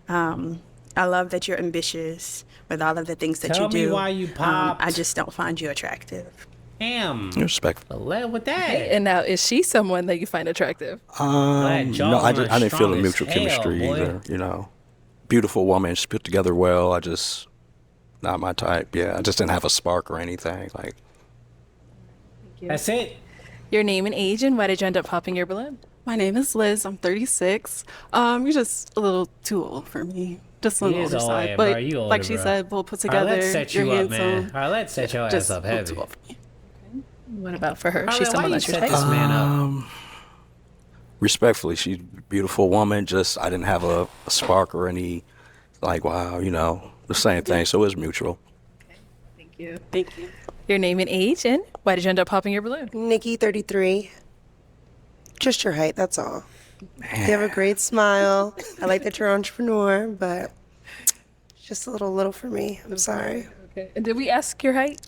I love that you're ambitious with all of the things that Tell you do. me why you popped. I just don't find you attractive. Damn. Respectful. With that. And now, is she someone that you find attractive? No, I didn't feel the mutual chemistry either. You know, beautiful woman, she put together well. I just not my type. Yeah, I just didn't have a spark or anything. Like, that's it. Your name and age, and why did you end up popping your balloon? My name is Liz. I'm 36. You're just a little too old for me. Just on the older side. But like she said, we'll put together. Arlette set you up, man. Arlette set your ass up heavy. What about for her? Arlette, She's someone that's your type. this man up. respectfully, she's a beautiful woman. Just I didn't have a spark or any, like, wow, you know, the same thing. So it was mutual. Thank you. Thank you. Your name and age, and why did you end up popping your balloon? Nikki, 33. Just your height, that's all. You have a great smile. I like that you're an entrepreneur, but it's just a little for me. I'm sorry. Okay. And did we ask your height?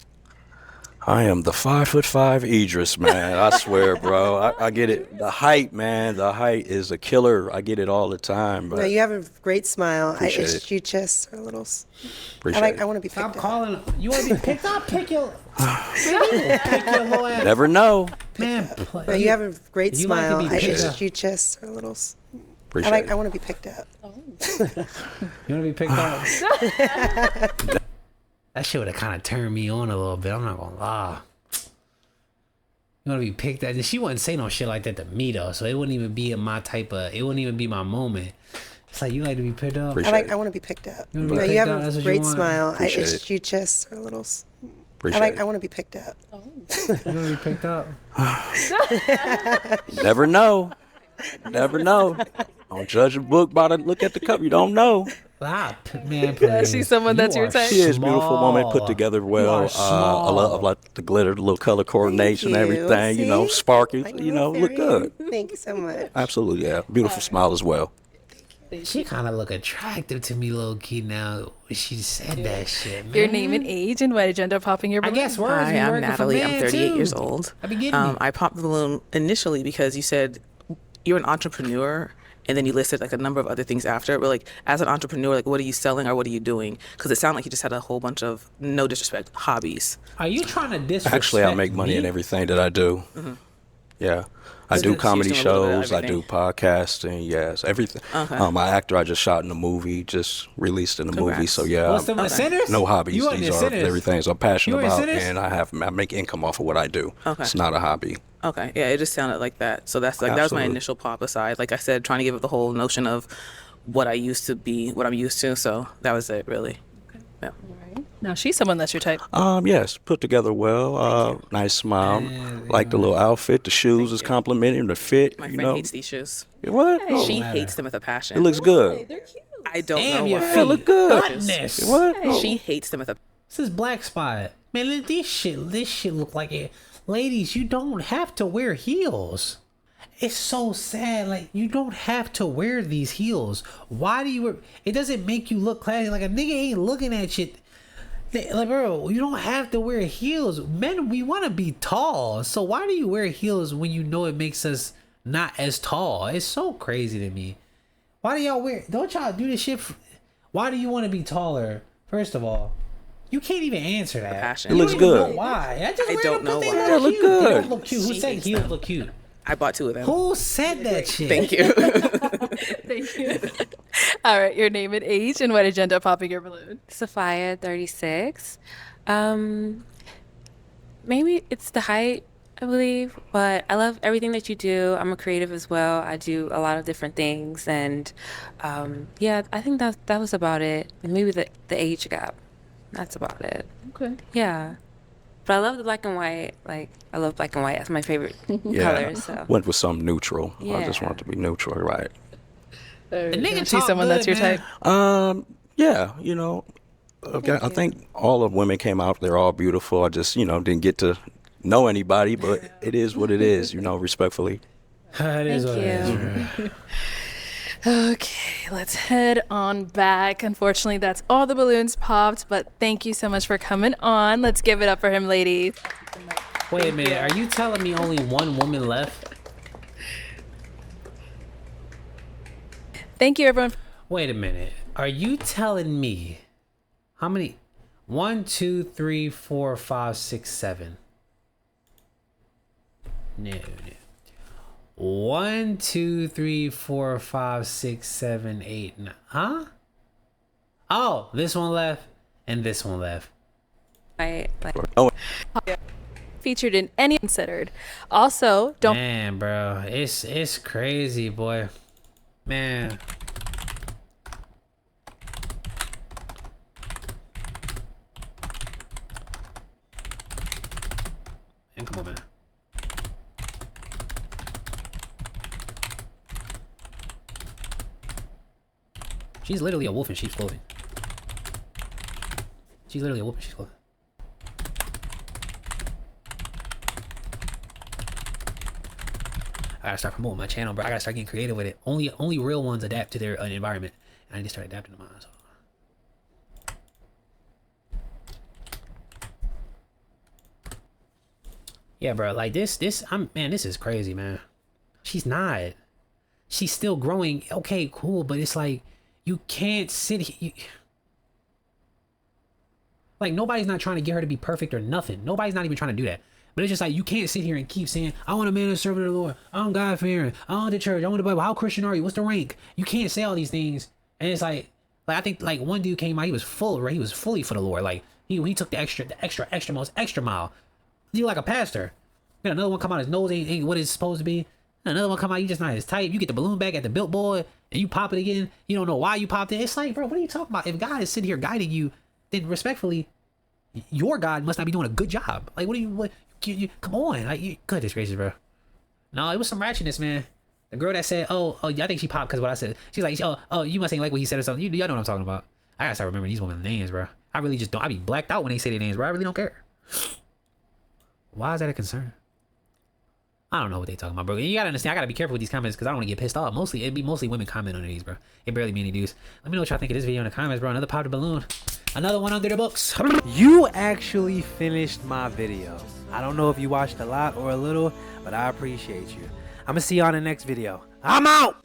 I am the 5'5" Idris, man. I swear, bro. I get it. The height, man. The height is a killer. I get it all the time. But No, you have a great smile. Appreciate It's it. you just are a little. Appreciate I want to be picked Stop up. calling. You want to be picked up? Pick your. Pick your little ass. never know. Man, No, you have a great You like to smile. be picked up. You just are a little. Appreciate I want to be picked up. You want to be picked up? That shit would have kind of turned me on a little bit. I'm not gonna lie. You want to be picked up? She wouldn't say no shit like that to me though, so it wouldn't even be my type of. It wouldn't even be my moment. It's like you like to be picked up. I want to be picked up. You wanna be No, picked you have up? That's a what you great want? smile. Appreciate You just are a little. Appreciate I want to be picked up. You want to be picked up? Never know. Never know. Don't judge a book by the look at the cover. You don't know. Man, Yeah, she's someone that's your type. She is a beautiful woman, put together well. I love like the glitter, the little color coordination, everything. You know, See? sparky. You know, look good. Thank you so much. Absolutely, yeah. Beautiful smile as well. She kind of look attractive to me, low key. Now when she said that shit, man. Your name and age, and why did you end up popping your balloon? I guess words. Hi, be I'm working for Natalie. I'm men, 38 too. years old. I be getting it. I popped the balloon initially because you said you're an entrepreneur, and then you listed like a number of other things after. But like, as an entrepreneur, like, what are you selling or what are you doing? Because it sounded like you just had a whole bunch of, no disrespect, hobbies. Are you trying to disrespect Actually, I make money me? in everything that I do. Mhm. Yeah. I So do she's comedy doing a little bit of shows. I do podcasting. Yes, everything. Okay. I'm an actor. I just shot in a movie. Just released in a movie. Congrats. So yeah, What's the Sinners? no hobbies. You wasn't These in are Sinners? everything I'm passionate You were in about, Sinners? and I make income off of what I do. Okay. It's not a hobby. Okay, yeah, it just sounded like that. So that's like that was my Absolutely. initial pop aside. Like I said, trying to give it the whole notion of what I used to be, what I'm used to. So that was it, really. Yeah. Now she's someone that's your type. Yes, put together well. Nice smile. Like the little outfit. The shoes is complimenting the fit. My you friend know. hates these shoes. What? She Oh. hates them with a passion. It looks good. I don't Damn, know your why. feet. They look good. Goodness. What? She hates them with a. This is black spot. Man, this shit look like it. Ladies, you don't have to wear heels. It's so sad. Like, you don't have to wear these heels. Why do you wear? It doesn't make you look classy. Like, a nigga ain't looking at shit. Like, bro, you don't have to wear heels. Men, we want to be tall. So why do you wear heels when you know it makes us not as tall? It's so crazy to me. Why do y'all wear? Don't y'all do this shit? Why do you want to be taller? First of all, you can't even answer that. Passion. It You looks don't even good. know why? I just I wear don't them 'cause know they why. They look cute. good. They don't look cute. Who She said hates heels them. look cute? I bought 2 of them. Who said that shit? Thank you. Thank you. All right, your name and age, and why did you end up popping your balloon? Sophia, 36. Maybe it's the height, I believe, but I love everything that you do. I'm a creative as well. I do a lot of different things, and yeah, I think that was about it. And maybe the age gap. That's about it. Okay. Yeah. But I love the black and white. Like, I love black and white. That's my favorite Yeah. color. So Went with something neutral. I just Yeah. want it to be neutral, right? The nigga She's talk someone good, that's your man. type. Yeah, you know, okay, I think all of women came out. They're all beautiful. I just, you know, didn't get to know anybody, but it is what it is, you know, respectfully. It is Thank what it is, you. man. Okay, let's head on back. Unfortunately, that's all the balloons popped, but thank you so much for coming on. Let's give it up for him, ladies. Wait a minute, are you telling me only one woman left? Thank you, everyone. Wait a minute, are you telling me how many? 1, 2, 3, 4, 5, 6, 7. No. 1, 2, 3, 4, 5, 6, 7, 8, 9. Huh? Oh, this one left and this one left. Featured in any considered. Also, don't. Man, bro, it's crazy, boy. Man. Man, come on, man. She's literally a wolf in sheep's clothing. She's literally a wolf in sheep's clothing. I gotta start promoting my channel, bro. I gotta start getting creative with it. Only real ones adapt to their environment, and I need to start adapting to mine. So. Yeah, bro. Like this is crazy, man. She's not. She's still growing. Okay, cool, but it's like you can't sit here. Like nobody's not trying to get her to be perfect or nothing. Nobody's not even trying to do that. But it's just like you can't sit here and keep saying, I want a man to serve the Lord. I'm God fearing. I want the church. I want the Bible. How Christian are you? What's the rank? You can't say all these things. And it's like I think like one dude came out, he was full, right? He was fully for the Lord. Like he took the extra mile. You like a pastor. Then another one come out, his nose ain't what it's supposed to be. And another one come out, you just not his type. You get the balloon back at the Built Boy and you pop it again. You don't know why you popped it. It's like, bro, what are you talking about? If God is sitting here guiding you, then respectfully, your God must not be doing a good job. Like, what are you come on, like, goodness gracious, bro. No, it was some ratchetness, man. The girl that said, oh, I think she popped because what I said. She's like, oh, you must ain't like what he said or something. Y'all know what I'm talking about. I gotta start remembering these women's names, bro. I really just don't. I be blacked out when they say their names, bro. I really don't care. Why is that a concern? I don't know what they talking about, bro. You gotta understand. I gotta be careful with these comments because I don't want to get pissed off. It'd be mostly women comment on these, bro. It barely be any dudes. Let me know what y'all think of this video in the comments, bro. Another popped balloon. Another one under the books. You actually finished my video. I don't know if you watched a lot or a little, but I appreciate you. I'm gonna see you on the next video. I'm out!